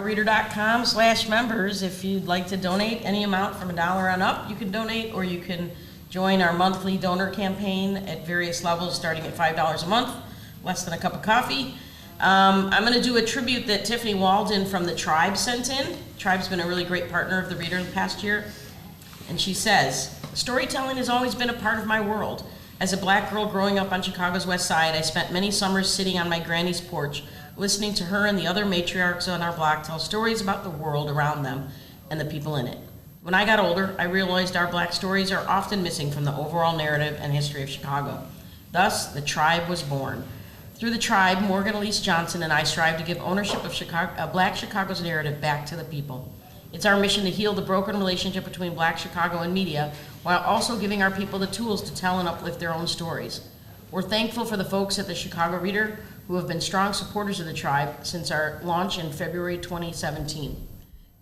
chicagoreader.com/members. If you'd like to donate any amount from $1 on up, you can donate, or you can join our monthly donor campaign at various levels, starting at $5 a month, less than a cup of coffee. I'm going to do a tribute that Tiffany Walden from the Tribe sent in. Tribe's been a really great partner of the Reader the past year. And she says, storytelling has always been a part of my world. As a black girl growing up on Chicago's West Side, I spent many summers sitting on my granny's porch, listening to her and the other matriarchs on our block tell stories about the world around them and the people in it. When I got older, I realized our black stories are often missing from the overall narrative and history of Chicago. Thus, the Tribe was born. Through the Tribe, Morgan Elise Johnson and I strive to give ownership of Black Chicago's narrative back to the people. It's our mission to heal the broken relationship between Black Chicago and media, while also giving our people the tools to tell and uplift their own stories. We're thankful for the folks at the Chicago Reader who have been strong supporters of the Tribe since our launch in February 2017.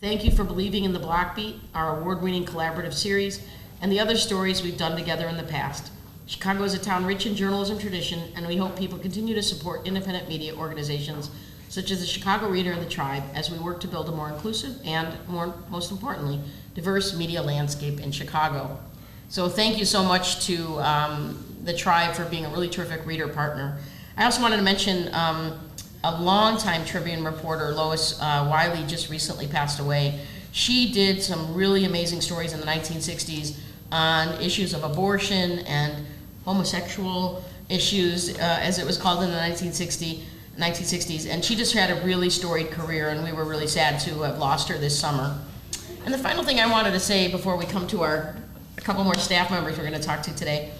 Thank you for believing in the Block Beat, our award-winning collaborative series, and the other stories we've done together in the past. Chicago is a town rich in journalism tradition, and we hope people continue to support independent media organizations such as the Chicago Reader and the Tribe as we work to build a more inclusive and, most importantly, diverse media landscape in Chicago. So thank you so much to the Tribe for being a really terrific reader partner. I also wanted to mention a longtime Tribune reporter, Lois Wiley, just recently passed away. She did some really amazing stories in the 1960s on issues of abortion and homosexual issues, as it was called in the 1960s, and she just had a really storied career, and we were really sad to have lost her this summer. And the final thing I wanted to say before we come to a couple more staff members we're going to talk to today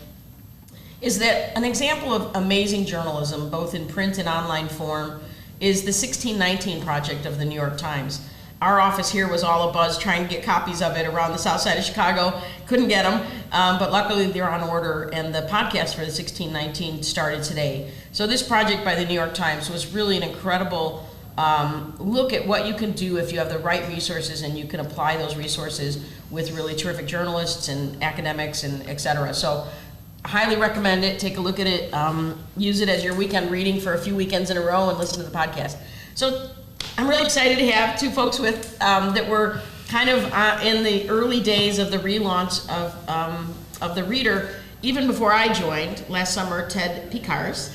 is that an example of amazing journalism, both in print and online form, is the 1619 Project of the New York Times. Our office here was all abuzz trying to get copies of it around the south side of Chicago. Couldn't get them, but luckily they're on order, and the podcast for the 1619 started today. So this project by the New York Times was really an incredible look at what you can do if you have the right resources and you can apply those resources with really terrific journalists and academics and et cetera. So I highly recommend it. Take a look at it. Use it as your weekend reading for a few weekends in a row and listen to the podcast. So I'm really excited to have two folks with that were kind of in the early days of the relaunch of the Reader. Even before I joined last summer, Ted Picars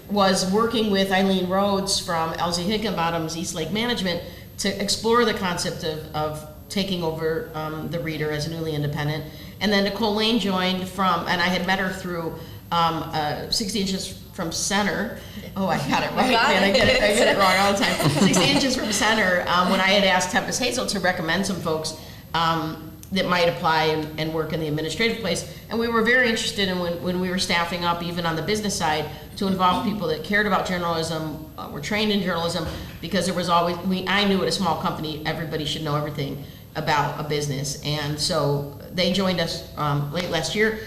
was working with Eileen Rhodes from Elsie Higginbottom's East Lake Management to explore the concept of taking over the Reader as newly independent. And then Nicole Lane joined from, and I had met her through 60 Inches from Center. Oh, I got it right, man. I get it wrong all the time. 60 Inches from Center, when I had asked Tempest Hazel to recommend some folks that might apply and work in the administrative place. And we were very interested in when we were staffing up, even on the business side, to involve people that cared about journalism, were trained in journalism, because there was always, I knew at a small company, everybody should know everything about a business. And so they joined us late last year.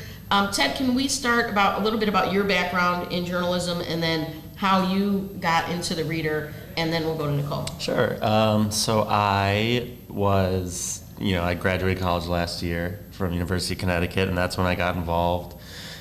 Ted, can we start a little bit about your background in journalism and then how you got into the Reader, and then we'll go to Nicole. Sure. So I was, I graduated college last year from University of Connecticut, and that's when I got involved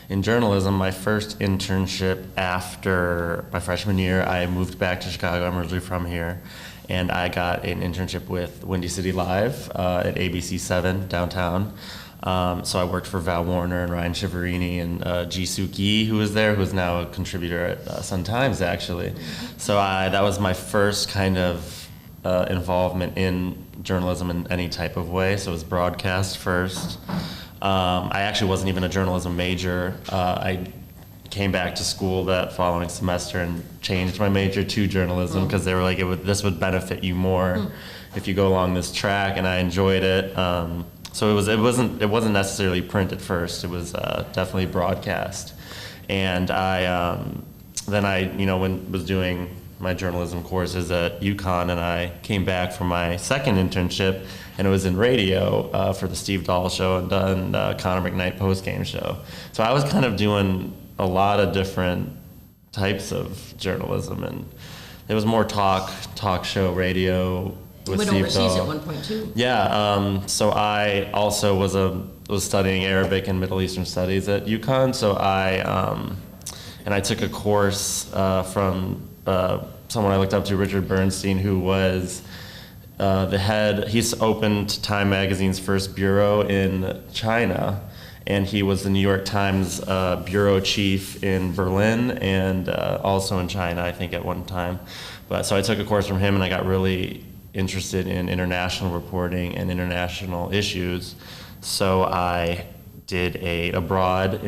in journalism. My first internship after my freshman year, I moved back to Chicago. I'm originally from here. And I got an internship with Windy City Live at ABC 7 downtown. So I worked for Val Warner and Ryan Shiverini and Jisoo Gi, who was there, who is now a contributor at Sun Times, actually. So that was my first kind of involvement in journalism in any type of way. So it was broadcast first. I actually wasn't even a journalism major. I came back to school that following semester and changed my major to journalism because they were like, this would benefit you more if you go along this track, and I enjoyed it. So it wasn't necessarily print at first. It was definitely broadcast, and I was doing my journalism courses at UConn, and I came back from my second internship, and it was in radio for the Steve Dahl Show and done Connor McKnight postgame show. So I was kind of doing a lot of different types of journalism, and it was more talk show radio with Steve overseas Dahl. at one point too. Yeah, so I also was studying Arabic and Middle Eastern Studies at UConn. So I took a course from someone I looked up to, Richard Bernstein, who was the head. He's opened Time Magazine's first bureau in China, and he was the New York Times bureau chief in Berlin and also in China, I think, at one time. But so I took a course from him, and I got really interested in international reporting and international issues. So I did a abroad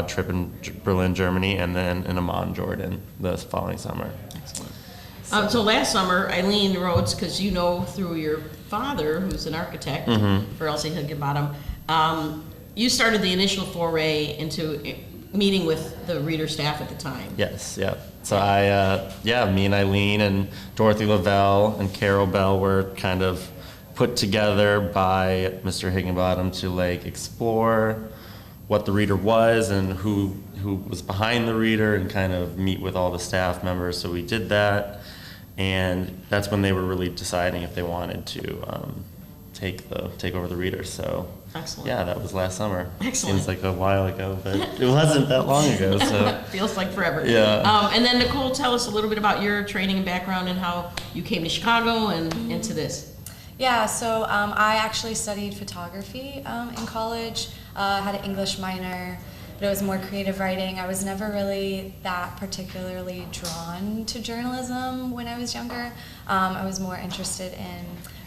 trip in Berlin, Germany, and then in Amman, Jordan, the following summer. Excellent. So last summer, Eileen Rhodes, because you know through your father, who's an architect for Elsie Higginbottom, you started the initial foray into meeting with the reader staff at the time. Yes, yeah. So me and Eileen and Dorothy Lavelle and Carol Bell were kind of put together by Mr. Higginbottom to like explore what the reader was and who was behind the reader, and kind of meet with all the staff members. So we did that, and that's when they were really deciding if they wanted to take over the reader. So excellent. Yeah, that was last summer. Excellent. Seems like a while ago, but it wasn't that long ago. So feels like forever. Yeah. And then Nicole, tell us a little bit about your training and background and how you came to Chicago and into this. Yeah, so I actually studied photography in college, had an English minor, but it was more creative writing. I was never really that particularly drawn to journalism when I was younger. I was more interested in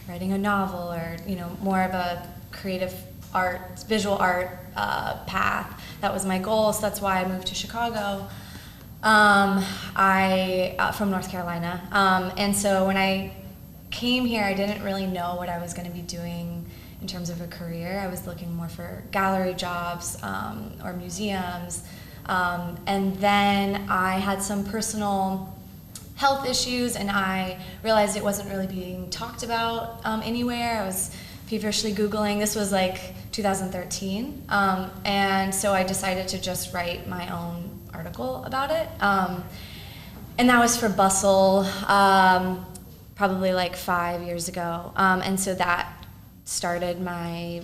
writing a novel or, more of a creative art, visual art path. That was my goal, so that's why I moved to Chicago. From North Carolina. And so when I came here, I didn't really know what I was going to be doing in terms of a career. I was looking more for gallery jobs or museums. And then I had some personal health issues, and I realized it wasn't really being talked about anywhere. I was feverishly Googling. This was like 2013. And so I decided to just write my own article about it. And that was for Bustle. Probably like 5 years ago. And so that started my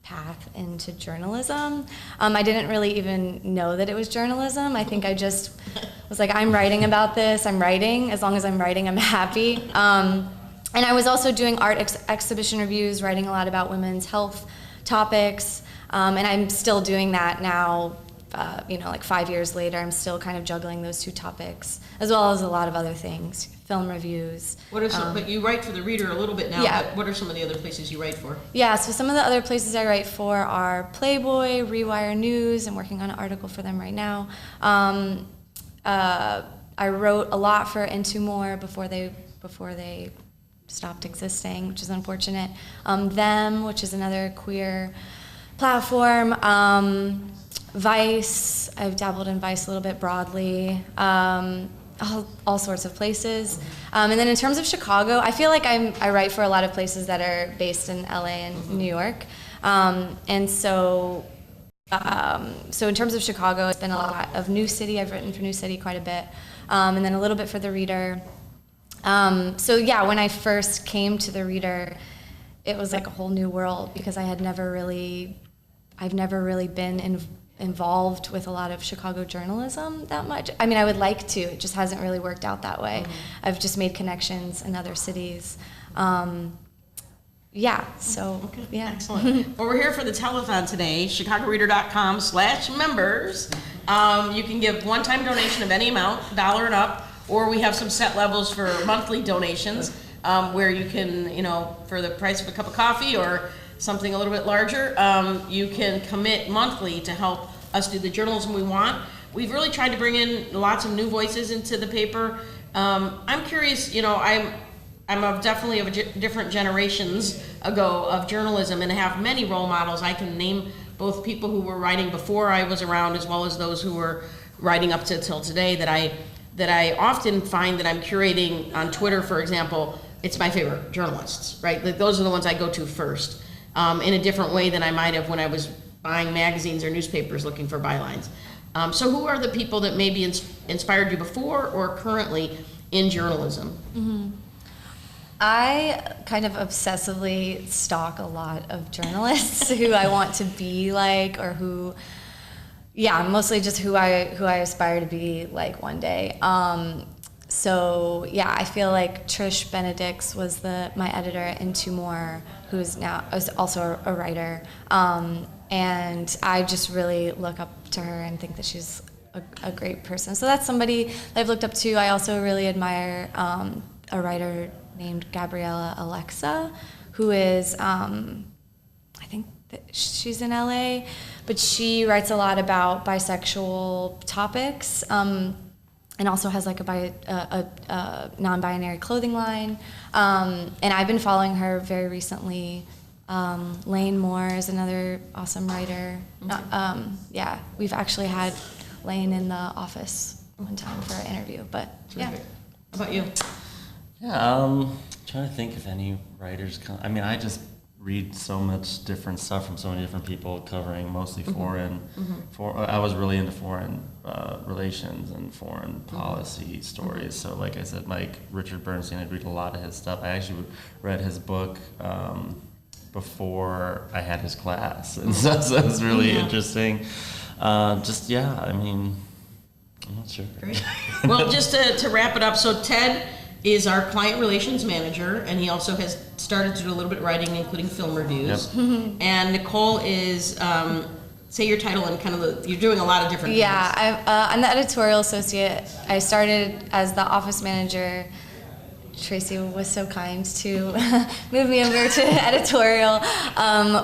path into journalism. I didn't really even know that it was journalism. I think I just was like, I'm writing about this, I'm writing. As long as I'm writing, I'm happy. And I was also doing art exhibition reviews, writing a lot about women's health topics. And I'm still doing that now, like 5 years later. I'm still kind of juggling those two topics, as well as a lot of other things, film reviews. What are some, but you write for the reader a little bit now, Yeah. but what are some of the other places you write for? Yeah, so some of the other places I write for are Playboy, Rewire News. I'm working on an article for them right now. I wrote a lot for Into More before they stopped existing, which is unfortunate. Them, which is another queer platform. Vice, I've dabbled in Vice a little bit broadly. All sorts of places. And then in terms of Chicago, I feel like I write for a lot of places that are based in LA and New York. And so in terms of Chicago, it's been a lot of New City. I've written for New City quite a bit. And then a little bit for The Reader. So yeah, when I first came to The Reader, it was like a whole new world, because I've never really been involved with a lot of Chicago journalism that much. I mean, I would like to, it just hasn't really worked out that way. I've just made connections in other cities. Yeah. Excellent. Well, we're here for the telethon today, chicagoreader.com/members. You can give one-time donation of any amount, $1 and up, or we have some set levels for monthly donations, where you can, for the price of a cup of coffee or something a little bit larger, you can commit monthly to help us do the journalism we want. We've really tried to bring in lots of new voices into the paper. I'm curious, I'm definitely of different generations ago of journalism, and have many role models. I can name both people who were writing before I was around, as well as those who were writing up till today, that I often find that I'm curating on Twitter, for example. It's my favorite journalists, right? Those are the ones I go to first. In a different way than I might have when I was buying magazines or newspapers looking for bylines. So who are the people that maybe inspired you before or currently in journalism? I kind of obsessively stalk a lot of journalists who I want to be like, or mostly just who I aspire to be like one day. So yeah, I feel like Trish Benedicts was my editor, and Two More, who's now is also a writer. And I just really look up to her and think that she's a great person. So that's somebody that I've looked up to. I also really admire a writer named Gabriella Alexa, who is, I think that she's in LA, but she writes a lot about bisexual topics, and also has like a non-binary clothing line. And I've been following her very recently. Lane Moore is another awesome writer. Yeah, we've actually had Lane in the office one time for an interview, but yeah. How about you? Yeah, trying to think if any writers come. I mean, I just read so much different stuff from so many different people, covering mostly foreign. I was really into foreign relations and foreign policy stories. So, like I said, Richard Bernstein, I'd read a lot of his stuff. I actually read his book before I had his class, and so it was really interesting. I mean, I'm not sure. Great. Well, just to wrap it up, so Ted is our client relations manager, and he also has started to do a little bit of writing, including film reviews. Yep. And Nicole is, say your title and you're doing a lot of different things. Yeah, I'm the editorial associate. I started as the office manager. Tracy was so kind to move me over to editorial,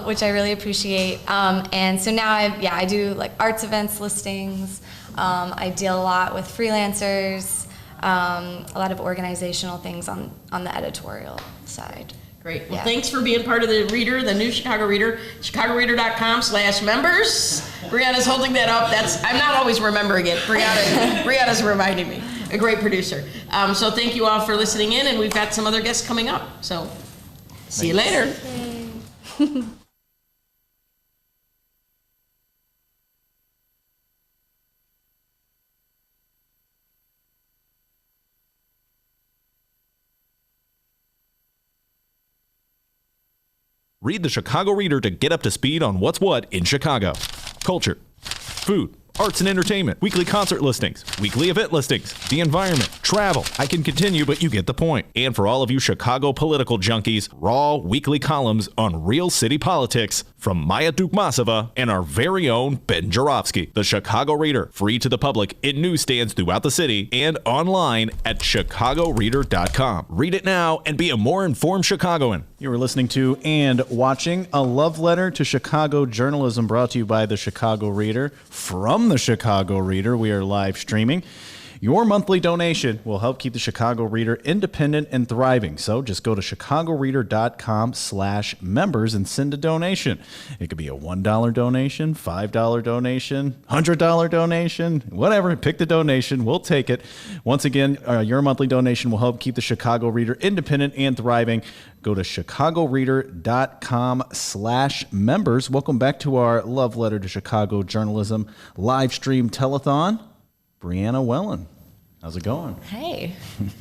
which I really appreciate. And so now I do like arts events listings. I deal a lot with freelancers, a lot of organizational things on the editorial side. Great. Well, thanks for being part of the Reader, the new Chicago Reader, chicagoreader.com/members. Brianna's holding that up. I'm not always remembering it. Brianna's reminding me. A great producer. So thank you all for listening in, and we've got some other guests coming up. So see you later. Read the Chicago Reader to get up to speed on what's what in Chicago. Culture, food, arts and entertainment, weekly concert listings, weekly event listings, the environment, travel. I can continue, but you get the point. And for all of you Chicago political junkies, raw weekly columns on real city politics from Maya Dukmasova and our very own Ben Jarofsky. The Chicago Reader, free to the public in newsstands throughout the city and online at chicagoreader.com. Read it now and be a more informed Chicagoan. You were listening to and watching A Love Letter to Chicago Journalism, brought to you by the Chicago Reader. From the Chicago Reader, we are live streaming. Your monthly donation will help keep the Chicago Reader independent and thriving. So just go to chicagoreader.com/members and send a donation. It could be a $1 donation, $5 donation, $100 donation, whatever. Pick the donation. We'll take it. Once again, your monthly donation will help keep the Chicago Reader independent and thriving. Go to chicagoreader.com/members. Welcome back to our Love Letter to Chicago Journalism live stream telethon. Brianna Wellen, how's it going? Hey,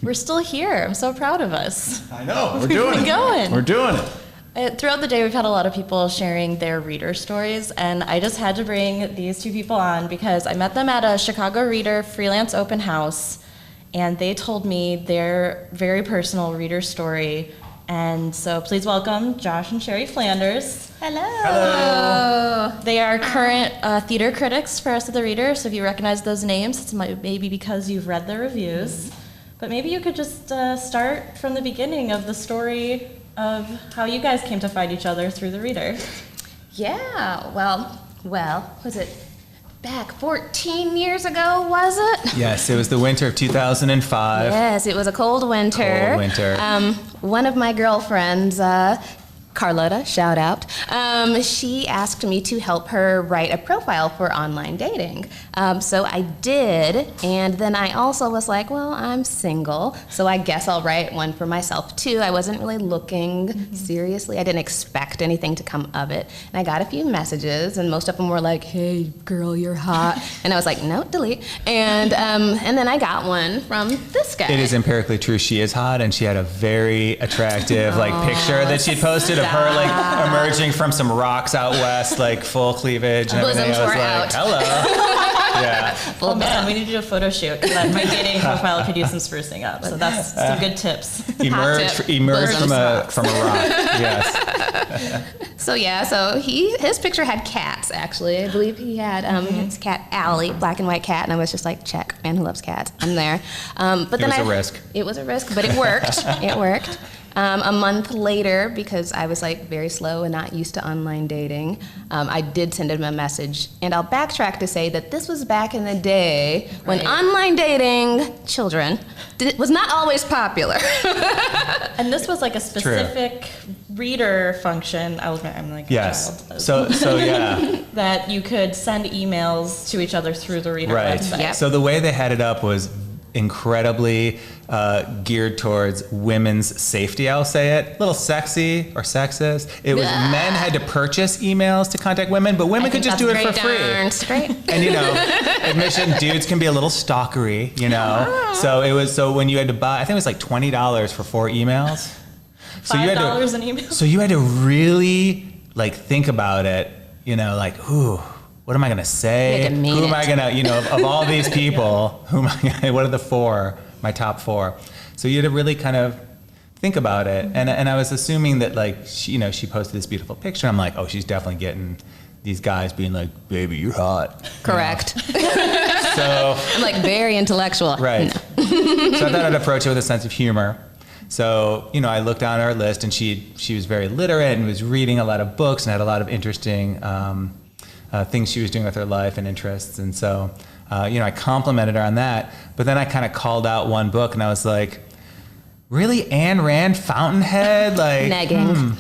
we're still here. I'm so proud of us. I know, we're doing it. Going. We're doing it. Throughout the day, we've had a lot of people sharing their reader stories, and I just had to bring these two people on because I met them at a Chicago Reader freelance open house, and they told me their very personal reader story. And so please welcome Josh and Sherry Flanders. Hello. Hello. They are current theater critics for us at the Reader, so if you recognize those names, it's maybe because you've read the reviews. But maybe you could just start from the beginning of the story of how you guys came to find each other through the Reader. Yeah, well, was it back 14 years ago, was it? Yes, it was the winter of 2005. Yes, it was a cold winter. Cold winter. One of my girlfriends, Carlotta, shout out, she asked me to help her write a profile for online dating. So I did, and then I also was like, well, I'm single, so I guess I'll write one for myself too. I wasn't really looking seriously. I didn't expect anything to come of it. And I got a few messages, and most of them were like, hey, girl, you're hot. And I was like, no, delete. And then I got one from this guy. It is empirically true. She is hot, and she had a very attractive picture that she'd posted of her emerging from some rocks out west, full cleavage and everything. Bosoms I was were like, out. hello. Yeah. Oh man, we need to do a photo shoot. My dating profile could use some sprucing up. So that's some good tips. Emerge Bosom from a rock. Yes. So yeah, so his picture had cats actually. I believe he had his cat Allie, black and white cat, and I was just like, check, man who loves cats. I'm there. But then was a risk. It was a risk, but it worked. It worked. A month later, because I was like very slow and not used to online dating, I did send him a message. And I'll backtrack to say that this was back in the day when online dating, children, was not always popular. And this was like a specific reader function. I'm like a Yes. child. So yeah. That you could send emails to each other through the reader Right. website. Yep. So the way they had it up was incredibly geared towards women's safety, I'll say it. A little sexy or sexist. It was men had to purchase emails to contact women, but women could just do it for free. Darn straight. And admission, dudes can be a little stalkery, So when you had to buy, I think it was like $20 for 4 emails. So you had $5 an email. So you had to really think about it, ooh, what am I going to say? You had to mean Who am it. I going to, of all these people, what are the 4, my top 4? So you had to really kind of think about it. And I was assuming that she posted this beautiful picture. I'm like, oh, she's definitely getting these guys being like, baby, you're hot. Correct. So I'm like very intellectual. right. So I thought I'd approach it with a sense of humor. So, I looked on her list and she was very literate and was reading a lot of books and had a lot of interesting things she was doing with her life and interests. And so, I complimented her on that. But then I kind of called out one book and I was like, really, Ayn Rand, Fountainhead? Negging.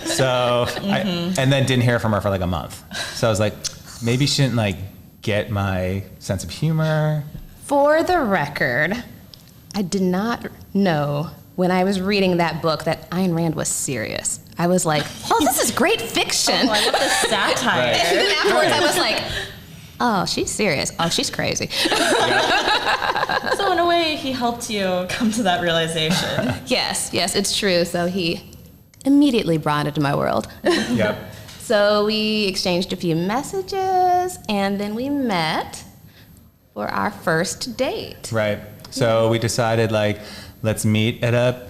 So, and then didn't hear from her for like a month. So I was like, maybe she shouldn't get my sense of humor. For the record, I did not know when I was reading that book that Ayn Rand was serious. I was like, oh, this is great fiction. Oh, I love the satire. And then afterwards I was like, oh, she's serious. Oh, she's crazy. So in a way, he helped you come to that realization. Yes, it's true. So he immediately brought it to my world. Yep. So we exchanged a few messages and then we met for our first date. Right. So we decided let's meet at a,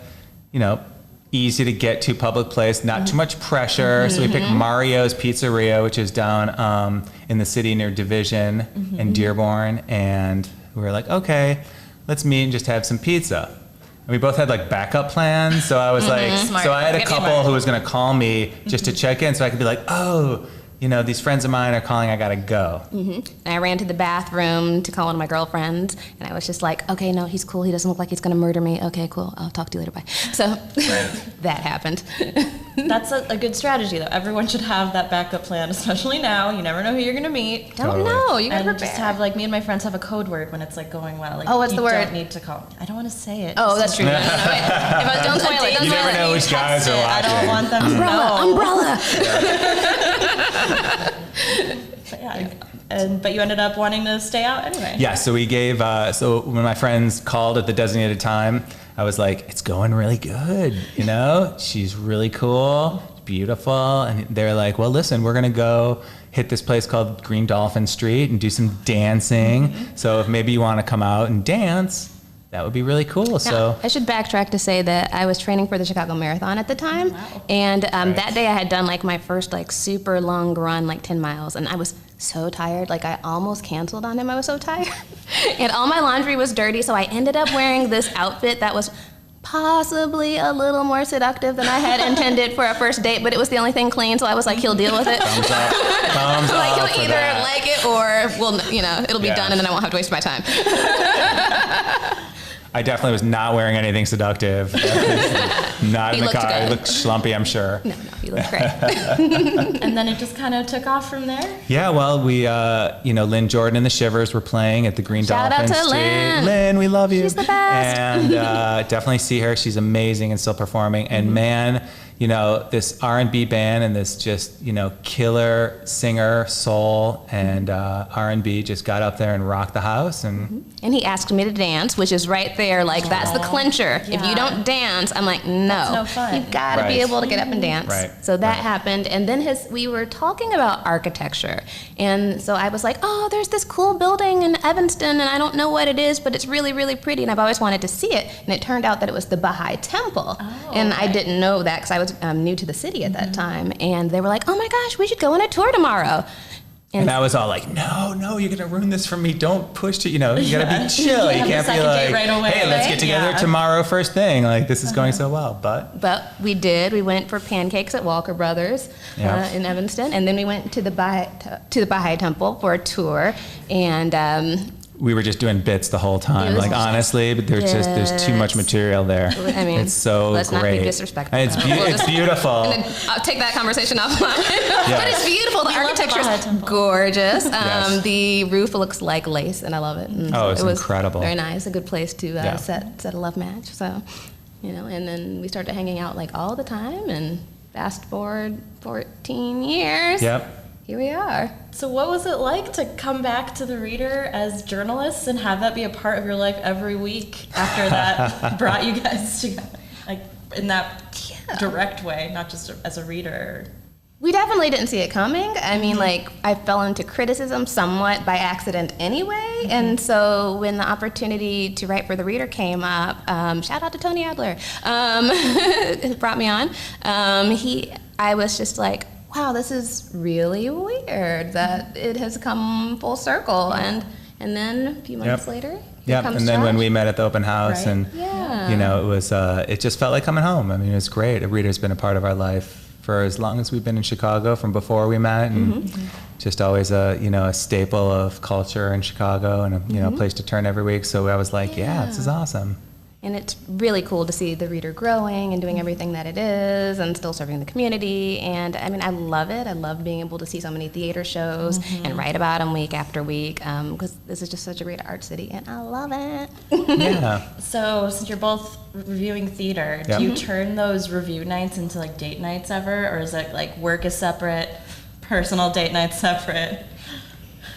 easy to get to public place, not too much pressure. So we picked Mario's Pizzeria, which is down in the city near Division and Dearborn. And we were like, okay, let's meet and just have some pizza. And we both had backup plans. So I was Smart. so I had a Get me couple smart. who was going to call me just to check in so I could be like, oh, these friends of mine are calling, I got to go. And I ran to the bathroom to call one of my girlfriends, and I was just like, okay, no, he's cool. He doesn't look like he's going to murder me. Okay, cool. I'll talk to you later. Bye. So that happened. That's a good strategy, though. Everyone should have that backup plan, especially now. You never know who you're going to meet. Don't Totally. know. You got to And prepare. just have, me and my friends have a code word when it's, going well. Oh, what's you the word? don't need to call. I don't want to say it. Oh, that's true. No, wait. If I don't spoil it, don't You spoil never it. know which guys are I don't watching. want them to know. Umbrella. But yeah, but you ended up wanting to stay out anyway. Yeah, so we gave, so when my friends called at the designated time, I was like, it's going really good, She's really cool, beautiful. And they're like, well, listen, we're going to go hit this place called Green Dolphin Street and do some dancing. So if maybe you want to come out and dance, that would be really cool. So I should backtrack to say that I was training for the Chicago Marathon at the time, and that day I had done my first super long run, 10 miles, and I was so tired, I almost canceled on him. I was so tired, and all my laundry was dirty, so I ended up wearing this outfit that was possibly a little more seductive than I had intended for a first date, but it was the only thing clean, so I was like, he'll deal with it. thumbs up, thumbs up He'll for either that. like it or it'll be Yeah. done, and then I won't have to waste my time. I definitely was not wearing anything seductive. Not He in the looked car. I good. looked schlumpy, I'm sure. No, he looked great. And then it just kind of took off from there. Yeah, well, we, Lynn Jordan and the Shivers were playing at the Green Shout out Dolphin to Street. Lynn. Lynn, we love you. She's the best. And definitely see her. She's amazing and still performing. And man, you know, this R&B band and this just, you know, killer singer, soul, and R&B just got up there and rocked the house. And And he asked me to dance, which is right there, like, that's the clincher. If you don't dance, I'm like, no. That's no fun. You've got to Right. be able to get up and dance. Right. So that Right. happened. And then we were talking about architecture. And so I was like, oh, there's this cool building in Evanston, and I don't know what it is, but it's really, really pretty, and I've always wanted to see it. And it turned out that it was the Baha'i Temple. And I didn't know that because I was new to the city at that time. And they were like, oh my gosh, we should go on a tour tomorrow. And I was all like, no, you're gonna ruin this for me. Don't push it. You know, you gotta be chill. You Have the can't be second date like, right away, hey, let's right? get together Yeah. tomorrow first thing. Like, this is going so well. But we did. We went for pancakes at Walker Brothers Yeah. in Evanston, and then we went to the Baha'i Temple for a tour. And we were just doing bits the whole time. It was Like, honestly, but there's too much material there. I mean, it's so let's great. not be disrespectful. And it's, We'll it's just- beautiful. And then I'll take that conversation offline. But it's beautiful. The love the architecture Baha'i is Temple. gorgeous. Yes. The roof looks like lace, and I love it. And Oh, it's it was incredible. Very nice. A good place to Yeah. set a love match. So, you know, and then we started hanging out like all the time, and fast forward 14 years. Yep. Here we are. So what was it like to come back to the Reader as journalists and have that be a part of your life every week after that brought you guys together, like in that direct way, not just as a reader? We definitely didn't see it coming. I mean, like, I fell into criticism somewhat by accident anyway. And so when the opportunity to write for the Reader came up, shout out to Tony Adler, who brought me on. I was just like, wow, this is really weird that it has come full circle. And then a few months later, here Yep. comes And then when Josh. we met at the open house, Right. and Yeah. you know, it was it just felt like coming home. I mean, it was great. A Reader's been a part of our life for as long as we've been in Chicago, from before we met, and just always a staple of culture in Chicago, and a place to turn every week. So I was like, yeah, this is awesome. And it's really cool to see the Reader growing and doing everything that it is and still serving the community. And I mean, I love it. I love being able to see so many theater shows and write about them week after week, because this is just such a great art city, and I love it. Yeah. So since you're both reviewing theater, Yep. do you turn those review nights into like date nights ever? Or is it like work is separate, personal date nights separate?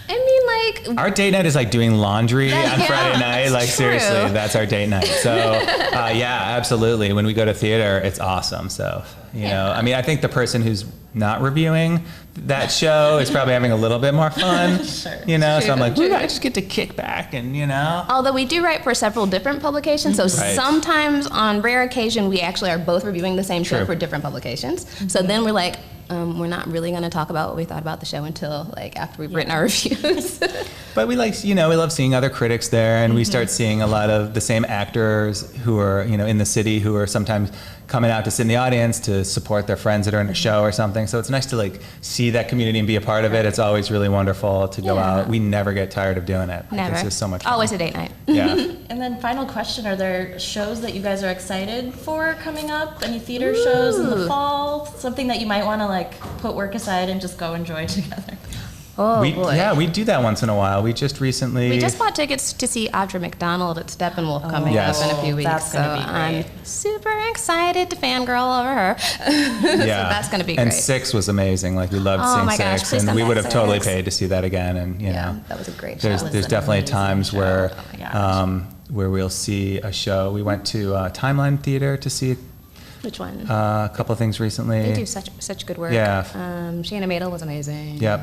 I mean, like, Our date night is like doing laundry on Yeah, Friday night. that's Like, true. seriously, that's our date night. So, yeah, absolutely. When we go to theater, it's awesome. So, you know, I mean, I think the person who's not reviewing that show is probably having a little bit more fun, Sure. you know? So I'm like, True. "Ooh, I just get to kick back and, you know. although we do write for several different publications, so Right. sometimes on rare occasion we actually are both reviewing the same show True. for different publications. So then we're like, we're not really going to talk about what we thought about the show until like after we've written our reviews. But we like, you know, we love seeing other critics there, and we start seeing a lot of the same actors who are, you know, in the city, who are sometimes coming out to sit in the audience to support their friends that are in a show or something. So it's nice to like see that community and be a part of it. It's always really wonderful to go Yeah. out. We never get tired of doing it. Like, Never. It's just so much fun. Always a date night. Yeah. And then final question, are there shows that you guys are excited for coming up? Any theater shows in the Ooh. fall? Something that you might want to like put work aside and just go enjoy together? Oh, boy. Yeah, we do that once in a while. We just recently. We just bought tickets to see Audra McDonald at Steppenwolf coming Yes. up in a few weeks. That's gonna so be great. I'm super excited to fangirl over her. Yeah, that's gonna be And great. Six was amazing. Like, we loved Oh seeing my gosh, Six, please and come we back, would have totally Six. paid to see that again. And you Yeah, know, that was a great show. there's was there's an definitely amazing times show. where Oh my gosh. where we'll see a show. We went to Timeline Theater to see Which one? a couple of things recently. They do such good work. Yeah. Shayna Madel was amazing. Yep.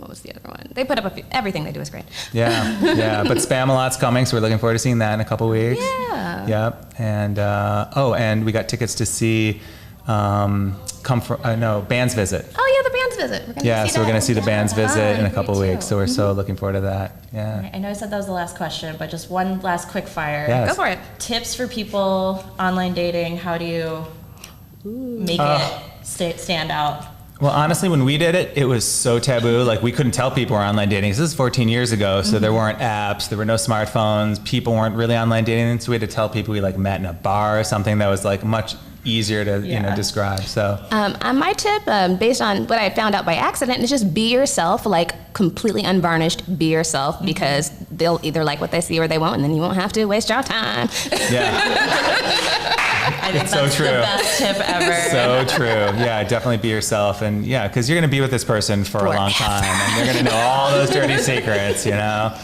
What was the other one? They put up everything they do is great. Yeah, yeah. But Spamalot's coming, so we're looking forward to seeing that in a couple weeks. Yeah. Yep. And and we got tickets to see Band's Visit. Oh yeah, the band's visit. We're gonna Yeah, see so we're that. going to see the Band's Visit in a Me couple too. weeks. So we're so looking forward to that. Yeah. I know I said that was the last question, but just one last quick fire. Yes. Go for it. Tips for people online dating. How do you make it stand out? Well, honestly, when we did it, it was so taboo. Like, we couldn't tell people we're online dating. This is 14 years ago, so there weren't apps, there were no smartphones, people weren't really online dating. So we had to tell people we like met in a bar or something that was like much easier to Yeah. describe. So My tip, based on what I found out by accident, is just be yourself, like completely unvarnished. Be yourself, because they'll either like what they see or they won't, and then you won't have to waste your time. yeah. I think It's so that's true. the best tip ever. So true. Yeah, definitely be yourself. And yeah, because you're going to be with this person for a long time and you're going to know all those dirty secrets, you know?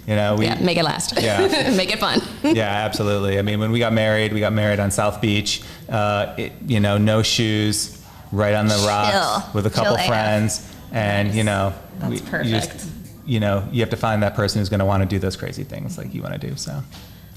Yeah, make it last. Yeah. Make it fun. Yeah, absolutely. I mean, when we got married on South Beach, no shoes, right on the rocks Chill. with a couple Chill AF. friends. And, That's perfect. You have to find that person who's going to want to do those crazy things like you want to do. So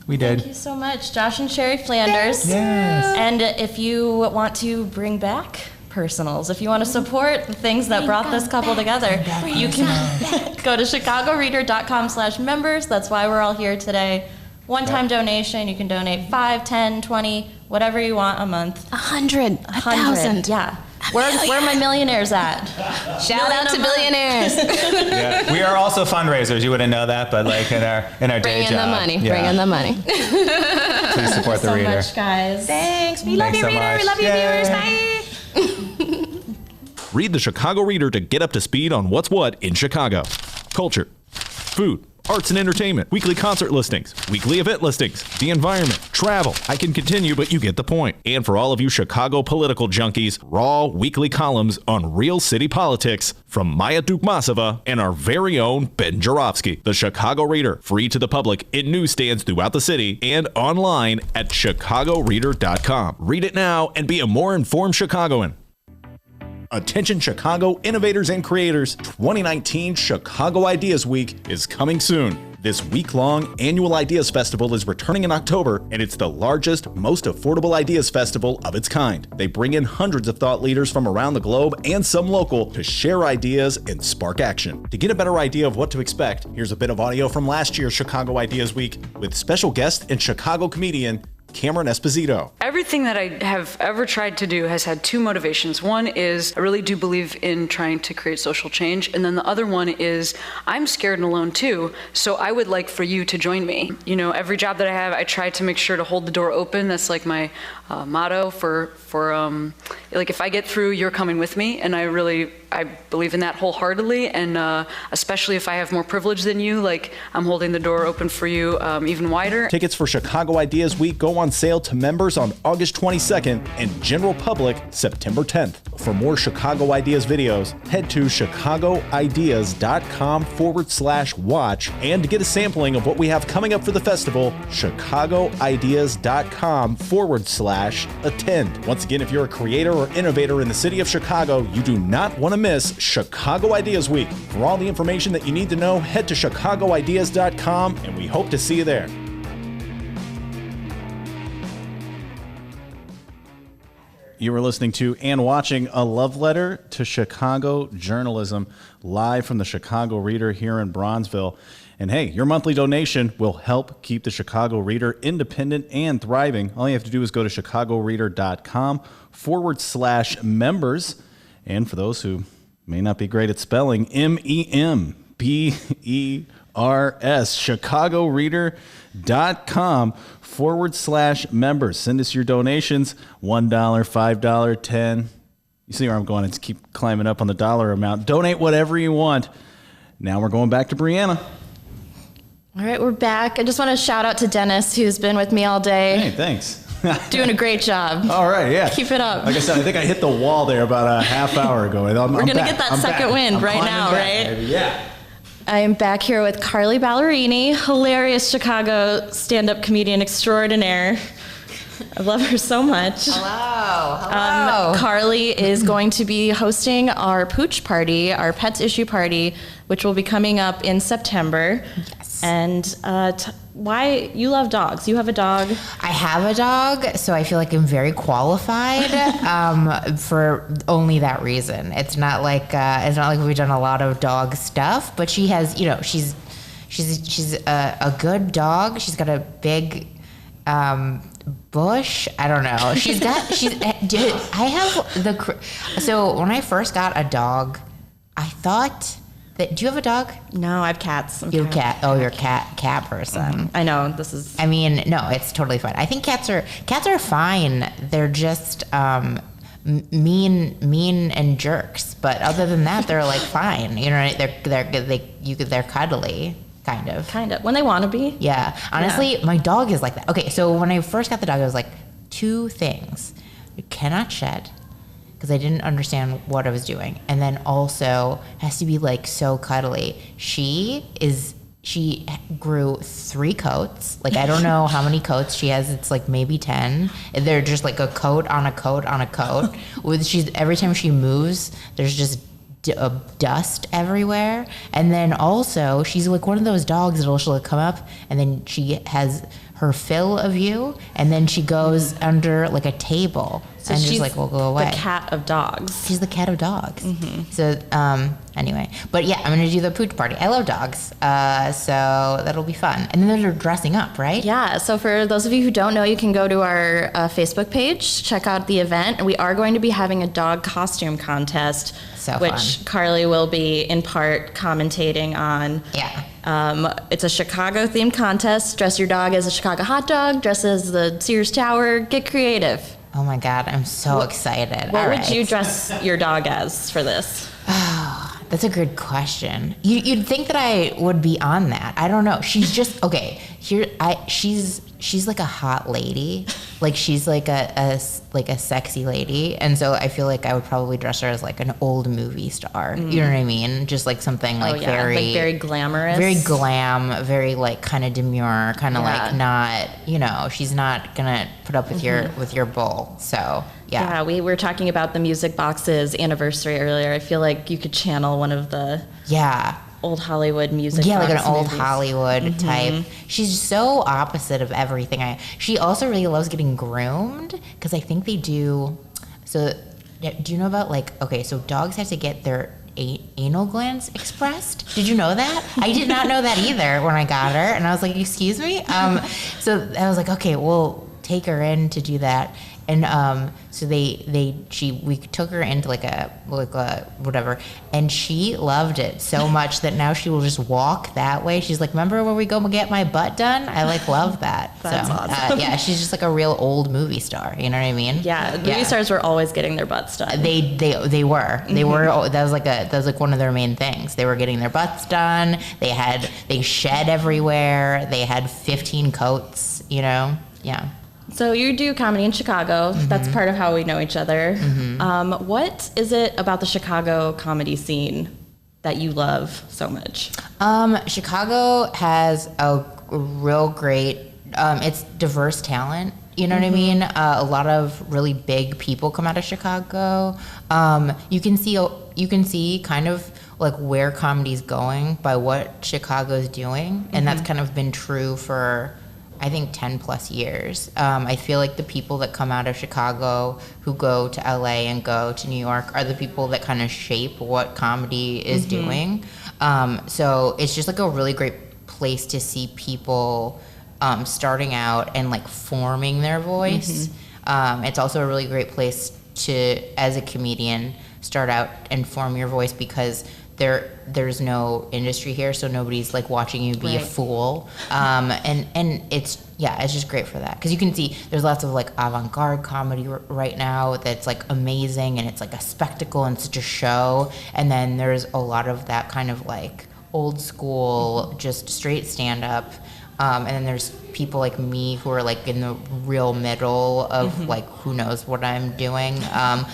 we did. Thank you so much, Josh and Sherry Flanders. Yes. And if you want to bring back personals, if you want to support the things that brought this couple together, you can go to chicagoreader.com/members. That's why we're all here today. One-time donation. You can donate 5, 10, 20, whatever you want a month. 100, 1,000. Yeah. Where are my millionaires at? Shout out to billionaires. Yeah. We are also fundraisers. You wouldn't know that, but like in our day Bring in job. the money. Yeah. Bring in the money. Please support the so reader. much, guys. Thanks. We love Thanks you, so reader. much. We love you, Yay. viewers. Bye. Read the Chicago Reader to get up to speed on what's what in Chicago. Culture, food, arts and entertainment, weekly concert listings, weekly event listings, the environment, travel. I can continue, but you get the point. And for all of you Chicago political junkies, raw weekly columns on real city politics from Maya Dukmasova and our very own Ben Jarofsky. The Chicago Reader, free to the public in newsstands throughout the city and online at chicagoreader.com. Read it now and be a more informed Chicagoan. Attention Chicago innovators and creators, 2019 Chicago Ideas Week is coming soon. This week-long annual Ideas Festival is returning in October, and it's the largest, most affordable Ideas Festival of its kind. They bring in hundreds of thought leaders from around the globe and some local to share ideas and spark action. To get a better idea of what to expect, here's a bit of audio from last year's Chicago Ideas Week with special guest and Chicago comedian Cameron Esposito. Everything that I have ever tried to do has had two motivations. One is I really do believe in trying to create social change. And then the other one is I'm scared and alone too. So I would like for you to join me. Every job that I have, I try to make sure to hold the door open. That's like my motto for like if I get through, you're coming with me. And I believe in that wholeheartedly. And especially if I have more privilege than you, like I'm holding the door open for you even wider. Tickets for Chicago Ideas Week go on sale to members on August 22nd and general public September 10th. For more Chicago Ideas videos, head to chicagoideas.com/watch, and to get a sampling of what we have coming up for the festival, chicagoideas.com/attend. Once again, if you're a creator or innovator in the city of Chicago, you do not want to miss Chicago Ideas Week. For all the information that you need to know, head to chicagoideas.com, and we hope to see you there. You were listening to and watching A Love Letter to Chicago Journalism, live from the Chicago Reader here in Bronzeville. And hey, your monthly donation will help keep the Chicago Reader independent and thriving. All you have to do is go to chicagoreader.com/members. And for those who may not be great at spelling, MEMBERS, chicagoreader.com/members. Send us your donations, $1, $5, $10. You see where I'm going? It's keep climbing up on the dollar amount. Donate whatever you want. Now we're going back to Brianna. All right, we're back. I just want to shout out to Dennis, who's been with me all day. Hey, thanks. Doing a great job. All right, yeah. Keep it up. Like I said, I think I hit the wall there about a half hour ago. We're going to get that second wind right now, right? Yeah. I am back here with Carly Ballerini, hilarious Chicago stand-up comedian extraordinaire. I love her so much. Hello. Carly is going to be hosting our Pooch Party, our Pets Issue Party, which will be coming up in September. Yes. And why you love dogs? You have a dog. I have a dog, so I feel like I'm very qualified for only that reason. It's not like we've done a lot of dog stuff, but she has, she's a good dog. She's got a big bush. I don't know. So when I first got a dog, I thought that, do you have a dog? No, I have cats. You have cat. Oh, you're a cat person. Mm-hmm. I know this is. I mean, no, it's totally fine. I think cats are fine. They're just mean and jerks. But other than that, they're like fine. They're cuddly. Kind of. When they want to be. Yeah. Honestly, my dog is like that. Okay, so when I first got the dog, I was like two things. You cannot shed, because I didn't understand what I was doing. And then also has to be like so cuddly. She grew 3 coats. Like, I don't know how many coats she has. It's like maybe 10. They're just like a coat on a coat on a coat. Every time she moves, there's just dust everywhere. And then also she's like one of those dogs she'll come up and then she has her fill of you, and then she goes under like a table and just like will go away. The cat of dogs. She's the cat of dogs. So anyway, but yeah, I'm gonna do the pooch party. I love dogs, so that'll be fun. And then they're dressing up, right? Yeah, so for those of you who don't know, you can go to our Facebook page, check out the event. We are going to be having a dog costume contest, which Carly will be in part commentating on. Yeah. It's a Chicago-themed contest. Dress your dog as a Chicago hot dog, dress as the Sears Tower, get creative. Oh my God, I'm so excited. What would you dress your dog as for this? Oh, that's a good question. You'd think that I would be on that. I don't know. She's just, okay, she's like a hot lady. Like, she's like a sexy lady. And so I feel like I would probably dress her as like an old movie star. You know what I mean? Just like something like very glamorous. Very glam, very like kind of demure, kind of like not, she's not gonna put up with your bull. So yeah, we were talking about the Music Box's anniversary earlier. I feel like you could channel one of the old Hollywood music. Yeah, like an old movies. Hollywood type. She's so opposite of everything. She also really loves getting groomed, because I think they do. So, do you know about so dogs have to get their anal glands expressed? Did you know that? I did not know that either when I got her, and I was like, excuse me? So I was like, okay, we'll take her in to do that. And so we took her into like a whatever, and she loved it so much that now she will just walk that way. She's like, remember where we go get my butt done? I love that. That's awesome. Yeah, she's just like a real old movie star. You know what I mean? Yeah, movie stars were always getting their butts done. They were. That was like one of their main things. They were getting their butts done. They shed everywhere. They had 15 coats. Yeah. So you do comedy in Chicago. That's part of how we know each other. What is it about the Chicago comedy scene that you love so much? Chicago has a real great, it's diverse talent. You know what I mean? A lot of really big people come out of Chicago. You can see kind of like where comedy's going by what Chicago's doing, and that's kind of been true for, I think, 10 plus years. I feel like the people that come out of Chicago who go to LA and go to New York are the people that kind of shape what comedy is doing. So it's just like a really great place to see people starting out and like forming their voice. It's also a really great place to, as a comedian, start out and form your voice, because there's no industry here, so nobody's like watching you be a fool, and it's just great for that, because you can see there's lots of like avant-garde comedy right now that's like amazing, and it's like a spectacle and such a show, and then there's a lot of that kind of like old school just straight stand-up, and then there's people like me who are like in the real middle of like who knows what I'm doing,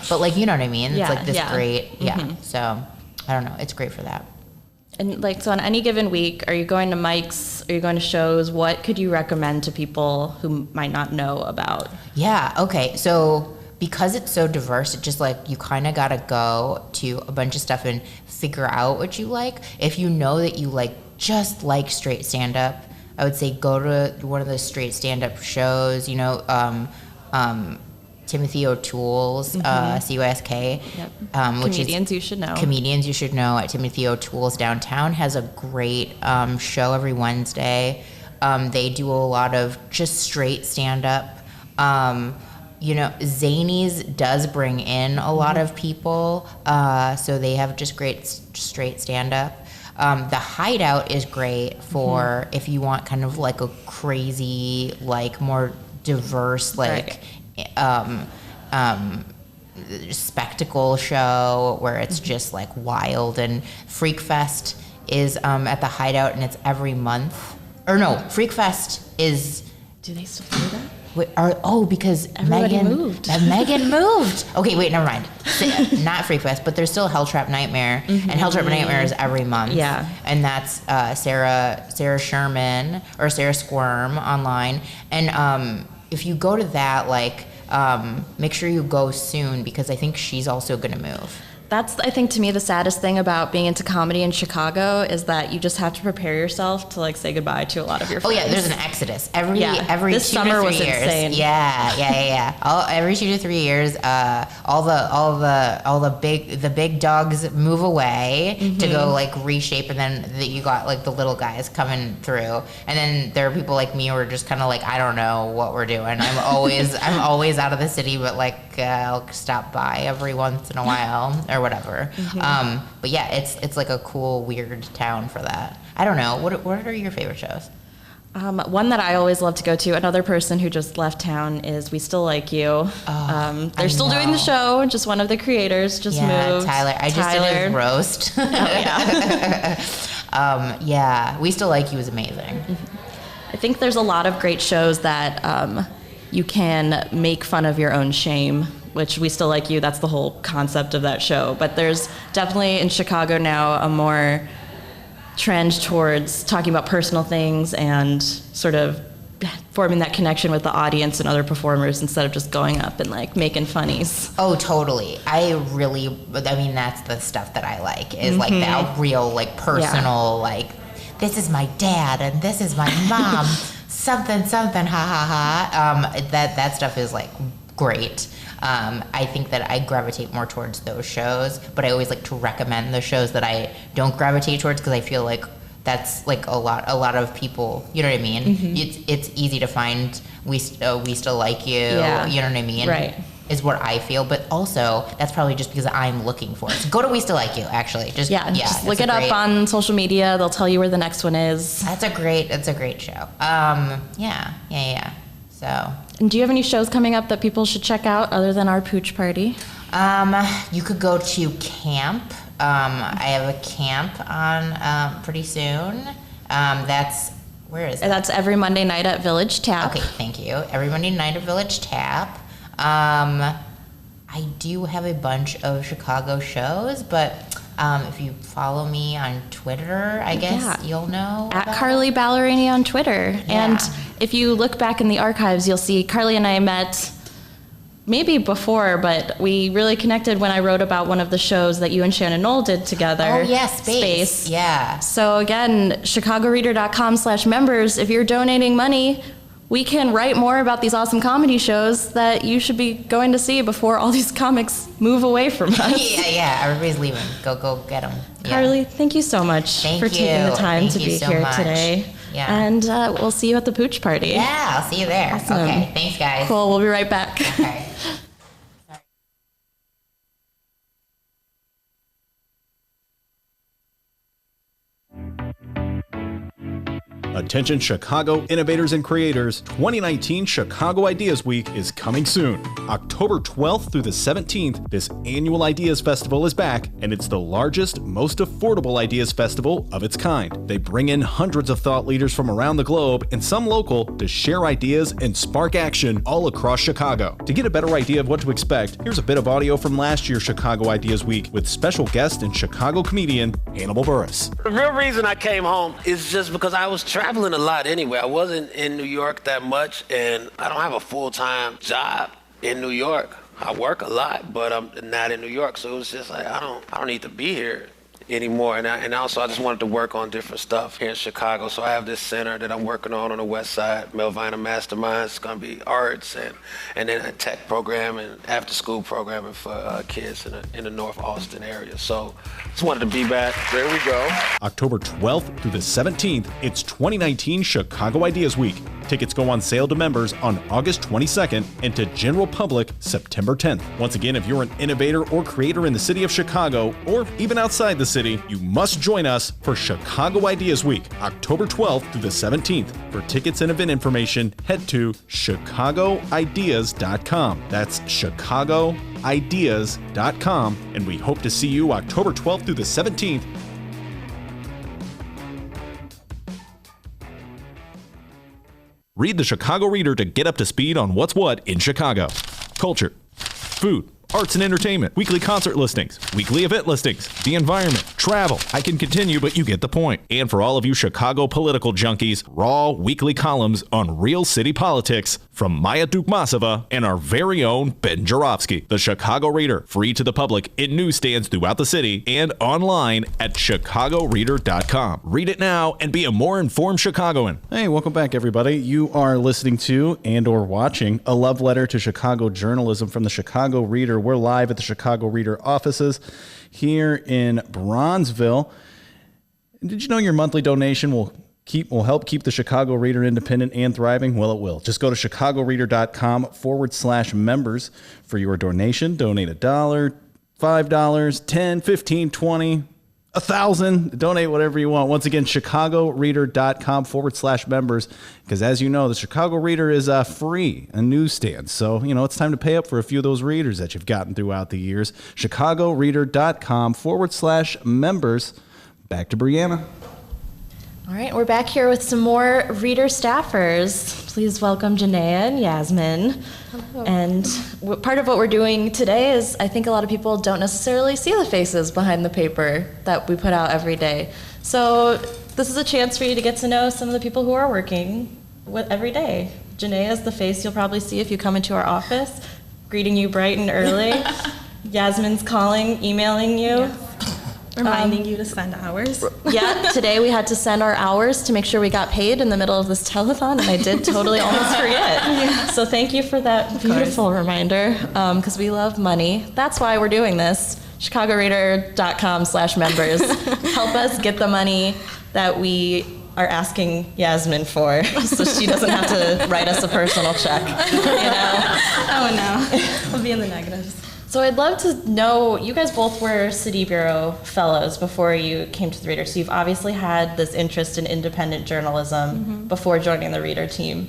but like, you know what I mean? It's like this great so I don't know. It's great for that. And like, so on any given week, are you going to mics? Are you going to shows? What could you recommend to people who might not know about? Yeah. Okay. So because it's so diverse, it just like, you kind of got to go to a bunch of stuff and figure out what you like. If you know that you just like straight stand up, I would say go to one of those straight stand up shows, Timothy O'Toole's, CYSK, which Comedians You Should Know. Comedians You Should Know at Timothy O'Toole's downtown, has a great show every Wednesday. They do a lot of just straight stand-up. Zanies does bring in a lot of people, so they have just great straight stand-up. The Hideout is great for if you want kind of like a crazy, like more diverse, like spectacle show where it's just like wild. And Freak Fest is at the Hideout, and it's every month. Or no, Freak Fest is... Do they still do that? Because Everybody Megan moved. Megan moved. Okay, wait, never mind. Not Freak Fest, but there's still Helltrap Nightmare, and Helltrap Nightmare is every month. Yeah. And that's Sarah Sherman or Sarah Squirm online. And if you go to that, like, make sure you go soon because I think she's also gonna move. That's, I think, to me, the saddest thing about being into comedy in Chicago is that you just have to prepare yourself to, like, say goodbye to a lot of your Oh friends. yeah, there's an exodus every This 2 summer to 3 was years. insane. Yeah. Every 2 to 3 years, all the big dogs move away to go like reshape, and then you got like the little guys coming through, and then there are people like me who are just kind of like, I don't know what we're doing. I'm always out of the city, but like I'll stop by every once in a while or whatever. But yeah, it's like a cool weird town for that. I don't know. What are your favorite shows? One that I always love to go to, another person who just left town, is We Still Like You. They're still doing the show, just one of the creators just moved. Tyler. I just did his roast. Yeah, We Still Like You is amazing. I think there's a lot of great shows that you can make fun of your own shame, which We Still Like You, that's the whole concept of that show. But there's definitely in Chicago now a more trend towards talking about personal things and sort of forming that connection with the audience and other performers instead of just going up and like making funnies. Oh, totally. I mean, that's the stuff that I like, is like that real, like, personal, like, this is my dad and this is my mom, something, ha ha ha. That stuff is like great. I think that I gravitate more towards those shows, but I always like to recommend the shows that I don't gravitate towards because I feel like that's like a lot of people, you know what I mean? It's easy to find We Still Like You, you know what I mean? Right. Is what I feel, but also that's probably just because I'm looking for it. So go to We Still Like You, actually. Just look it up on social media. They'll tell you where the next one is. That's a great show. Yeah. So. And do you have any shows coming up that people should check out other than our pooch party? You could go to camp. I have a camp on pretty soon. Where is that? That's every Monday night at Village Tap. Okay, thank you. Every Monday night at Village Tap. I do have a bunch of Chicago shows, but if you follow me on Twitter, I guess you'll know. At Carly Ballerini on Twitter. Yeah. And if you look back in the archives, you'll see Carly and I met maybe before, but we really connected when I wrote about one of the shows that you and Shannon Knoll did together. Oh, yeah, Space. Yeah. So again, chicagoreader.com/members, if you're donating money, we can write more about these awesome comedy shows that you should be going to see before all these comics move away from us. Yeah, everybody's leaving. Go get them. Yeah. Carly, thank you so much for taking the time to be here today. Yeah. And we'll see you at the pooch party. Yeah, I'll see you there. Awesome. Okay, thanks, guys. Cool, we'll be right back. Okay. Attention Chicago innovators and creators, 2019 Chicago Ideas Week is coming soon. October 12th through the 17th, this annual Ideas Festival is back, and it's the largest, most affordable Ideas Festival of its kind. They bring in hundreds of thought leaders from around the globe and some local to share ideas and spark action all across Chicago. To get a better idea of what to expect, here's a bit of audio from last year's Chicago Ideas Week with special guest and Chicago comedian Hannibal Buress. The real reason I came home is just because I was traveling a lot anyway. I wasn't in New York that much, and I don't have a full-time job in New York. I work a lot, but I'm not in New York, so it was just like I don't need to be here anymore. And also I just wanted to work on different stuff here in Chicago. So I have this center that I'm working on the west side, Melvina Masterminds. It's going to be arts and then a tech program and after school programming for kids in the North Austin area. So just wanted to be back. There we go. October 12th through the 17th, it's 2019 Chicago Ideas Week. Tickets go on sale to members on August 22nd and to general public September 10th. Once again, if you're an innovator or creator in the city of Chicago or even outside the city, you must join us for Chicago Ideas Week, October 12th through the 17th. For tickets and event information, head to chicagoideas.com. That's chicagoideas.com, and we hope to see you October 12th through the 17th. Read the Chicago Reader to get up to speed on what's what in Chicago. Culture, food, arts and entertainment, weekly concert listings, weekly event listings, the environment, travel. I can continue, but you get the point. And for all of you Chicago political junkies, raw weekly columns on real city politics from Maya Dukmasova and our very own Ben Jarofsky. The Chicago Reader, free to the public in newsstands throughout the city and online at chicagoreader.com. Read it now and be a more informed Chicagoan. Hey, welcome back, everybody. You are listening to and or watching A Love Letter to Chicago Journalism from the Chicago Reader. We're live at the Chicago Reader offices here in Bronzeville. Did you know your monthly donation will help keep the Chicago Reader independent and thriving? Well, it will. Just go to chicagoreader.com/members for your donation. Donate $1, $5, $10, $15, $20, $1,000. Donate whatever you want. Once again, chicagoreader.com/members, because as you know, the Chicago Reader is free, a newsstand. So, it's time to pay up for a few of those readers that you've gotten throughout the years. chicagoreader.com/members. Back to Brianna. All right, we're back here with some more reader staffers. Please welcome Janaea and Yasmin. Hello. And part of what we're doing today is I think a lot of people don't necessarily see the faces behind the paper that we put out every day. So this is a chance for you to get to know some of the people who are working every day. Janaea is the face you'll probably see if you come into our office, greeting you bright and early. Yasmin's calling, emailing you. Yes. Reminding you to send hours. Yeah, today we had to send our hours to make sure we got paid in the middle of this telethon, and I did totally almost forget. So thank you for that beautiful reminder, because we love money. That's why we're doing this. chicagoreader.com/members. Help us get the money that we are asking Yasmin for, so she doesn't have to write us a personal check. Oh no, we'll be in the negatives. So I'd love to know, you guys both were City Bureau fellows before you came to the Reader, so you've obviously had this interest in independent journalism before joining the Reader team.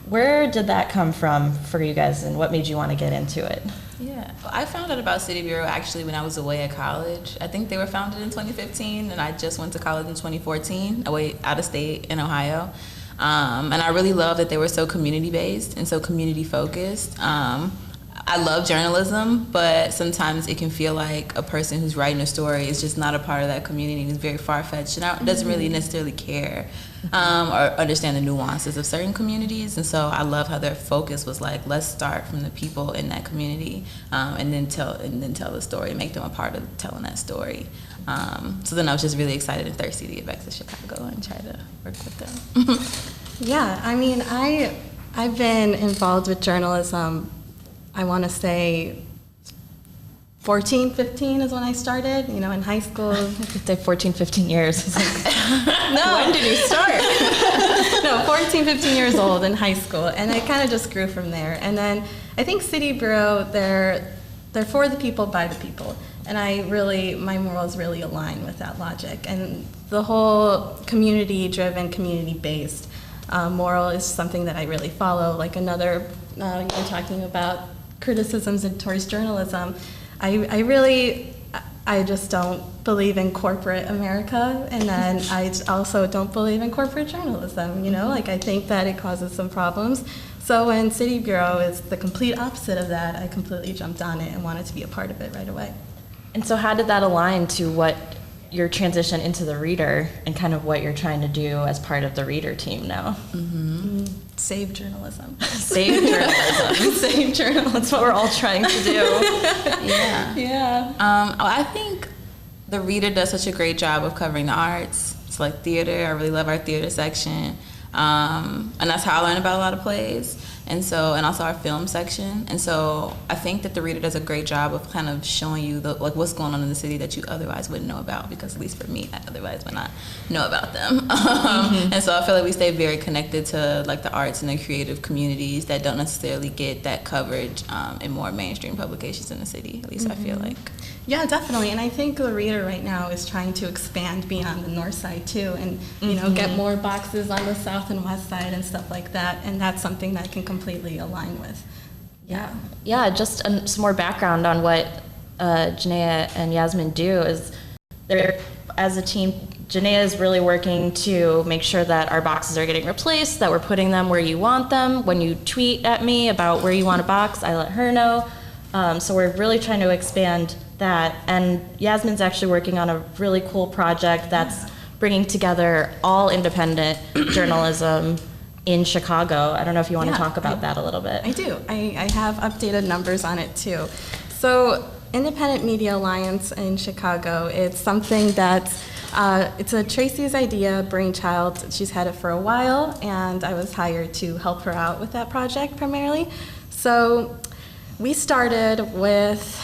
Where did that come from for you guys, and what made you want to get into it? Yeah, well, I found out about City Bureau actually when I was away at college. I think they were founded in 2015, and I just went to college in 2014, away out of state in Ohio. And I really love that they were so community-based and so community-focused. I love journalism, but sometimes it can feel like a person who's writing a story is just not a part of that community and is very far-fetched and doesn't really necessarily care or understand the nuances of certain communities. And so I love how their focus was like, let's start from the people in that community and then tell the story, make them a part of telling that story. So then I was just really excited and thirsty to get back to Chicago and try to work with them. Yeah, I mean, I've been involved with journalism, I want to say 14, 15 is when I started, in high school. I could say 14, 15 years. No. When did you start? No, 14, 15 years old in high school, and it kind of just grew from there. And then I think City Bureau, they're for the people, by the people. And my morals really align with that logic. And the whole community-driven, community-based moral is something that I really follow. Like you were talking about criticisms towards journalism. I just don't believe in corporate America, and then I also don't believe in corporate journalism, I think that it causes some problems. So when City Bureau is the complete opposite of that, I completely jumped on it and wanted to be a part of it right away. And so how did that align to what your transition into the Reader and kind of what you're trying to do as part of the Reader team now? Save journalism. Save journalism. Save journalism. That's what we're all trying to do. Yeah. I think the Reader does such a great job of covering the arts. It's like theater. I really love our theater section. And that's how I learned about a lot of plays. And also our film section. And so I think that the Reader does a great job of kind of showing you what's going on in the city that you otherwise wouldn't know about, because at least for me, I otherwise would not know about them. And so I feel like we stay very connected to the arts and the creative communities that don't necessarily get that coverage in more mainstream publications in the city, at least I feel like. Yeah, definitely. And I think the Reader right now is trying to expand beyond the north side too, and get more boxes on the south and west side and stuff like that. And that's something that I can completely align with. Yeah, just some more background on what Janaea and Yasmin do is they're, as a team, Janaea is really working to make sure that our boxes are getting replaced, that we're putting them where you want them. When you tweet at me about where you want a box, I let her know. So we're really trying to expand that. And Yasmin's actually working on a really cool project that's bringing together all independent journalism in Chicago. I don't know if you want to talk about that a little bit. I do. I have updated numbers on it too. So Independent Media Alliance in Chicago, it's something that's it's a Tracy's idea, brainchild. She's had it for a while, and I was hired to help her out with that project primarily. So we started with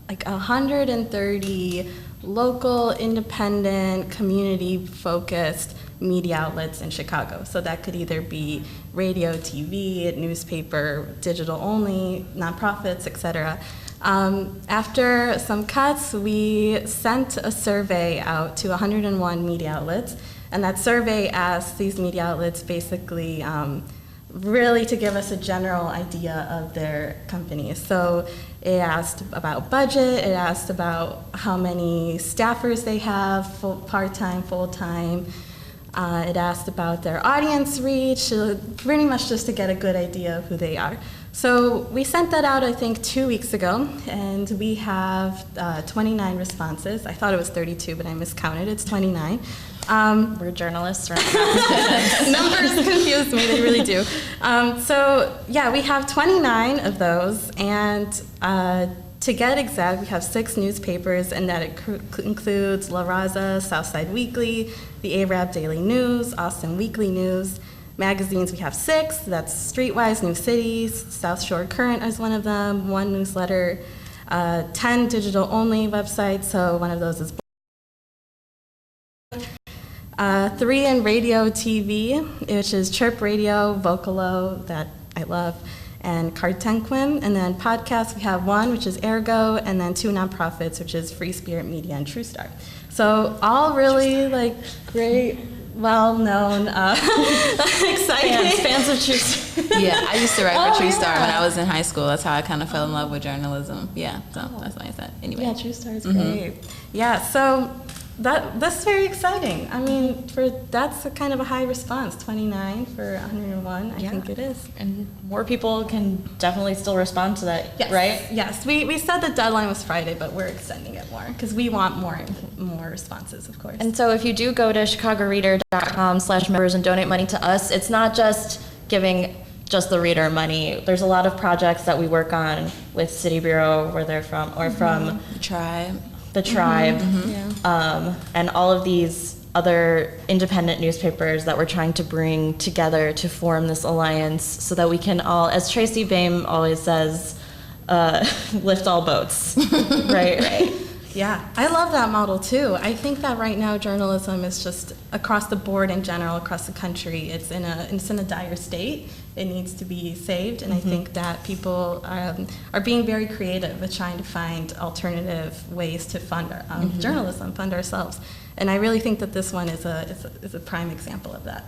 like 130 local, independent, community-focused media outlets in Chicago. So that could either be radio, TV, newspaper, digital only, nonprofits, etc. After some cuts, we sent a survey out to 101 media outlets, and that survey asked these media outlets basically really to give us a general idea of their companies. So it asked about budget, it asked about how many staffers they have, part-time, full-time. It asked about their audience reach, pretty much just to get a good idea of who they are. So we sent that out, I think, 2 weeks ago, and we have 29 responses. I thought it was 32, but I miscounted. It's 29. We're journalists, right? Numbers confuse me, they really do. So yeah, we have 29 of those, and to get exact, we have 6 newspapers, and that includes La Raza, Southside Weekly, the Arab Daily News, Austin Weekly News. Magazines, we have 6. That's Streetwise, New Cities, South Shore Current is one of them, 1 newsletter, 10 digital-only websites, so one of those is 3 in radio TV, which is Chirp Radio, Vocalo, that I love, and Cartenquim. And then podcasts, we have 1, which is Ergo, and then 2 nonprofits, which is Free Spirit Media and True Star. So all really like great, well-known, exciting fans of True Star. Yeah, I used to write for True Star when I was in high school. That's how I kind of fell in love with journalism. Yeah, so that's why I said. Anyway. Yeah, True Star is great. Yeah, so that's very exciting. I mean, that's a kind of a high response. 29 for 101, I think it is. And more people can definitely still respond to that, Yes. right? Yes, we said the deadline was Friday, but we're extending it more because we want more responses, of course. And so if you do go to chicagoreader.com/members and donate money to us, it's not just giving just the reader money. There's a lot of projects that we work on with City Bureau, where they're from, or from The Tribe. the Tribe, Yeah. and all of these other independent newspapers that we're trying to bring together to form this alliance so that we can all, as Tracy Bame always says, lift all boats, right? Yeah, I love that model too. I think that right now journalism is just across the board in general, across the country, it's in a dire state. It needs to be saved, and I think that people are being very creative with trying to find alternative ways to fund our, journalism, fund ourselves. And I really think that this one is a prime example of that.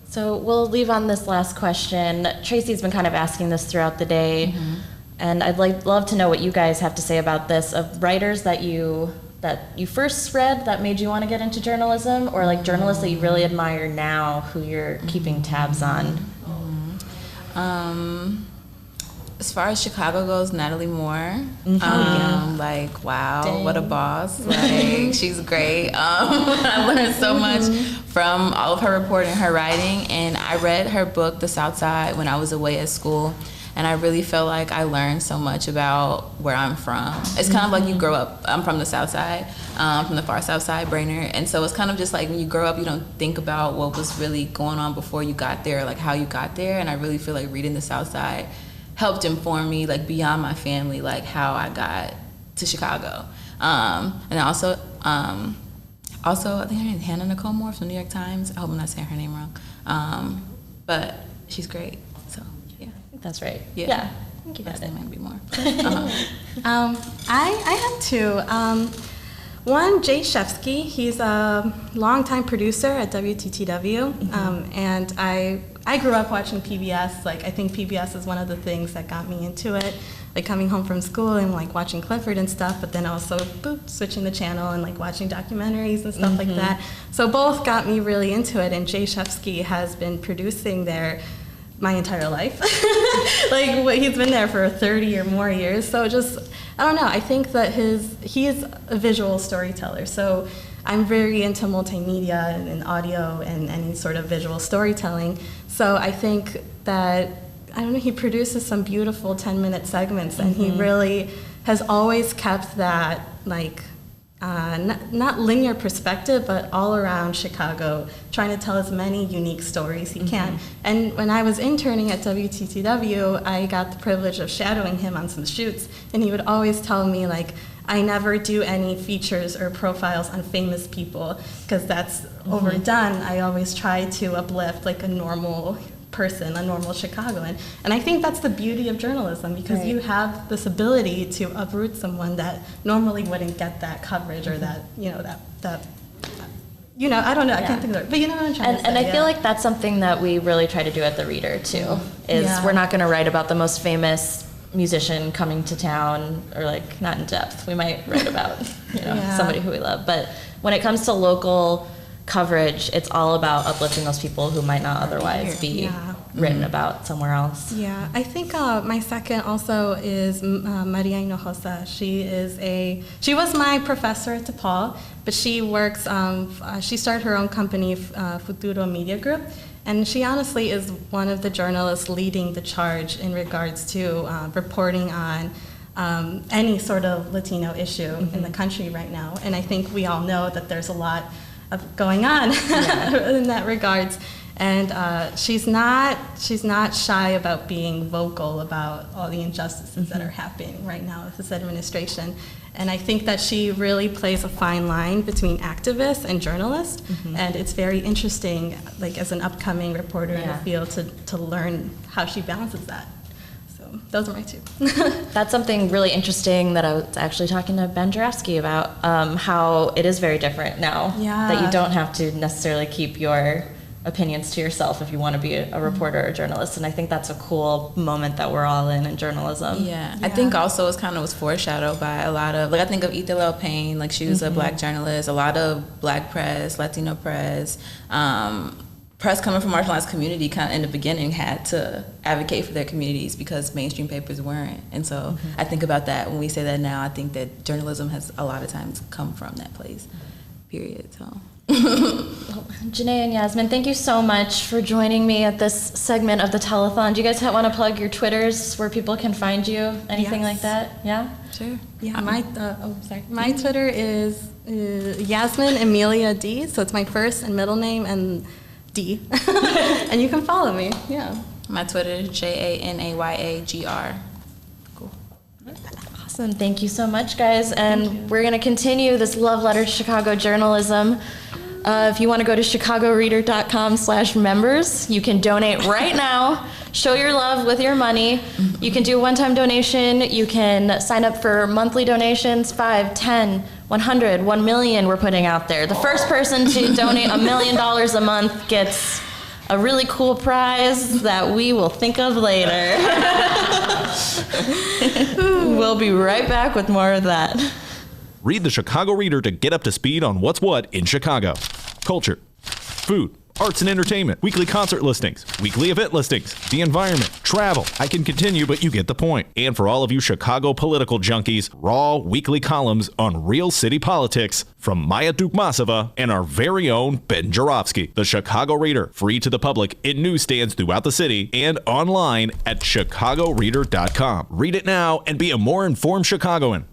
So we'll leave on this last question. Tracy's been kind of asking this throughout the day, and I'd love to know what you guys have to say about this, of writers that you first read that made you want to get into journalism, or like journalists that you really admire now who you're keeping tabs on. As far as Chicago goes, Natalie Moore. Like, wow, Dang. what a boss. Like, she's great. I learned so much from all of her reporting, her writing, and I read her book, The South Side, when I was away at school. And I really feel like I learned so much about where I'm from. It's kind of like you grow up, I'm from the South Side, from the far South Side, Brainerd. And so it's kind of just like when you grow up, you don't think about what was really going on before you got there, like how you got there. And I really feel like reading the South Side helped inform me, like beyond my family, like how I got to Chicago. And also, I think her name is Hannah Nicole Moore from the New York Times. I hope I'm not saying her name wrong. But she's great, so yeah. That's right. Yeah. I think you got Last it. name might be more. I have 2. One, Jay Shefsky. He's a longtime producer at WTTW, and I grew up watching PBS. Like, I think PBS is one of the things that got me into it. Like, coming home from school and like watching Clifford and stuff, but then also boop, switching the channel and like watching documentaries and stuff like that. So both got me really into it. And Jay Shefsky has been producing there my entire life. Like, he's been there for 30 or more years. So just, I don't know, I think that he is a visual storyteller. So I'm very into multimedia and audio and any sort of visual storytelling. So I think that, I don't know, he produces some beautiful 10-minute segments, and he really has always kept that, like, not linear perspective, but all around Chicago, trying to tell as many unique stories he can. And when I was interning at WTTW, I got the privilege of shadowing him on some shoots, and he would always tell me, like, I never do any features or profiles on famous people, because that's overdone. I always try to uplift, like, a normal person, a normal Chicagoan. And I think that's the beauty of journalism, because you have this ability to uproot someone that normally wouldn't get that coverage or that, you know, that I don't know, I can't think of it, but you know what I'm trying to say. And I feel like that's something that we really try to do at The Reader, too, is we're not going to write about the most famous musician coming to town, or like, not in depth. We might write about, somebody who we love. But when it comes to local coverage, it's all about uplifting those people who might not otherwise be written about somewhere else. Yeah, I think my second also is Maria Hinojosa. She was my professor at DePaul, but she works, she started her own company, Futuro Media Group, and she honestly is one of the journalists leading the charge in regards to reporting on any sort of Latino issue in the country right now. And I think we all know that there's a lot of going on in that regards. And she's not shy about being vocal about all the injustices that are happening right now with this administration. And I think that she really plays a fine line between activist and journalist. And it's very interesting, like, as an upcoming reporter in the field, to learn how she balances that. So those are my two. That's something really interesting that I was actually talking to Ben Jarofsky about, how it is very different now. That you don't have to necessarily keep your opinions to yourself if you want to be a reporter or a journalist. And I think that's a cool moment that we're all in journalism. I think also it kind of was foreshadowed by a lot of, like, I think of Ethel Payne, like, she was a black journalist, a lot of black press, Latino press, press coming from marginalized community kind of in the beginning had to advocate for their communities because mainstream papers weren't. And so I think about that when we say that now. I think that journalism has a lot of times come from that place, period. So. Janae and Yasmin, thank you so much for joining me at this segment of the telethon. Do you guys want to plug your Twitters where people can find you? Anything like that? Yeah? Sure. Yeah, my Twitter is Yasmin Amelia D, so it's my first and middle name and D. And you can follow me. Yeah. My Twitter is JANAYAGR. Cool. Awesome. Thank you so much, guys. And we're going to continue this love letter to Chicago journalism. If you want to go to chicagoreader.com/members, you can donate right now. Show your love with your money. You can do a one-time donation. You can sign up for monthly donations, 5, 10, 100, 1 million we're putting out there. The first person to donate $1 million a month gets a really cool prize that we will think of later. We'll be right back with more of that. Read the Chicago Reader to get up to speed on what's what in Chicago. Culture, food, arts and entertainment, weekly concert listings, weekly event listings, the environment, travel. I can continue, but you get the point. And for all of you Chicago political junkies, raw weekly columns on real city politics from Maya Dukmasova and our very own Ben Jarofsky. The Chicago Reader, free to the public in newsstands throughout the city and online at chicagoreader.com. Read it now and be a more informed Chicagoan.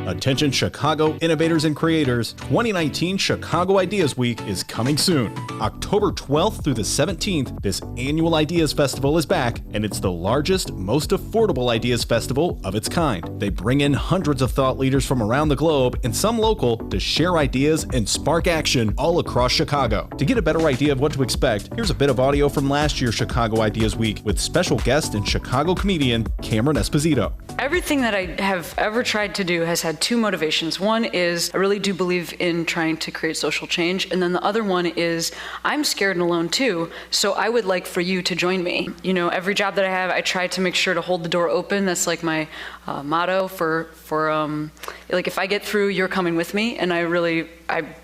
Attention Chicago innovators and creators, 2019 Chicago Ideas Week is coming soon. October 12th through the 17th, this annual Ideas Festival is back, and it's the largest, most affordable Ideas Festival of its kind. They bring in hundreds of thought leaders from around the globe and some local to share ideas and spark action all across Chicago. To get a better idea of what to expect, here's a bit of audio from last year's Chicago Ideas Week with special guest and Chicago comedian Cameron Esposito. Everything that I have ever tried to do has had two motivations. One is I really do believe in trying to create social change. And then the other one is I'm scared and alone too. So I would like for you to join me. You know, every job that I have, I try to make sure to hold the door open. That's like my motto for like if I get through, you're coming with me. And I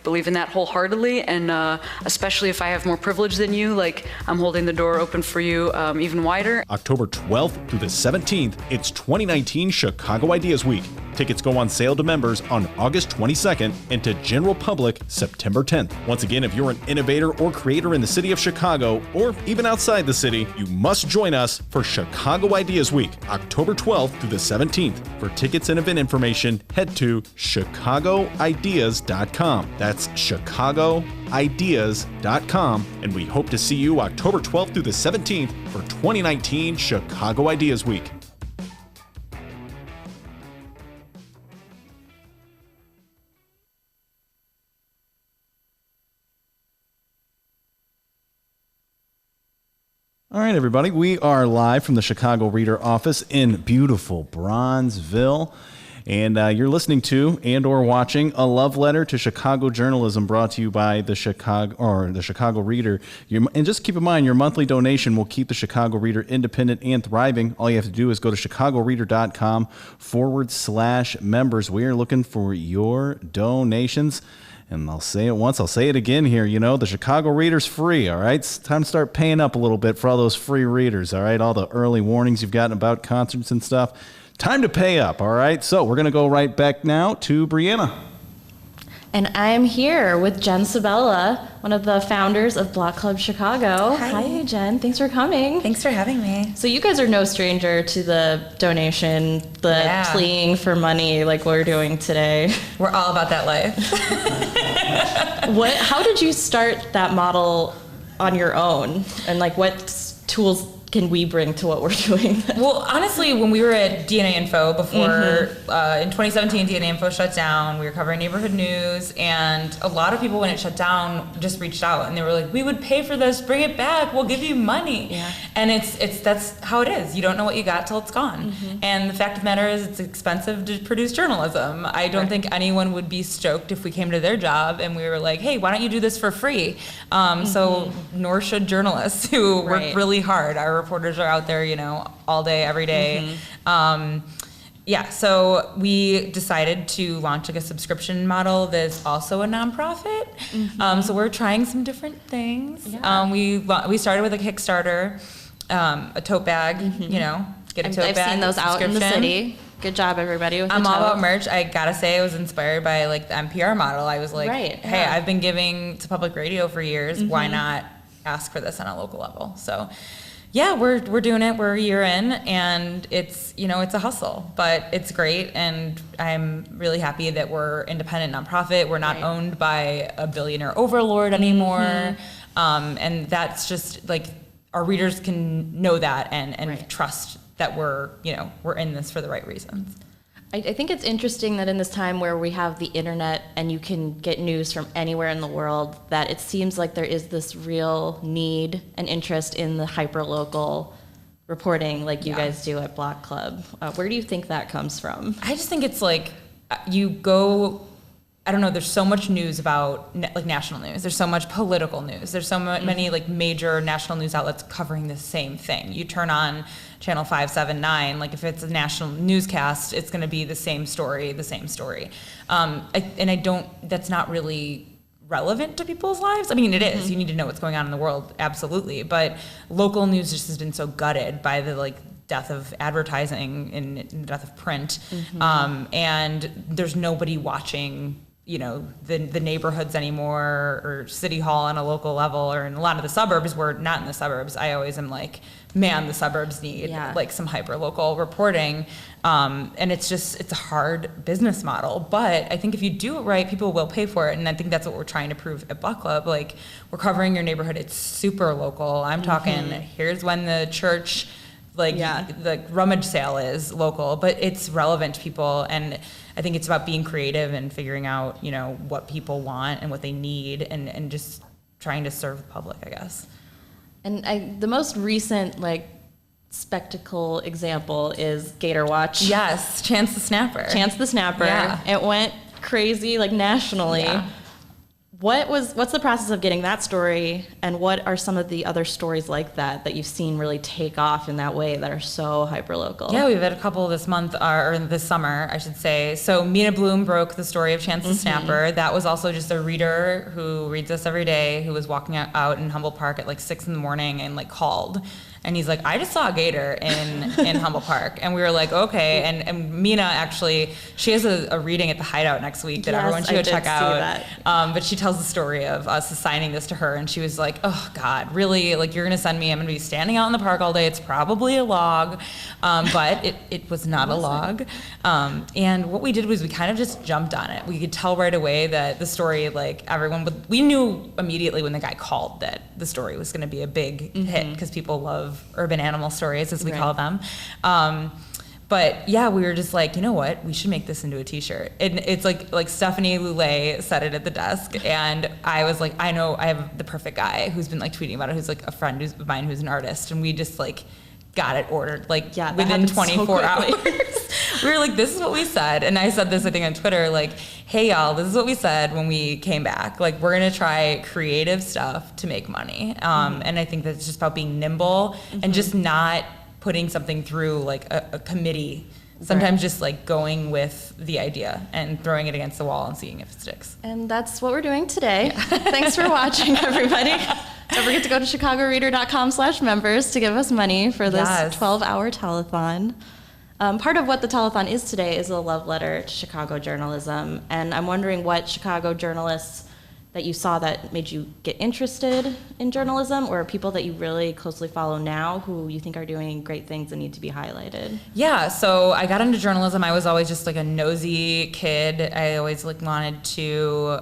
believe in that wholeheartedly. And especially if I have more privilege than you, like I'm holding the door open for you even wider. October 12th through the 17th, it's 2019 Chicago Ideas Week. Tickets go on sale to members on August 22nd and to general public September 10th. Once again, if you're an innovator or creator in the city of Chicago or even outside the city, you must join us for Chicago Ideas Week, October 12th through the 17th. For tickets and event information, head to chicagoideas.com. That's chicagoideas.com, and we hope to see you October 12th through the 17th for 2019 Chicago Ideas Week. All right, everybody, we are live from the Chicago Reader office in beautiful Bronzeville. And you're listening to and or watching A Love Letter to Chicago Journalism, brought to you by the Chicago Reader. And just keep in mind, your monthly donation will keep the Chicago Reader independent and thriving. All you have to do is go to chicagoreader.com/members. We are looking for your donations. And I'll say it once, I'll say it again here. You know, the Chicago Reader's free, all right? It's time to start paying up a little bit for all those free readers, all right? All the early warnings you've gotten about concerts and stuff. Time to pay up, all right? So we're going to go right back now to Brianna. And I'm here with Jen Sabella, one of the founders of Block Club Chicago. Hi, Jen. Thanks for coming. Thanks for having me. So you guys are no stranger to the donation, pleading for money like we're doing today. We're all about that life. How did you start that model on your own? And like what tools can we bring to what we're doing? Well, honestly, when we were at DNA Info before, in 2017, DNA Info shut down. We were covering neighborhood news, and a lot of people, when it shut down, just reached out and they were like, "We would pay for this. Bring it back. We'll give you money." Yeah. And that's how it is. You don't know what you got till it's gone. And the fact of the matter is, it's expensive to produce journalism. I don't think anyone would be stoked if we came to their job and we were like, "Hey, why don't you do this for free?" So nor should journalists who work really hard. Our reporters are out there, you know, all day, every day. So we decided to launch like a subscription model that's also a nonprofit. So we're trying some different things. We started with a Kickstarter, a tote bag, you know, get a tote bag. I've seen those out in the city. Good job, everybody. With I'm all about merch. I gotta say, I was inspired by like the NPR model. I was like, hey, I've been giving to public radio for years. Why not ask for this on a local level? So yeah, we're doing it. We're a year in, and it's, you know, it's a hustle, but it's great, and I'm really happy that we're independent nonprofit. We're not owned by a billionaire overlord anymore, and that's just like our readers can know that and trust that we're in this for the right reasons. I think it's interesting that in this time where we have the internet and you can get news from anywhere in the world, that it seems like there is this real need and interest in the hyperlocal reporting like you guys do at Block Club. Where do you think that comes from? I just think it's like you go, I don't know, there's so much news about like national news. There's so much political news. There's so many like major national news outlets covering the same thing. You turn on Channel 579, like if it's a national newscast, it's going to be the same story. That's not really relevant to people's lives. I mean, it is. You need to know what's going on in the world, absolutely. But local news just has been so gutted by the like death of advertising and the death of print. And there's nobody watching you know, the neighborhoods anymore, or City Hall on a local level, or in a lot of the suburbs. We're not in the suburbs. I always am like, man, the suburbs need like some hyper local reporting. And it's a hard business model. But I think if you do it right, people will pay for it. And I think that's what we're trying to prove at Buck Club. Like, we're covering your neighborhood. It's super local. I'm talking, here's when the church, the rummage sale is local, but it's relevant to people. And I think it's about being creative and figuring out, you know, what people want and what they need, and just trying to serve the public, I guess. And the most recent, like, spectacle example is Gator Watch. Yes, Chance the Snapper. Chance the Snapper. Yeah. It went crazy, like, nationally. Yeah. What's the process of getting that story, and what are some of the other stories like that you've seen really take off in that way that are so hyper-local? Yeah, we've had a couple this month, or this summer, I should say. So Mina Bloom broke the story of Chance the Snapper. That was also just a reader who reads us every day, who was walking out in Humboldt Park at like 6 a.m. and like called. And he's like, I just saw a gator in Humboldt Park. And we were like, okay. And Mina, actually, she has a reading at the Hideout next week that everyone should go check out. But she tells the story of us assigning this to her. And she was like, oh, God, really? Like, you're going to send me? I'm going to be standing out in the park all day. It's probably a log. But it was not a log. And what we did was we kind of just jumped on it. We could tell right away that the story, like, we knew immediately when the guy called that the story was going to be a big hit, because people love urban animal stories, as we call them. But yeah, we were just like, you know what? We should make this into a t-shirt. And it's like Stephanie Lulay said it at the desk. And I was like, I know I have the perfect guy who's been like tweeting about it, who's like a friend of mine who's an artist. And we just like got it ordered within 24 hours. We were like, this is what we said. And I said this, I think, on Twitter, like, hey, y'all, this is what we said when we came back. Like, we're going to try creative stuff to make money. And I think that's just about being nimble and just not putting something through, like, a committee. Sometimes just, like, going with the idea and throwing it against the wall and seeing if it sticks. And that's what we're doing today. Thanks for watching, everybody. Don't forget to go to chicagoreader.com/members to give us money for this 12-hour telethon. Part of what the telethon is today is a love letter to Chicago journalism, and I'm wondering what Chicago journalists that you saw that made you get interested in journalism, or people that you really closely follow now who you think are doing great things and need to be highlighted. Yeah, so I got into journalism. I was always just like a nosy kid. I always like wanted to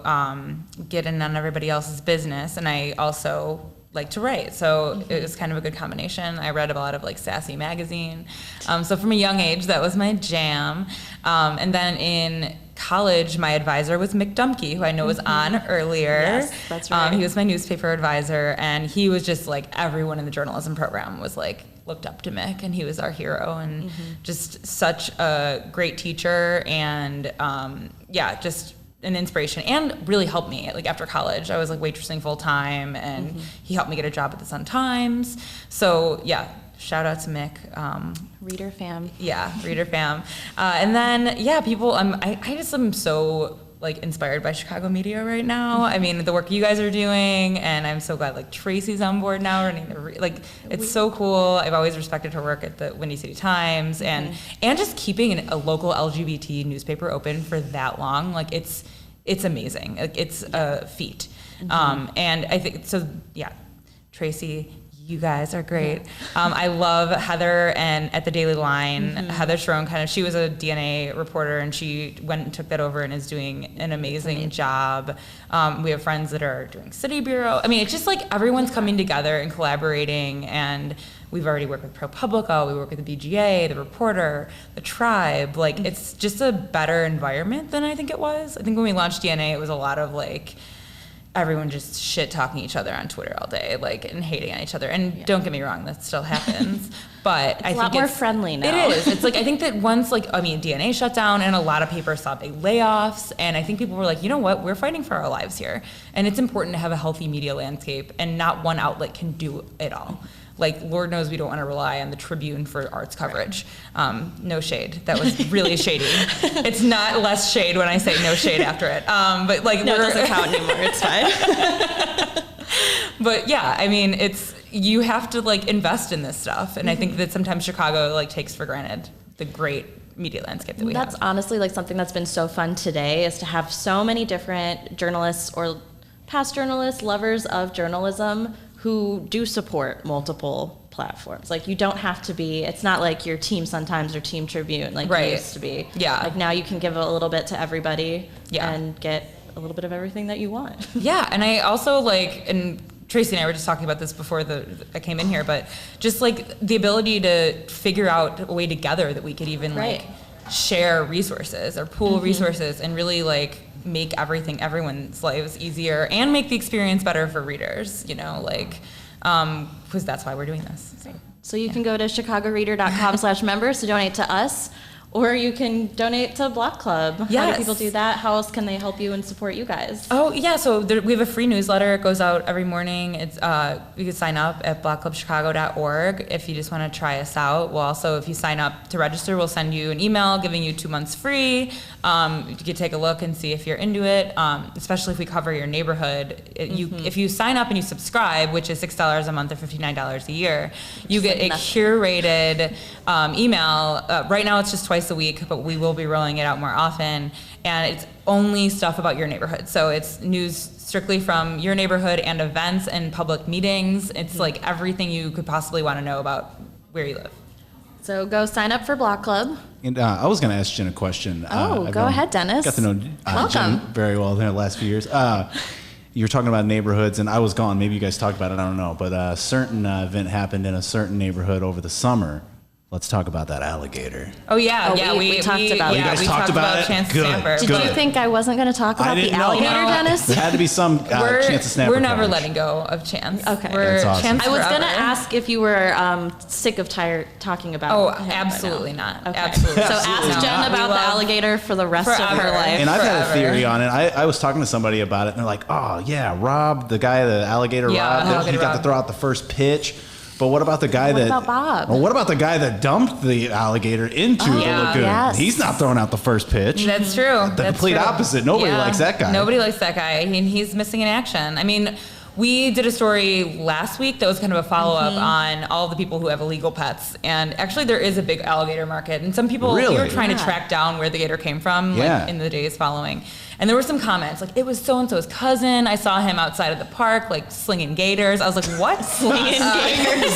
get in on everybody else's business, and I also like to write, so it was kind of a good combination. I read a lot of like Sassy magazine, so from a young age that was my jam. And then in college, my advisor was Mick Dumke, who I know was on earlier. Yes, that's right. He was my newspaper advisor, and he was just like, everyone in the journalism program was like, looked up to Mick, and he was our hero, and just such a great teacher, and just an inspiration, and really helped me. Like, after college, I was like waitressing full time, and he helped me get a job at the Sun-Times. So yeah, shout out to Mick. Reader fam. Yeah, reader fam. And then people. I just am so like inspired by Chicago media right now. I mean, the work you guys are doing, and I'm so glad like Tracy's on board now running it's so cool. I've always respected her work at the Windy City Times, and just keeping a local LGBT newspaper open for that long. Like, it's amazing. Like, it's a feat. And I think so. Yeah, Tracy, you guys are great. I love Heather, and at the Daily Line, Heather Schroen, she was a DNA reporter, and she went and took that over and is doing an amazing job. We have friends that are doing City Bureau. I mean, it's just like everyone's coming together and collaborating, and we've already worked with ProPublica, we work with the BGA, the Reporter, the Tribe. Like, it's just a better environment than I think it was. I think when we launched DNA, it was a lot of like, everyone just shit talking each other on Twitter all day, like, and hating on each other. And don't get me wrong, that still happens. But I think it's a lot more friendly now. It is. It's like, I think that once, DNA shut down, and a lot of papers saw big layoffs, and I think people were like, you know what, we're fighting for our lives here. And it's important to have a healthy media landscape, and not one outlet can do it all. Like, Lord knows we don't want to rely on the Tribune for arts coverage. No shade. That was really shady. It's not less shade when I say no shade after it. But like, no, it doesn't count anymore. It's fine. But yeah, I mean, you have to like invest in this stuff, and I think that sometimes Chicago like takes for granted the great media landscape that we That's have. honestly like something that's been so fun today is to have so many different journalists or past journalists, lovers of journalism who do support multiple platforms. Like you don't have to be, it's not like your Team Sun-Times or Team Tribune like Right. it used to be. Yeah. Like now you can give a little bit to everybody Yeah. and get a little bit of everything that you want. Yeah, and I also like, and Tracy and I were just talking about this before I came in here, but just like the ability to figure out a way together that we could even like share resources or pool resources and really like make everyone's lives easier and make the experience better for readers, you know, like, because that's why we're doing this. So you can go to chicagoreader.com/members to donate to us, or you can donate to Block Club. How do Yes. people do that? How else can they help you and support you guys? Oh yeah, so we have a free newsletter. It goes out every morning. It's you can sign up at blockclubchicago.org if you just want to try us out. We'll also, if you sign up to register, we'll send you an email giving you 2 months free. You can take a look and see if you're into it. Especially if we cover your neighborhood. If you sign up and you subscribe, which is $6 a month or $59 a year, you get a curated email. Right now it's just twice a week, but we will be rolling it out more often. And it's only stuff about your neighborhood. So it's news strictly from your neighborhood and events and public meetings. It's like everything you could possibly want to know about where you live. So go sign up for Block Club. And I was going to ask Jen a question. Oh, I've go ahead, Dennis. Got to know Welcome. Jen very well in the last few years. You were talking about neighborhoods, and I was gone. Maybe you guys talked about it. I don't know. But a certain event happened in a certain neighborhood over the summer. Let's talk about that alligator. Oh yeah, Oh, yeah. we talked about it. You guys we talked about it? Chance Good, Snapper. Did good. you think I wasn't going to talk about the alligator, Dennis? There had to be some Chance to Snapper We're never coverage. letting go of Chance. Okay. We're That's awesome. Chance I was going to forever. ask if you were sick of talking about Oh, him by now. absolutely not. Okay. Absolutely. So Absolutely ask Jen not. about We the love- alligator for the rest of her Forever. life. And I've had a Forever. theory on it. I was talking to somebody about it, and they're like, "Oh yeah, Rob, the guy, the alligator Yeah, Rob, he Alligator got Rob. to throw out the first pitch." But what about the guy What that? about Bob? Or what about the guy that dumped the alligator into the yeah. lagoon? Yes. He's not throwing out the first pitch. That's true. The complete opposite. Nobody likes that guy. Nobody likes that guy. I mean, he's missing in action. I mean, we did a story last week that was kind of a follow-up on all the people who have illegal pets. And actually, there is a big alligator market. And some people, we were Really? trying to track down where the gator came from Yeah. like, in the days following. And there were some comments, like, it was so-and-so's cousin. I saw him outside of the park, like, slinging gators. I was like, what? Slinging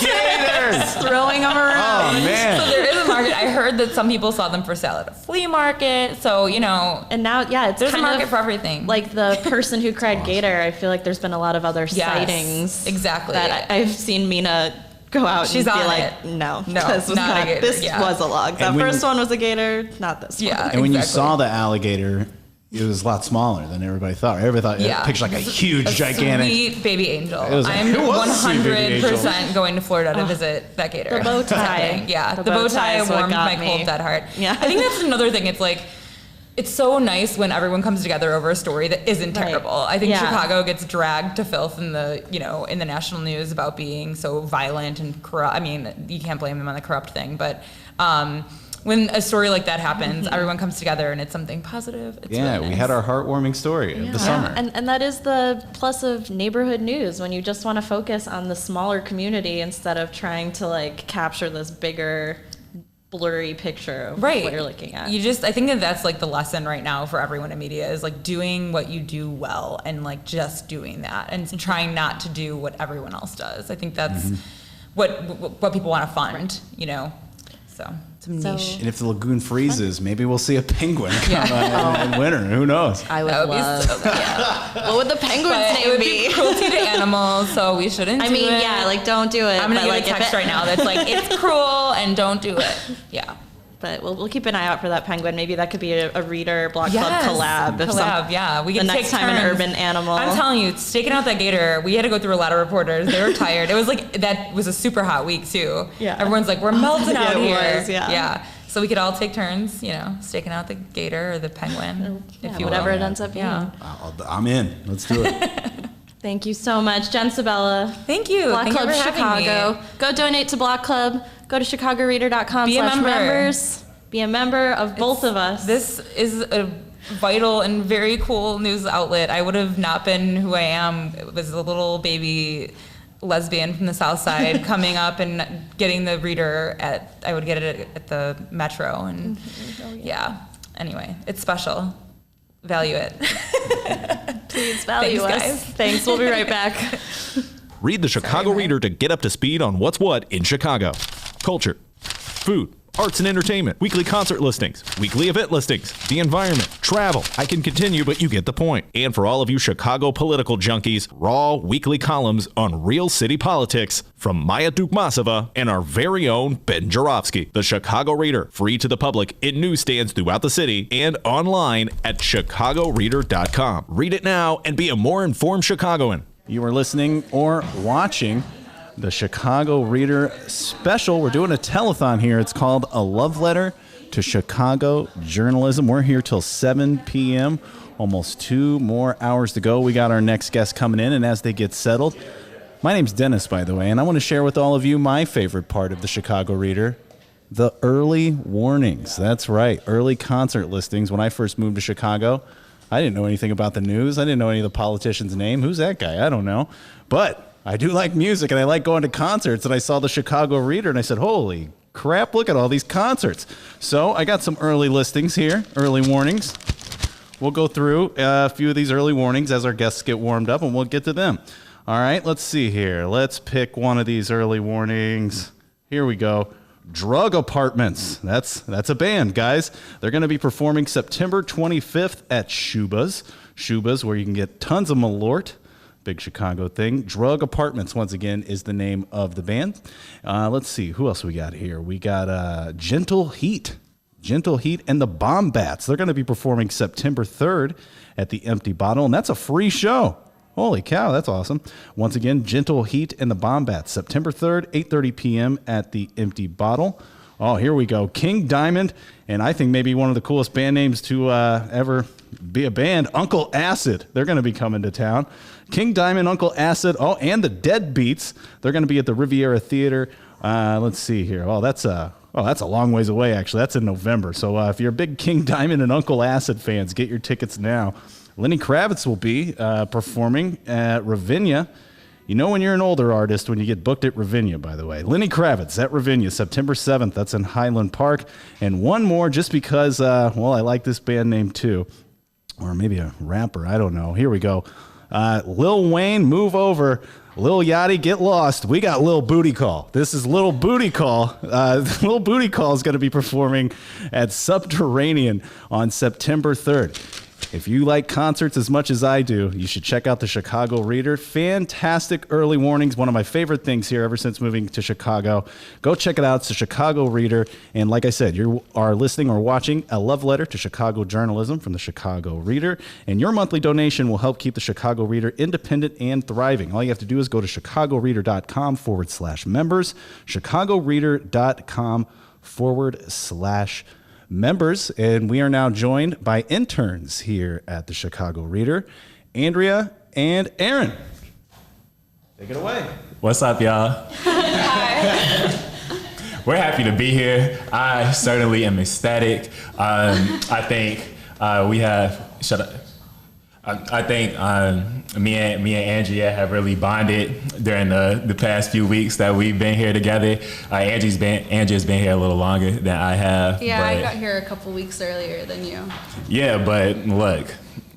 Gators! Throwing them around. Oh man! So there is a market. I heard that some people saw them for sale at a flea market. So, you know, And now, yeah, it's there's a kind market of for everything. like the person who cried gator. I feel like there's been a lot of other Yes, sightings. exactly. That I've seen Mina go out She's and be on like, it. no, No, this was not a not. gator, This yeah. was a log. That And when first you- one was a gator, not this one. yeah. And when you exactly. saw the alligator, it was a lot smaller than everybody thought. Everybody thought Yeah. it pictured like a huge, a gigantic. sweet baby angel. It was a- I'm it was a sweet baby angel. 100% going to Florida to visit that gator. The bow tie. Yeah, The the bow bow tie tie is what warmed got my me. cold dead heart. Yeah. I think that's another thing. It's like, it's so nice when everyone comes together over a story that isn't Right. terrible. I think Yeah. Chicago gets dragged to filth in the, you know, in the national news about being so violent and corrupt. I mean, you can't blame them on the corrupt thing, but when a story like that happens, everyone comes together and it's something positive. It's Yeah, really we nice. had our heartwarming story of the summer. And that is the plus of neighborhood news when you just want to focus on the smaller community instead of trying to like capture this bigger blurry picture of right. what you're looking at. You just, I think that that's like the lesson right now for everyone in media is like doing what you do well and like just doing that and trying not to do what everyone else does. I think that's what people want to fund, you know. So some niche. And if the lagoon freezes, maybe we'll see a penguin come in winter. Who knows? I would, That would be love. so What would the penguin's But it name would be? be cruelty to animals, so we shouldn't I do mean, it. yeah, like don't do it. I'm gonna but, get like, a if text it- right now that's like, it's cruel and don't do it. Yeah. But we'll keep an eye out for that penguin. Maybe that could be a reader block Yes, club collab. if collab, yeah. We the can next take time an turns. urban animal. I'm telling you, staking out that gator, we had to go through a lot of reporters. They were tired. It was like, that was a super hot week too. Yeah. Everyone's like, we're melting Yeah, out it here. was, yeah. Yeah. So we could all take turns, you know, staking out the gator or the penguin, if you whatever will. it ends up being. Yeah. I'm in. Let's do it. Thank you so much, Jen Sabella. Thank you. Block Thank Club you for having Chicago. me. Go donate to Block Club. Go to chicagoreader.com Be a member. members. Be a member of both of us. This is a vital and very cool news outlet. I would have not been who I am. It was a little baby lesbian from the South Side coming up and getting the reader I would get it at the Metro, and yeah. Anyway, it's special. Value it. Please value Thanks, us. guys. Thanks. We'll be right back. Read the Chicago Reader to get up to speed on what's what in Chicago. Culture, food, arts and entertainment, weekly concert listings, weekly event listings, the environment, travel. I can continue, but you get the point. And for all of you Chicago political junkies, raw weekly columns on real city politics from Maya Dukmasova and our very own Ben Jarofsky. The Chicago Reader, free to the public in newsstands throughout the city and online at chicagoreader.com. Read it now and be a more informed Chicagoan. You are listening or watching the Chicago Reader special. We're doing a telethon here. It's called A Love Letter to Chicago Journalism. We're here till 7 p.m. Almost 2 more hours to go. We got our next guest coming in, and as they get settled, my name's Dennis, by the way, and I want to share with all of you my favorite part of the Chicago Reader, the early warnings. That's right, early concert listings. When I first moved to Chicago, I didn't know anything about the news. I didn't know any of the politicians' name. Who's that guy? I don't know. But I do like music, and I like going to concerts, and I saw the Chicago Reader, and I said, holy crap, look at all these concerts. So I got some early listings here, early warnings. We'll go through a few of these early warnings as our guests get warmed up, and we'll get to them. All right, let's see here. Let's pick one of these early warnings. Here we go. Drug Apartments. That's a band, guys. They're going to be performing September 25th at Shuba's. Shuba's, where you can get tons of Malort. Big Chicago thing. Drug Apartments, once again, is the name of the band. Let's see. Who else we got here? We got Gentle Heat. Gentle Heat and the Bombats. They're going to be performing September 3rd at the Empty Bottle, and that's a free show. Holy cow, that's awesome. Once again, Gentle Heat and the Bombats, September 3rd, 8:30 p.m. at the Empty Bottle. Oh, here we go. King Diamond, and I think maybe one of the coolest band names to ever be a band, Uncle Acid. They're going to be coming to town. King Diamond, Uncle Acid, and the Deadbeats. They're going to be at the Riviera Theater. Let's see here. That's a long ways away, actually. That's in November. So if you're a big King Diamond and Uncle Acid fans, get your tickets now. Lenny Kravitz will be performing at Ravinia. You know when you're an older artist when you get booked at Ravinia, by the way. Lenny Kravitz at Ravinia, September 7th. That's in Highland Park. And one more just because, I like this band name too. Or maybe a rapper. I don't know. Here we go. Lil Wayne, Move Over. Lil Yachty, Get Lost. We got Lil Booty Call. This is Lil Booty Call. Lil Booty Call is going to be performing at Subterranean on September 3rd. If you like concerts as much as I do, you should check out the Chicago Reader. Fantastic early warnings. One of my favorite things here ever since moving to Chicago. Go check it out. It's the Chicago Reader. And like I said, you are listening or watching A Love Letter to Chicago Journalism from the Chicago Reader. And your monthly donation will help keep the Chicago Reader independent and thriving. All you have to do is go to chicagoreader.com/members. chicagoreader.com/members. And we are now joined by interns here at the Chicago Reader, Andrea and Aaron. Take it away. What's up, y'all? Hi. We're happy to be here. I certainly am ecstatic. I think we have. Shut up. I think me and Andrea have really bonded during the past few weeks that we've been here together. Andrea's been here a little longer than I have. Yeah, I got here a couple weeks earlier than you. Yeah, but look,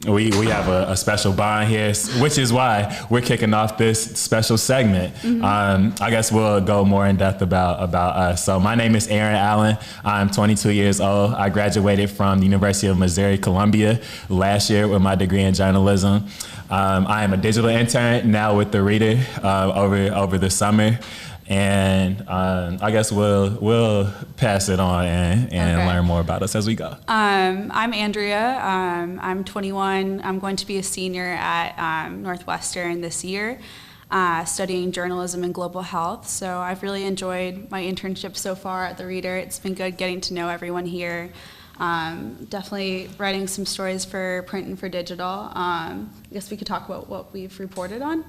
we have a special bond here, which is why we're kicking off this special segment. Mm-hmm. I guess we'll go more in depth about us. So my name is Aaron Allen. I'm 22 years old. I graduated from the University of Missouri Columbia last year with my degree in journalism. I am a digital intern now with the Reader over the summer. And I guess we'll pass it on and learn more about us as we go. I'm Andrea. I'm 21. I'm going to be a senior at Northwestern this year, studying journalism and global health. So I've really enjoyed my internship so far at the Reader. It's been good getting to know everyone here. Definitely writing some stories for print and for digital. I guess we could talk about what we've reported on.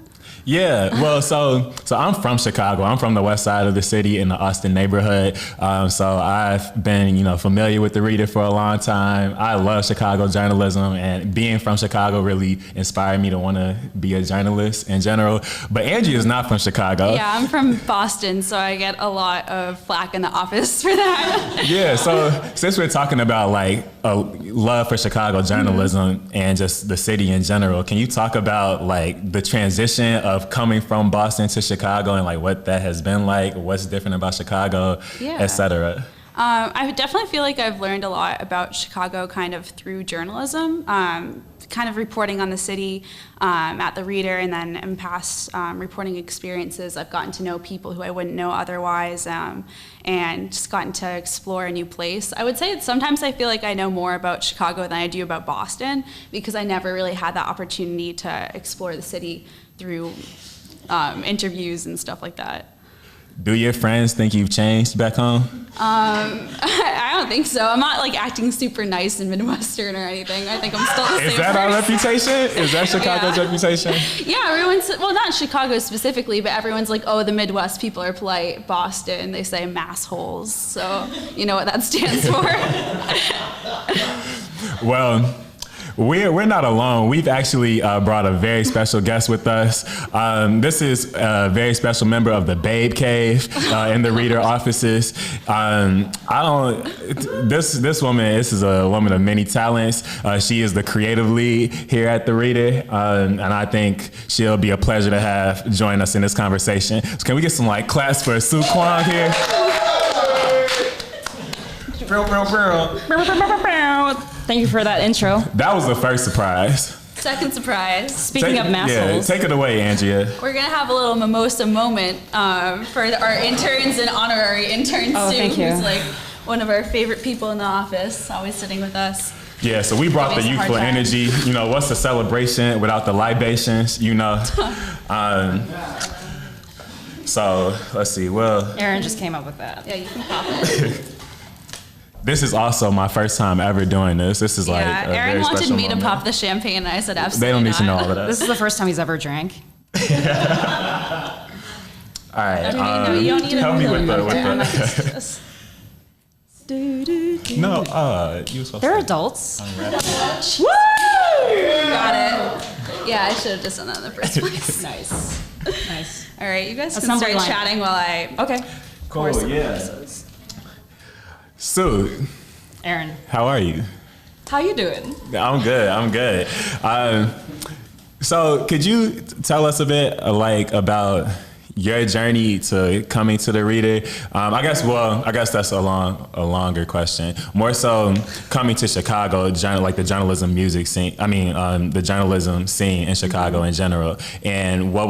Yeah, well, so I'm from Chicago. I'm from the west side of the city in the Austin neighborhood. So I've been, familiar with the Reader for a long time. I love Chicago journalism, and being from Chicago really inspired me to want to be a journalist in general. But Angie is not from Chicago. Yeah, I'm from Boston, so I get a lot of flack in the office for that. Yeah, so since we're talking about like a love for Chicago journalism and just the city in general, can you talk about like the transition of coming from Boston to Chicago and like what that has been like, what's different about Chicago, et cetera? I definitely feel like I've learned a lot about Chicago kind of through journalism, kind of reporting on the city at the Reader, and then in past reporting experiences, I've gotten to know people who I wouldn't know otherwise, and just gotten to explore a new place. I would say that sometimes I feel like I know more about Chicago than I do about Boston, because I never really had that opportunity to explore the city through interviews and stuff like that. Do your friends think you've changed back home? I don't think so. I'm not like acting super nice and Midwestern or anything. I think I'm still the same Is that person. our reputation? Is that Chicago's reputation? Yeah, everyone's, well, not Chicago specifically, but everyone's like, oh, the Midwest people are polite. Boston, they say massholes. So you know what that stands for. Well, we're not alone. We've actually brought a very special guest with us. This is a very special member of the Babe Cave in the Reader offices. This woman, this is a woman of many talents. She is the creative lead here at the Reader, and I think she'll be a pleasure to have join us in this conversation. So can we get some like claps for Sue Kwong here? Thank you for that intro. That was the first surprise. Second surprise. Speaking of massholes. Yeah, take it away, Andrea. We're going to have a little mimosa moment for our interns and honorary interns, Oh, Sue, thank you. who's like one of our favorite people in the office, always sitting with us. Yeah, so we brought the Always a hard youthful time. energy. What's a celebration without the libations, So let's see, well. Aaron just came up with that. Yeah, you can pop it. This is also my first time ever doing this. This is like Yeah, a Aaron very wanted special me to moment. pop the champagne, and I said absolutely They don't need to know all of that. This is the first time he's ever drank. All right, No, you don't need help me with the. No, you were supposed They're to. adults. Woo! Got it. Yeah, I should have just done that in the first place. Nice. Nice. All right, you guys can Assembly start line. chatting while I. Okay. Cool, yeah. Sue, Aaron, how are you? how you doing? I'm good. So could you tell us a bit about your journey to coming to the Reader? I guess that's a longer question. More so coming to Chicago, the journalism music scene. The journalism scene in Chicago in general. And what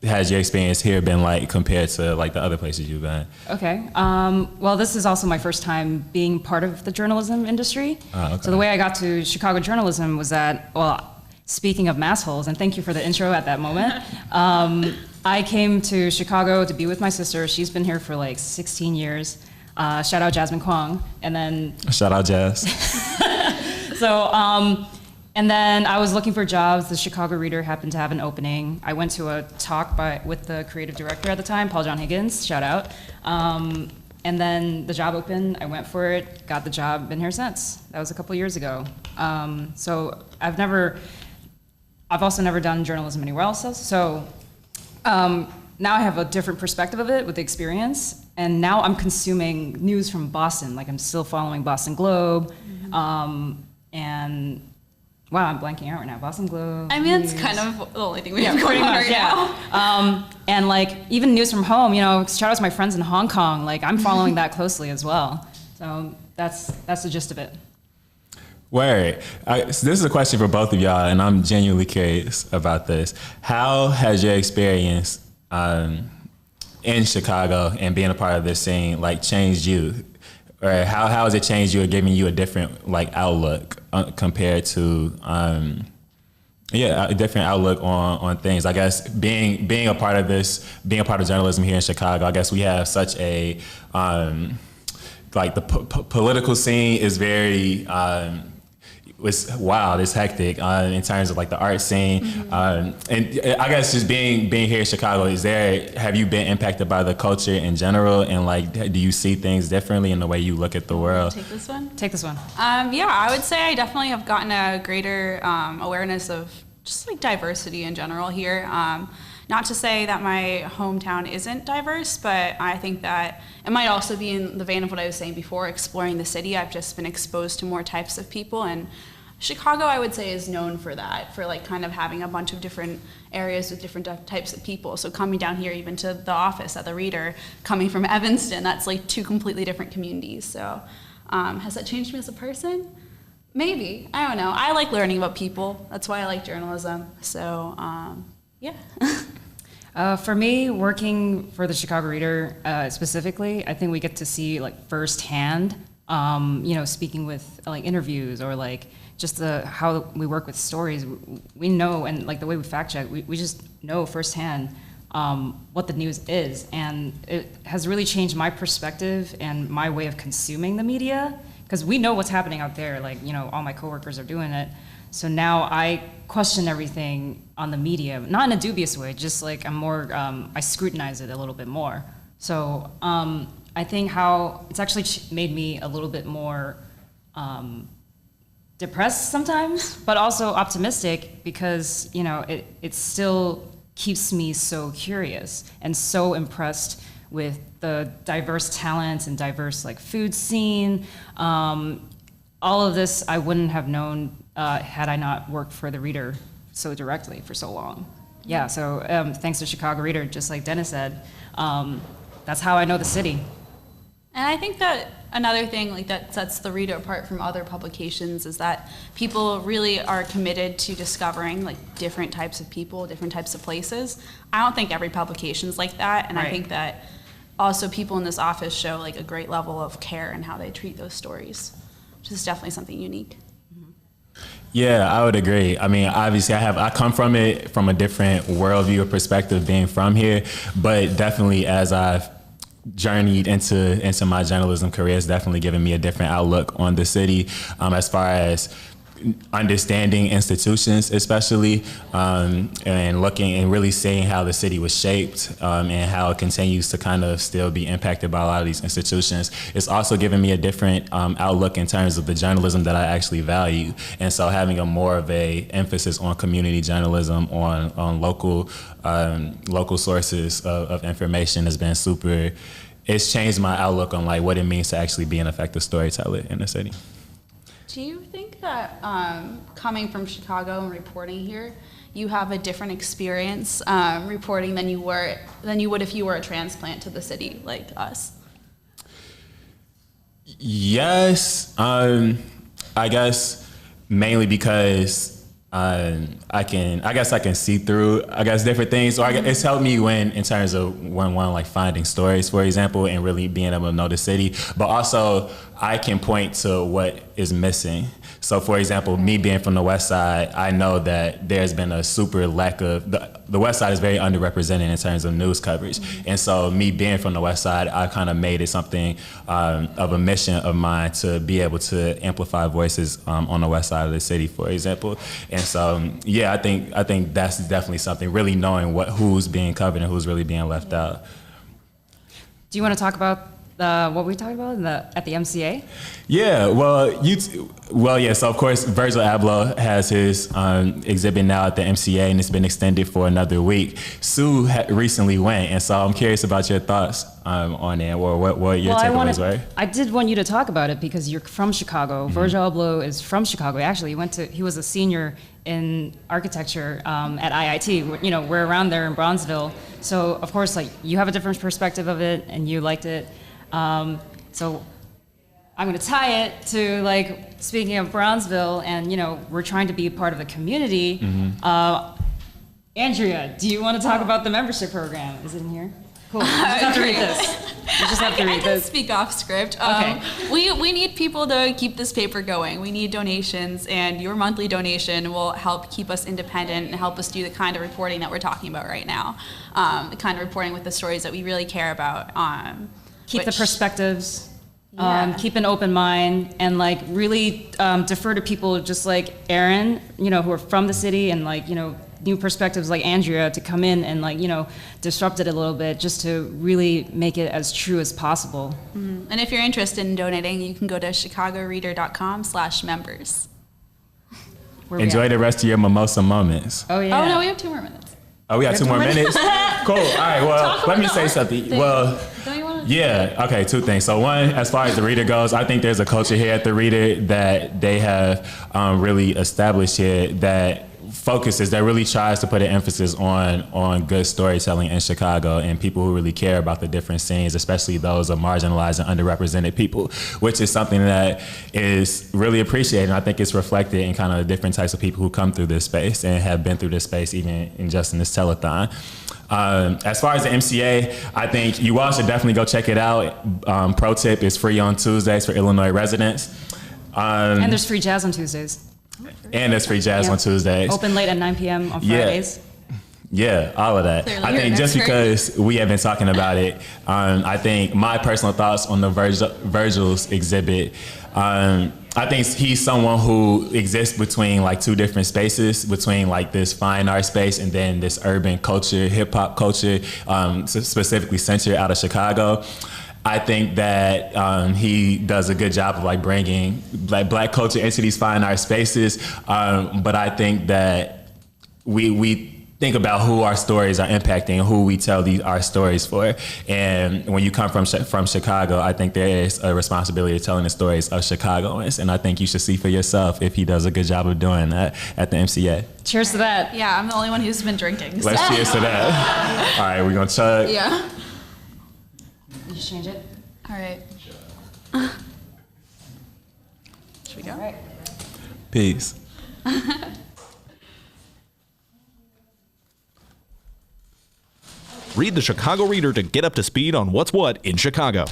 has your experience here been like compared to like the other places you've been? Okay. Well, this is also my first time being part of the journalism industry. Oh, okay. So the way I got to Chicago journalism was that, speaking of massholes, and thank you for the intro at that moment, I came to Chicago to be with my sister. She's been here for like 16 years. Shout out Jasmine Kwong. And then Shout out Jazz. and then I was looking for jobs. The Chicago Reader happened to have an opening. I went to a talk with the creative director at the time, Paul John Higgins, shout out. And then the job opened, I went for it, got the job, been here since. That was a couple years ago. So I've also never done journalism anywhere else. So now I have a different perspective of it with the experience. And now I'm consuming news from Boston. Like I'm still following Boston Globe. And wow, I'm blanking out right now. Boston Globe. I mean, news. it's kind of the only thing we Yeah, have going pretty on much, right yeah. now. And like even news from home, shout out to my friends in Hong Kong. Like I'm following that closely as well. So that's the gist of it. Word. So this is a question for both of y'all, and I'm genuinely curious about this. How has your experience in Chicago and being a part of this scene changed you? Or how has it changed you or given you a different outlook compared to a different outlook on things? I guess being a part of journalism here in Chicago, I guess we have such a like the political scene is very it's wild, it's hectic in terms of like the art scene. And I guess just being here in Chicago, have you been impacted by the culture in general, and like do you see things differently in the way you look at the world? Take this one? Take this one. Yeah, I would say I definitely have gotten a greater awareness of just like diversity in general here. Not to say that my hometown isn't diverse, but I think that it might also be in the vein of what I was saying before, exploring the city. I've just been exposed to more types of people, and Chicago, I would say, is known for that, for like kind of having a bunch of different areas with different types of people. So coming down here, even to the office at the Reader, coming from Evanston, that's like two completely different communities. So has that changed me as a person? Maybe, I don't know. I like learning about people. That's why I like journalism. So yeah. For me, working for the Chicago Reader specifically, I think we get to see like firsthand, speaking with like interviews or like just how we work with stories. We know, and like the way we fact check, we just know firsthand what the news is, and it has really changed my perspective and my way of consuming the media, because we know what's happening out there. Like, all my coworkers are doing it. So now I question everything on the media, not in a dubious way, just like I scrutinize it a little bit more. So I think how it's actually made me a little bit more depressed sometimes, but also optimistic, because, it still keeps me so curious and so impressed with the diverse talents and diverse like food scene. All of this I wouldn't have known had I not worked for the Reader so directly for so long. Yeah, so thanks to Chicago Reader, just like Dennis said, that's how I know the city. And I think that another thing like that sets the Reader apart from other publications is that people really are committed to discovering like different types of people, different types of places. I don't think every publication's like that, and right. I think that also people in this office show like a great level of care in how they treat those stories, which is definitely something unique. Yeah, I would agree. I mean, obviously I come from it from a different worldview or perspective being from here, but definitely as I've journeyed into my journalism career, it's definitely given me a different outlook on the city, as far as understanding institutions, especially, and looking and really seeing how the city was shaped, and how it continues to kind of still be impacted by a lot of these institutions. It's also given me a different outlook in terms of the journalism that I actually value. And so having a more of a emphasis on community journalism, on local sources of information has been super. It's changed my outlook on like what it means to actually be an effective storyteller in the city. Do you think that coming from Chicago and reporting here, you have a different experience reporting than you would if you were a transplant to the city like us? Yes, I guess mainly because I can see through different things. So it's helped me in terms of one like finding stories, for example, and really being able to know the city. But also I can point to what is missing. So for example, me being from the West Side, I know that there's been a super lack of, the West Side is very underrepresented in terms of news coverage. Mm-hmm. And so me being from the West Side, I kind of made it something of a mission of mine to be able to amplify voices on the West Side of the city, for example. And so, yeah, I think that's definitely something, really knowing who's being covered and who's really being left out. Do you want to talk about what we talked about at the MCA? Yeah, yeah. So of course, Virgil Abloh has his exhibit now at the MCA, and it's been extended for another week. Sue recently went, and so I'm curious about your thoughts on it, or what your takeaways were. I did want you to talk about it because you're from Chicago. Mm-hmm. Virgil Abloh is from Chicago. Actually, he was a senior in architecture at IIT. We're around there in Bronzeville, so of course, like you have a different perspective of it, and you liked it. So I'm going to tie it to, like, speaking of Bronzeville, and, we're trying to be a part of the community. Mm-hmm. Andrea, do you want to talk about the membership program? Is it in here? Cool. You just have to read this. I can speak off script. Okay. We need people to keep this paper going. We need donations, and your monthly donation will help keep us independent and help us do the kind of reporting that we're talking about right now. The kind of reporting with the stories that we really care about. Keep the perspectives. Yeah. Keep an open mind and like really defer to people just like Aaron, who are from the city, and like, new perspectives like Andrea to come in and like, disrupt it a little bit just to really make it as true as possible. Mm-hmm. And if you're interested in donating, you can go to chicagoreader.com/members. Enjoy the rest of your mimosa moments. Oh, yeah. Oh, no, we have 2 more minutes. Oh, we have 2 more minutes? Cool. All right, well, let me say something. Well, yeah, okay, 2 things. So one, as far as the Reader goes, I think there's a culture here at the Reader that they have really established here that really tries to put an emphasis on good storytelling in Chicago and people who really care about the different scenes, especially those of marginalized and underrepresented people, which is something that is really appreciated. And I think it's reflected in kind of the different types of people who come through this space and have been through this space even in just in this telethon. As far as the MCA, I think you all should definitely go check it out. Pro tip, it's free on Tuesdays for Illinois residents. And there's free jazz on Tuesdays. And there's free jazz on Tuesdays. Open late at 9 p.m. on Fridays. Yeah, all of that. Clearly I think just because we have been talking about it, I think my personal thoughts on the Virgil's exhibit, I think he's someone who exists between like 2 different spaces, between like this fine art space and then this urban culture, hip hop culture, specifically centered out of Chicago. I think that he does a good job of like bringing black culture into these fine art spaces. But I think that we think about who our stories are impacting and who we tell our stories for. And when you come from Chicago, I think there is a responsibility of telling the stories of Chicagoans. And I think you should see for yourself if he does a good job of doing that at the MCA. Cheers to that. Yeah, I'm the only one who's been drinking. Let's cheers to that. All right, we're going to chug. Yeah. You just change it? All right. Should we go? All right. Peace. Read the Chicago Reader to get up to speed on what's what in Chicago.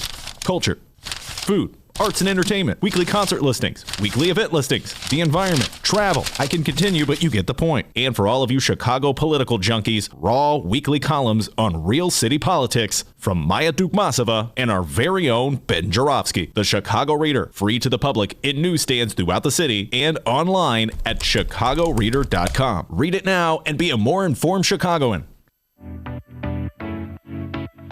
Culture, food, arts and entertainment, weekly concert listings, weekly event listings, the environment, travel. I can continue, but you get the point. And for all of you Chicago political junkies, raw weekly columns on real city politics from Maya Dukmasova and our very own Ben Jarofsky. The Chicago Reader, free to the public in newsstands throughout the city and online at chicagoreader.com. Read it now and be a more informed Chicagoan.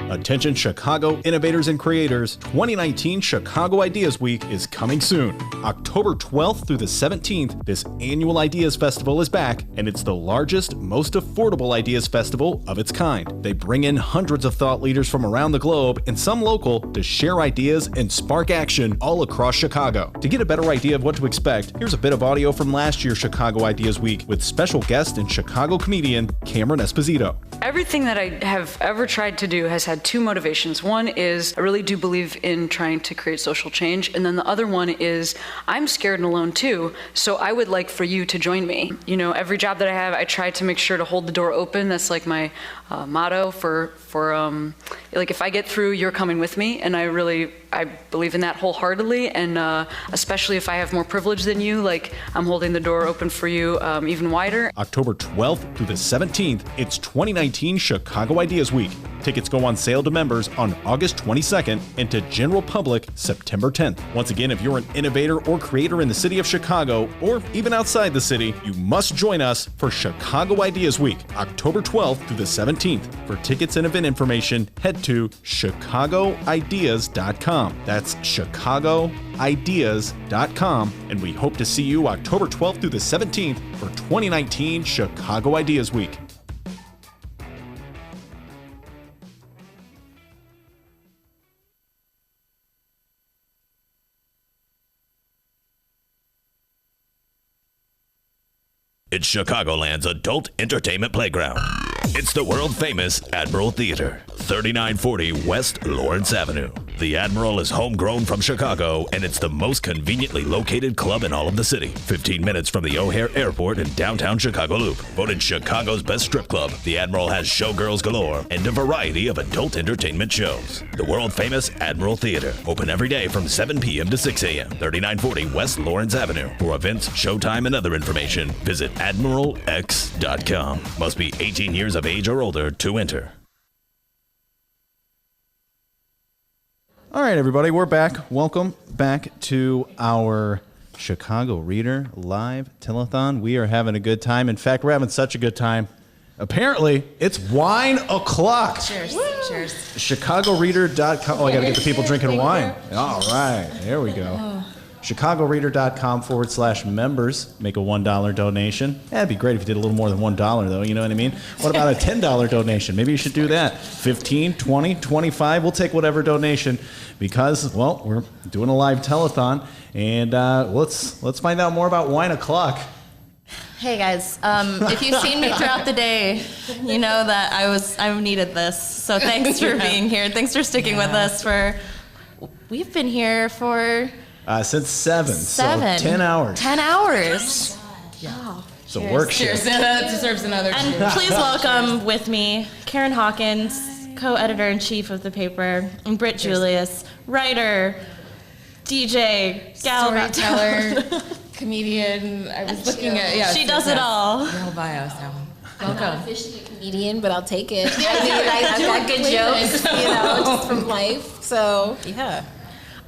Attention Chicago innovators and creators, 2019 Chicago Ideas Week is coming soon. October 12th through the 17th, this annual Ideas Festival is back, and it's the largest, most affordable Ideas Festival of its kind. They bring in hundreds of thought leaders from around the globe and some local to share ideas and spark action all across Chicago. To get a better idea of what to expect, here's a bit of audio from last year's Chicago Ideas Week with special guest and Chicago comedian Cameron Esposito. Everything that I have ever tried to do has had 2 motivations. One is I really do believe in trying to create social change. And then the other one is I'm scared and alone too. So I would like for you to join me. Every job that I have, I try to make sure to hold the door open. That's like my motto for like if I get through, you're coming with me. And I believe in that wholeheartedly. And especially if I have more privilege than you, like I'm holding the door open for you even wider. October 12th through the 17th, it's 2019 Chicago Ideas Week. Tickets go on sale to members on August 22nd and to general public September 10th. Once again, if you're an innovator or creator in the city of Chicago or even outside the city, you must join us for Chicago Ideas Week, October 12th through the 17th. For tickets and event information, head to chicagoideas.com. That's chicagoideas.com, and we hope to see you October 12th through the 17th for 2019 Chicago Ideas Week. It's Chicagoland's adult entertainment playground. It's the world-famous Admiral Theater, 3940 West Lawrence Avenue. The Admiral is homegrown from Chicago, and it's the most conveniently located club in all of the city. 15 minutes from the O'Hare Airport in downtown Chicago Loop. Voted Chicago's best strip club, the Admiral has showgirls galore and a variety of adult entertainment shows. The world-famous Admiral Theater, open every day from 7 p.m. to 6 a.m., 3940 West Lawrence Avenue. For events, showtime, and other information, visit AdmiralX.com. Must be 18 years of age or older to enter. All right, everybody, we're back. Welcome back to our Chicago Reader Live Telethon. We are having a good time. In fact, we're having such a good time. Apparently, it's wine o'clock. Cheers. Cheers. ChicagoReader.com. Oh, I got to get the people drinking wine. All right, there we go. ChicagoReader.com/members. Make a $1 donation. That'd be great if you did a little more than $1, though. You know what I mean? What about a $10 donation? Maybe you should do that. 15, 20, 25. We'll take whatever donation because, well, we're doing a live telethon. And let's find out more about Wine O'Clock. Hey guys, if you've seen me throughout the day, you know that I needed this. So thanks for being here. Thanks for sticking with us we've been here for since 7. So 10 hours. 10 hours. Yeah. So work shift. That deserves another And cheers. please welcome with me Karen Hawkins, co-editor-in-chief of the paper, and Britt Julius, writer, DJ, Storyteller, comedian. I was looking at, she does it all. Your whole bio, so. I'm not officially a comedian, but I'll take it. I mean, I've got good jokes, just from life. So, yeah.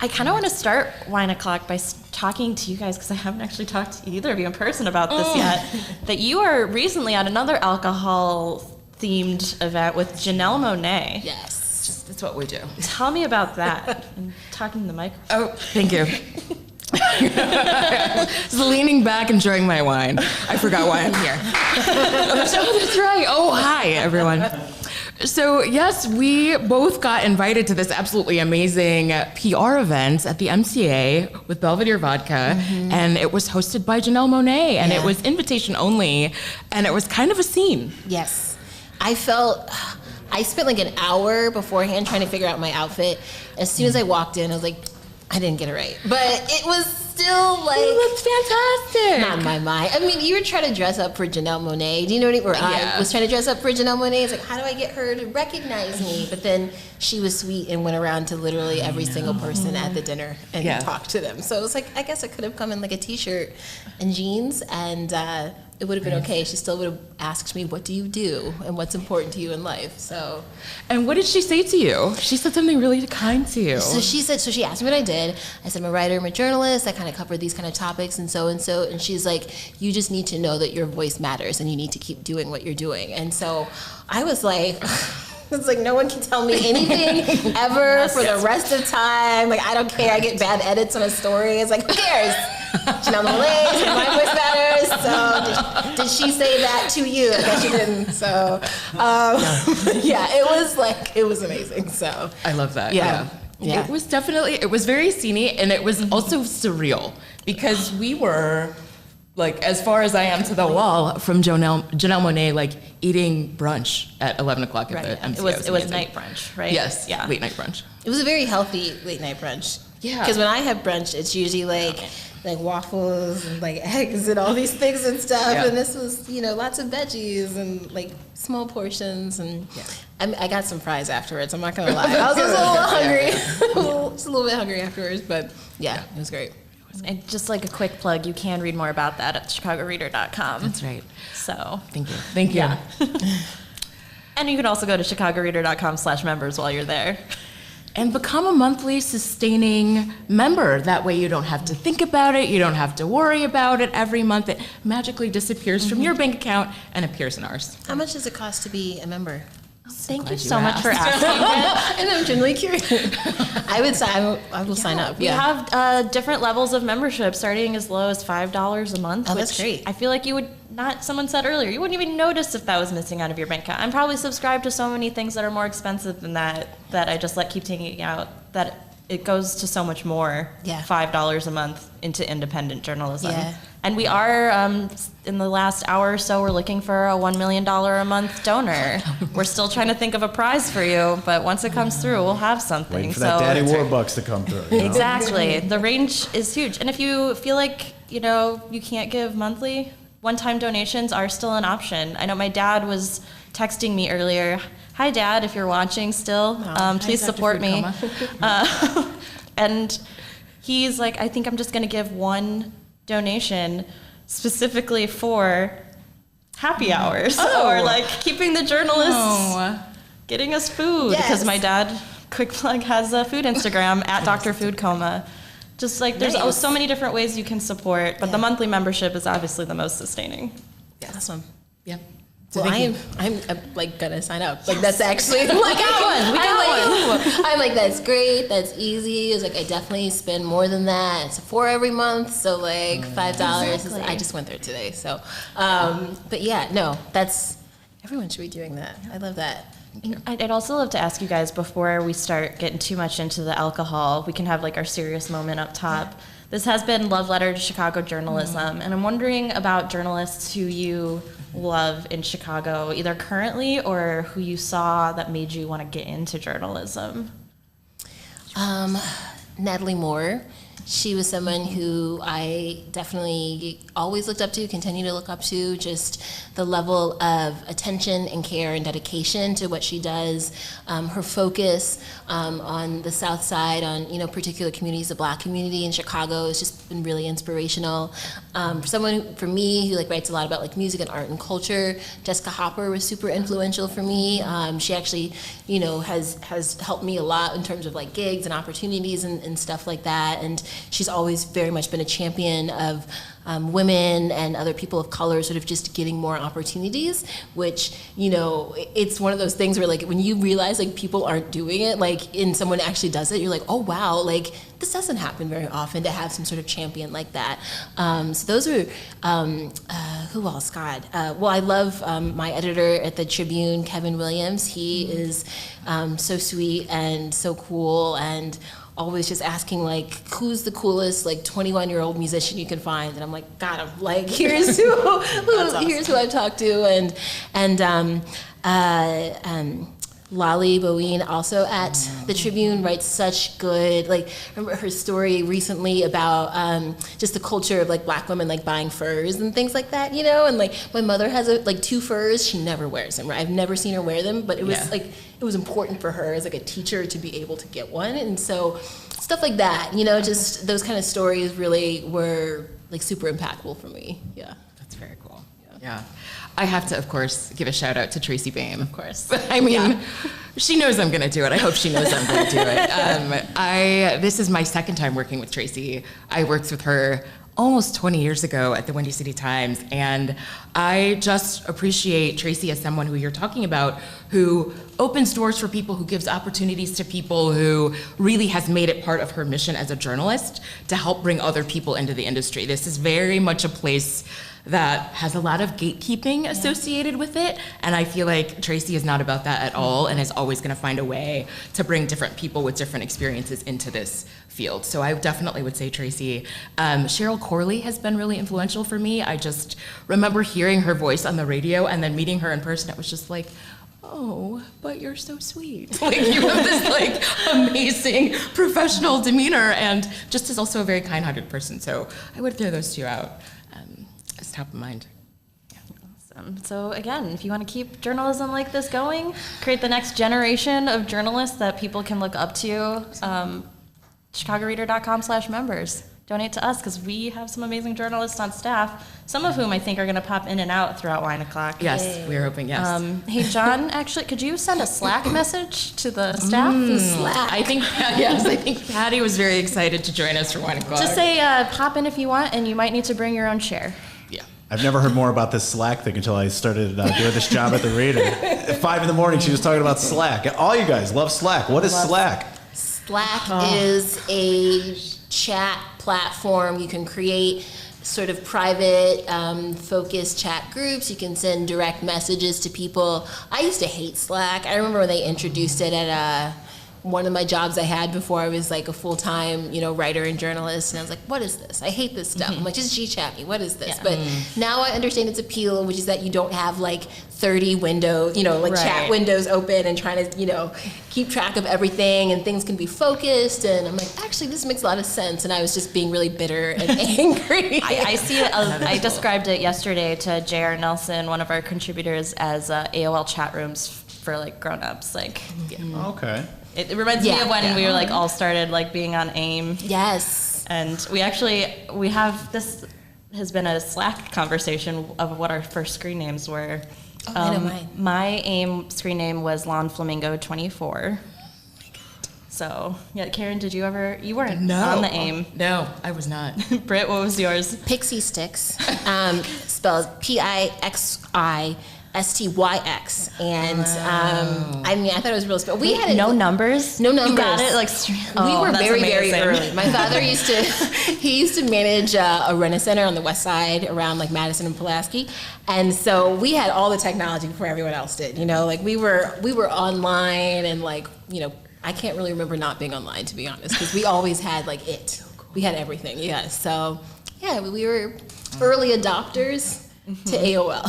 I kind of want to start Wine O'Clock by talking to you guys, because I haven't actually talked to either of you in person about this yet, that you are recently at another alcohol-themed event with Janelle Monáe. Yes. That's what we do. Tell me about that. I'm talking to the mic. Oh, thank you. Just leaning back, enjoying my wine. I forgot why I'm here. Oh, that's right. Oh, hi, everyone. So, yes, we both got invited to this absolutely amazing PR event at the MCA with Belvedere Vodka, and it was hosted by Janelle Monáe, and it was invitation only, and it was kind of a scene. Yes. I spent like an hour beforehand trying to figure out my outfit. As soon as I walked in, I was like, I didn't get it right. But it was still like... It looked fantastic. Not in my mind. I mean, you were trying to dress up for Janelle Monáe. Do you know what I mean? Or I was trying to dress up for Janelle Monáe. It's like, how do I get her to recognize me? But then she was sweet and went around to literally every single person at the dinner and talked to them. So it was like, I guess I could have come in like a t-shirt and jeans and... it would have been okay. She still would have asked me, what do you do? And what's important to you in life? So, and what did she say to you? She said something really kind to you. So she asked me what I did. I said, I'm a writer, I'm a journalist. I kind of cover these kind of topics and so. And she's like, you just need to know that your voice matters and you need to keep doing what you're doing. And so I was like... It's like no one can tell me anything ever for the rest of time. Like I don't care. I get bad edits on a story. It's like who cares? Janelle Monáe, my voice matters. So did she say that to you? I guess she didn't. So it was amazing. So I love that. Yeah. It was very sceney, and it was also surreal because we were. Like, as far as I am to the wall from Janelle Monáe, like, eating brunch at 11 o'clock at the MCA. It was night brunch, right? Yes, late night brunch. It was a very healthy late night brunch. Yeah. Because when I have brunch, it's usually like waffles and like eggs and all these things and stuff. Yeah. And this was, lots of veggies and like small portions. And I got some fries afterwards. I'm not going to lie. I was a little hungry. Just a little bit hungry afterwards. But yeah, it was great. And just like a quick plug, you can read more about that at chicagoreader.com. That's right. So thank you. And you can also go to chicagoreader.com/members while you're there. And become a monthly sustaining member. That way you don't have to think about it. You don't have to worry about it every month. It magically disappears from your bank account and appears in ours. How much does it cost to be a member? Thank you so much for asking. And I'm genuinely curious. I will sign up. We have different levels of membership, starting as low as $5 a month. Oh, that's great. I feel like you would not. Someone said earlier, you wouldn't even notice if that was missing out of your bank account. I'm probably subscribed to so many things that are more expensive than that I just keep taking out. That it goes to so much more. Yeah. $5 a month into independent journalism. Yeah. And we are, in the last hour or so, we're looking for a $1 million a month donor. We're still trying to think of a prize for you, but once it comes through, we'll have something. Waiting for that Daddy Warbucks to come through. Exactly. The range is huge. And if you feel like, you can't give monthly, one-time donations are still an option. I know my dad was texting me earlier. Hi, Dad, if you're watching still, please support me. And he's like, I think I'm just going to give one donation specifically for happy hours or keeping the journalists getting us food because my dad quick plug, has a food Instagram at Dr. Food Coma. Just like there's so many different ways you can support, but the monthly membership is obviously the most sustaining. Yeah, awesome. Yep. Well, I'm like gonna sign up. Like that's actually like I'm like that's great. That's easy. It's like I definitely spend more than that. It's $4 every month, so like $5. Exactly. I just went there today. So, but yeah, no, that's everyone should be doing that. I love that. I'd also love to ask you guys before we start getting too much into the alcohol, we can have like our serious moment up top. This has been Love Letter to Chicago Journalism, and I'm wondering about journalists who you love in Chicago, either currently or who you saw that made you want to get into journalism. Natalie Moore. She was someone who I definitely always looked up to, continue to look up to, just the level of attention and care and dedication to what she does. Her focus on the South Side, on particular communities, the Black community in Chicago, has just been really inspirational. For me, who like writes a lot about like music and art and culture, Jessica Hopper was super influential for me. She actually, has helped me a lot in terms of like gigs and opportunities and stuff like that. And she's always very much been a champion of women and other people of color sort of just getting more opportunities, which, it's one of those things where like when you realize like people aren't doing it, like and someone actually does it, you're like, oh wow, like this doesn't happen very often to have some sort of champion like that. So those are, who else, God? Well, I love my editor at the Tribune, Kevin Williams. He is so sweet and so cool and always just asking like, who's the coolest like 21-year-old musician you can find? And I'm like, got him. Like here's here's who I've talked to, and Lolly Bowen, also at the Tribune, writes such good, like, I remember her story recently about just the culture of like Black women like buying furs and things like that, and like my mother has like 2 furs, she never wears them, right? I've never seen her wear them, but it was like, it was important for her as like a teacher to be able to get one, and so stuff like that, just those kind of stories really were like super impactful for me. Yeah. That's very cool. Yeah. I have to, of course, give a shout out to Tracy Bain. Of course. I mean, she knows I'm going to do it. I hope she knows I'm going to do it. This is my second time working with Tracy. I worked with her almost 20 years ago at the Windy City Times, and I just appreciate Tracy as someone who you're talking about, who opens doors for people, who gives opportunities to people, who really has made it part of her mission as a journalist to help bring other people into the industry. This is very much a place that has a lot of gatekeeping associated with it, and I feel like Tracy is not about that at all and is always going to find a way to bring different people with different experiences into this field. So I definitely would say Tracy. Cheryl Corley has been really influential for me. I just remember hearing her voice on the radio and then meeting her in person. It was just like, oh, but you're so sweet. Like you have this like amazing professional demeanor and just is also a very kind-hearted person. So I would throw those 2 out. Top of mind. Awesome. So again, if you want to keep journalism like this going, create the next generation of journalists that people can look up to, chicagoreader.com/members. Donate to us because we have some amazing journalists on staff, some of whom I think are going to pop in and out throughout Wine O'Clock. Yes, we're hoping, yes. Hey, John, actually, could you send a Slack message to the staff? Slack. I think Patty was very excited to join us for Wine O'Clock. Just say pop in if you want, and you might need to bring your own chair. I've never heard more about this Slack thing until I started doing this job at the Reader. At 5 in the morning, she was talking about Slack. All you guys love Slack. What is Slack? Slack is a chat platform. You can create sort of private, focused chat groups. You can send direct messages to people. I used to hate Slack. I remember when they introduced it at one of my jobs I had before I was like a full-time, writer and journalist, and I was like, what is this? I hate this stuff. I'm like, just G-chat me, what is this? Yeah. But now I understand its appeal, which is that you don't have like 30 windows, chat windows open and trying to, keep track of everything, and things can be focused, and I'm like, actually, this makes a lot of sense, and I was just being really bitter and angry. I see it, I described it yesterday to J.R. Nelson, one of our contributors, as AOL chat rooms for like grown-ups. Like, Okay. It reminds me of when we were like all started like being on AIM. Yes. And we have, this has been a Slack conversation of what our first screen names were. I know mine. My AIM screen name was Lawn Flamingo 24. So, yeah, Karen, did you ever, you weren't No. on the AIM. No, I was not. Britt, what was yours? Pixie Sticks, spelled PIXISTYX, and I mean, I thought it was real special. We had no numbers. No numbers. You got it like. We were that's very, very amazing. early. My father used to manage a Rent-A-Center on the west side around like Madison and Pulaski, and so we had all the technology before everyone else did. You know, like we were online, and like, you know, I can't really remember not being online, to be honest, because we always had like it. We had everything. Yeah. So yeah, we were early adopters to AOL.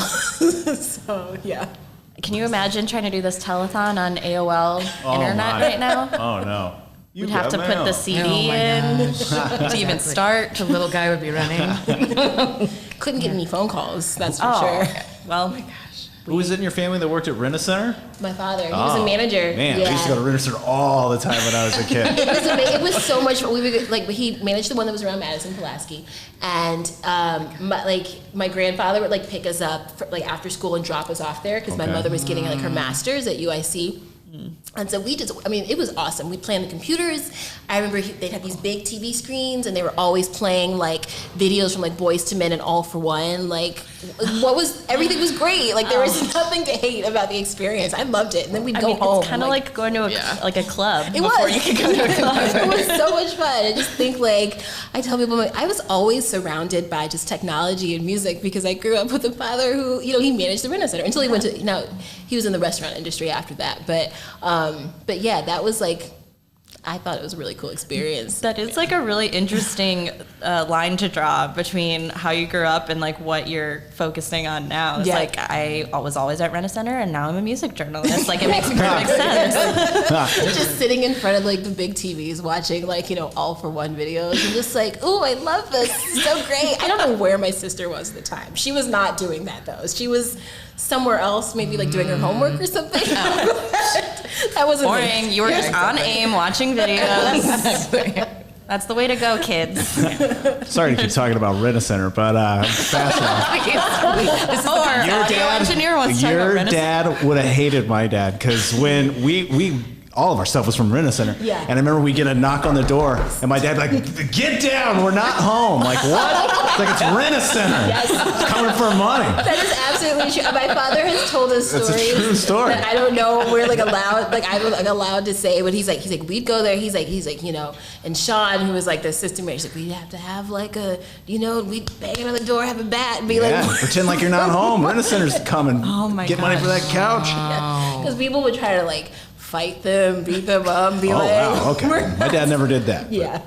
So yeah. Can you imagine trying to do this telethon on AOL internet right now? Oh no. We'd have to put the CD in to even start. The little guy would be running. Couldn't get any phone calls, that's for Oh, sure. well, Who was it in your family that worked at Rent-A-Center? My father, he was a manager. Man, yeah. I used to go to Rent-A-Center all the time when I was a kid. It was so much fun. We would like, he managed the one that was around Madison, Pulaski, and my grandfather would like pick us up for, like after school and drop us off there because my Okay. mother was getting like her master's at UIC. And so we just, I mean, it was awesome. We'd play on the computers. I remember they'd have these big TV screens, and they were always playing like videos from like Boyz II Men and All for One. Like, everything was great. Like, there was nothing to hate about the experience. I loved it. And then we'd go home. It's kind of like going to a club It before was. you could go to a club. It was so much fun. I just think like, I tell people, I was always surrounded by just technology and music because I grew up with a father who, you know, he managed the Rent-A-Center until he went to, he was in the restaurant industry after that. But yeah, that was like, I thought it was a really cool experience. That is like a really interesting line to draw between how you grew up and like what you're focusing on now. It's Yeah. like I was always at Rent-A-Center and now I'm a music journalist. Like it makes perfect sense. Just sitting in front of like the big TVs watching like, you know, All for One videos and just like, oh, I love this. This is so great. I don't know where my sister was at the time. She was not doing that though. She was somewhere else, maybe like doing her homework or something. That wasn't me. Boring. You were just on AIM watching videos. That's the way to go, kids. Sorry to keep talking about Rent-A-Center, but fast enough. Your engineer wants to talk about Your Rent-A-Center. dad would have hated my dad because when we all of our stuff was from Rent-A-Center. Yeah. And I remember we get a knock on the door, and my dad like, "Get down, we're not home." Like, what? It's like, it's Rent-A-Center. Yes. It's coming for money. That is absolutely true. My father has told us That's a stories true story. that I don't know we're like allowed, like I'm like allowed to say, but he's like we'd go there. He's like you know, and Sean, who was like the assistant manager, he's like we'd have to have like a, you know, we'd bang on the door, have a bat, and be Yeah, like, pretend like you're not home. Rent-A-Center's coming. Oh my Get money for that couch. because people would try to like fight them, beat them up, be Oh, like, wow, okay. "We're My dad never did that. Yeah.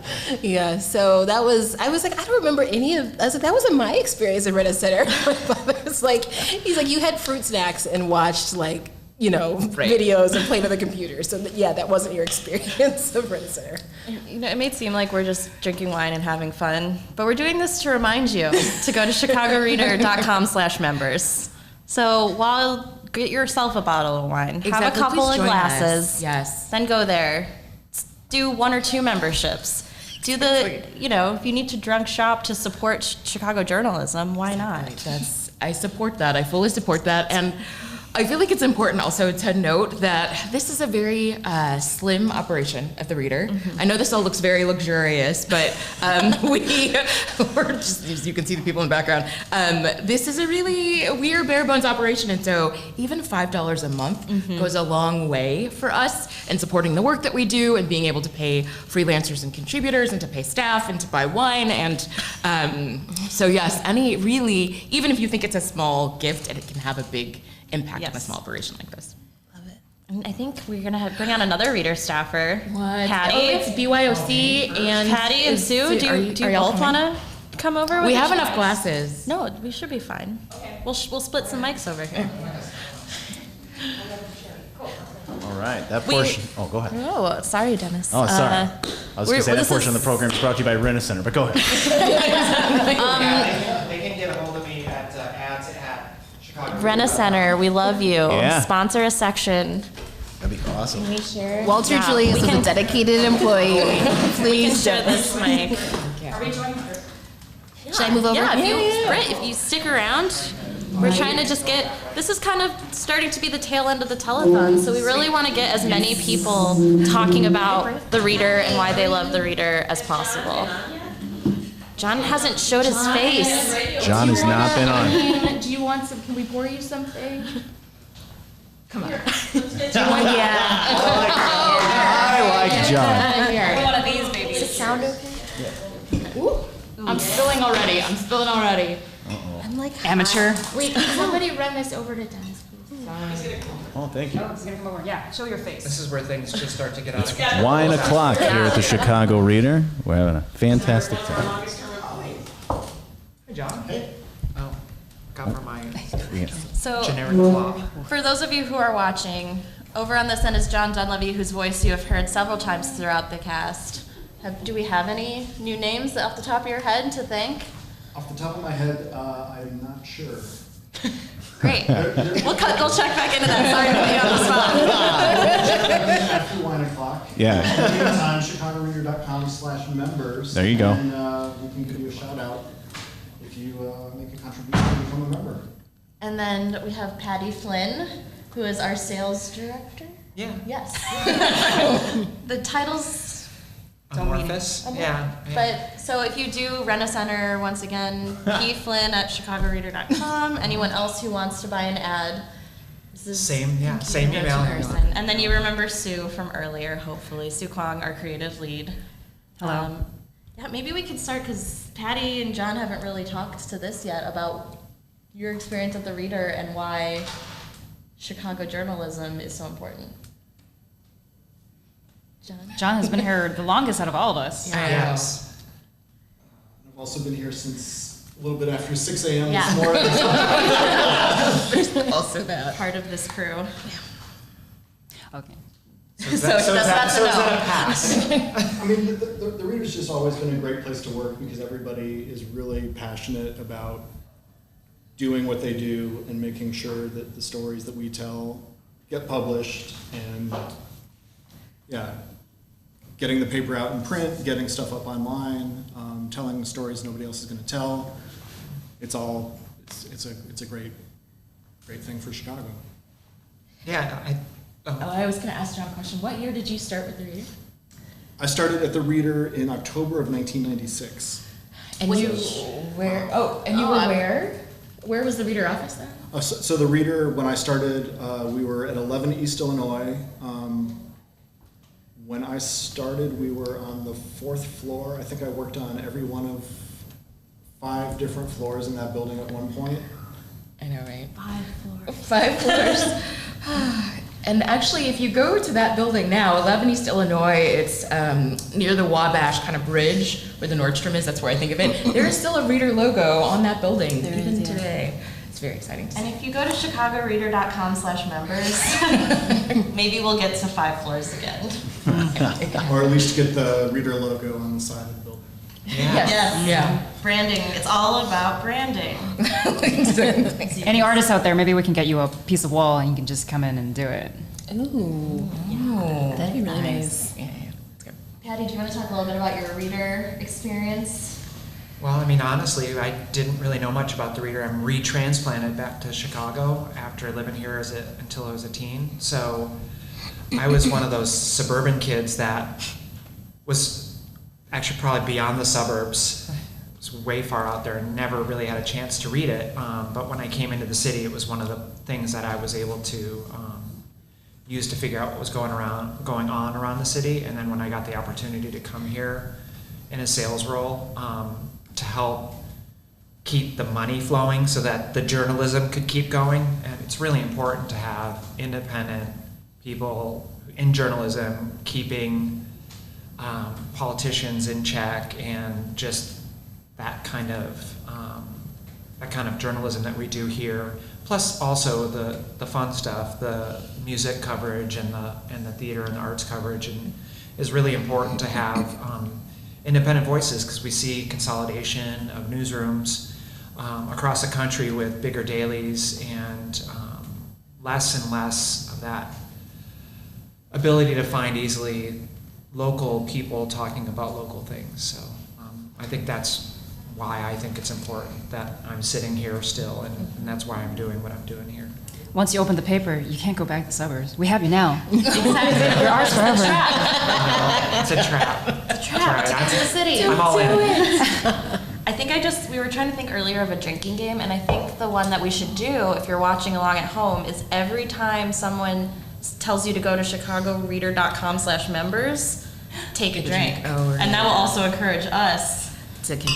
So I was like, I don't remember any of. I was like, that wasn't my experience at Rent-A-Center. My father was like, he's like, you had fruit snacks and watched like, you know, videos and played on the computer. So yeah, that wasn't your experience of Rent-A-Center. You know, it may seem like we're just drinking wine and having fun, but we're doing this to remind you to go to chicagoreader.com/members. So get yourself a bottle of wine, have a Exactly. couple Please of join glasses, us. Yes. then go there. Do 1 or 2 memberships. Do the, you know, if you need to drunk shop to support Chicago journalism, why not? I support that. I fully support that. And I feel like it's important also to note that this is a very slim operation at the Reader. I know this all looks very luxurious, but we're just, as you can see the people in the background, this is we are a bare bones operation. And so even $5 a month goes a long way for us in supporting the work that we do and being able to pay freelancers and contributors and to pay staff and to buy wine. And so yes, even if you think it's a small gift, and it can have a big impact on a small operation like this. And I think we're gonna bring on another Reader staffer. What? Patty. Oh, it's BYOC and Patty and Sue. Do you both want to come over? We with have each enough other? glasses. No, we should be fine. We'll split some mics over here. All right, that portion. Oh, go ahead. Oh, sorry, Dennis. Oh, sorry. I was going to say that portion of the program is brought to you by Rent-A-Center, but go ahead. They can get a hold of me at ads@chicago. Rent-A-Center, we love you. Yeah. Sponsor a section. That'd be awesome. Can we share? Walter Julius is a dedicated employee. Please share this mic. Should I move over? Yeah, if you stick around, We're trying to just get, this is kind of starting to be the tail end of the telethon, so we really want to get as many people talking about the Reader and why they love the Reader as possible. John hasn't showed his face. John has not been on. Do you want some? Can we pour you something? Come on. Yeah. I like John. Here. One of these babies. Does it sound okay? Ooh. I'm spilling already. I'm like, Amateur. Wait, somebody run this over to Dennis, please. Oh, thank you. Oh, he's gonna come over. Yeah, show your face. This is where things just start to get out of control. Wine o'clock here at the Chicago Reader. We're having a fantastic time. Hey, John. Hey. Oh, got for my So, generic claw. for those of you who are watching, over on this end is John Dunleavy, whose voice you have heard several times throughout the cast. Do we have any new names off the top of your head to thank? Off the top of my head, I'm not sure. Great. We'll check back into that. Sorry to put you on the spot. After 1 o'clock. Yeah. It's on chicagoreader.com/members. There you go. And we can give you a shout out if you make a contribution to become a member. And then we have Patty Flynn, who is our sales director. Yeah. Yes. The titles don't mean Amorphous. anything. Yeah. But so if you do rent a center, once again, P. Flynn at chicagoreader.com. Anyone else who wants to buy an ad, this is Same you email. go to person. And then you remember Sue from earlier, hopefully. Sue Kwong, our creative lead. Hello. Yeah, maybe we could start, because Patty and John haven't really talked to this yet about your experience at the Reader and why Chicago journalism is so important. John has been here the longest out of all of us. Yes. I've also been here since a little bit after 6 a.m. Yeah. this morning. There's also that. Part of this crew. Okay. So is that a pass? I mean, the Reader's just always been a great place to work because everybody is really passionate about doing what they do and making sure that the stories that we tell get published and, getting the paper out in print, getting stuff up online, telling the stories nobody else is going to tell. It's a great thing for Chicago. Yeah, I was going to ask John a question. What year did you start with the Reader? I started at the Reader in October of 1996. And you where? Oh, and you were where? Where was the Reader office then? So the Reader, when I started, we were at 11 East Illinois. When I started, we were on the 4th floor. I think I worked on every one of 5 different floors in that building at one point. I know, right? 5 floors. 5 floors. And actually, if you go to that building now, 11 East Illinois, it's near the Wabash kind of bridge where the Nordstrom is. That's where I think of it. There is still a Reader logo on that building even today. It's very exciting to see. And if you go to chicagoreader.com/members, maybe we'll get to 5 floors again. Or at least get the Reader logo on the side of the building. Yes. Yeah. Branding. It's all about branding. Any artists out there, maybe we can get you a piece of wall and you can just come in and do it. Ooh. That'd be really nice. Yeah. Patty, do you want to talk a little bit about your Reader experience? Well, I mean, honestly, I didn't really know much about the Reader. I'm retransplanted back to Chicago after living here until I was a teen. So I was one of those suburban kids that was actually probably beyond the suburbs. It was way far out there and never really had a chance to read it. But when I came into the city, it was one of the things that I was able to use to figure out what was going on around the city. And then when I got the opportunity to come here in a sales role, to help keep the money flowing so that the journalism could keep going. And it's really important to have independent people in journalism keeping politicians in check and just that kind of journalism that we do here. Plus also the fun stuff, the music coverage and the theater and the arts coverage, and is really important to have independent voices because we see consolidation of newsrooms across the country with bigger dailies and less and less of that ability to find easily local people talking about local things. So I think that's why I think it's important that I'm sitting here still, and that's why I'm doing what I'm doing here. Once you open the paper, you can't go back to the suburbs. We have you now. Exactly. You're ours forever. It's a trap. It's a trap. Get to the city. I'm all in. I think we were trying to think earlier of a drinking game, and I think the one that we should do, if you're watching along at home, is every time someone tells you to go to chicagoreader.com/members, take a drink. And that will also encourage us to keep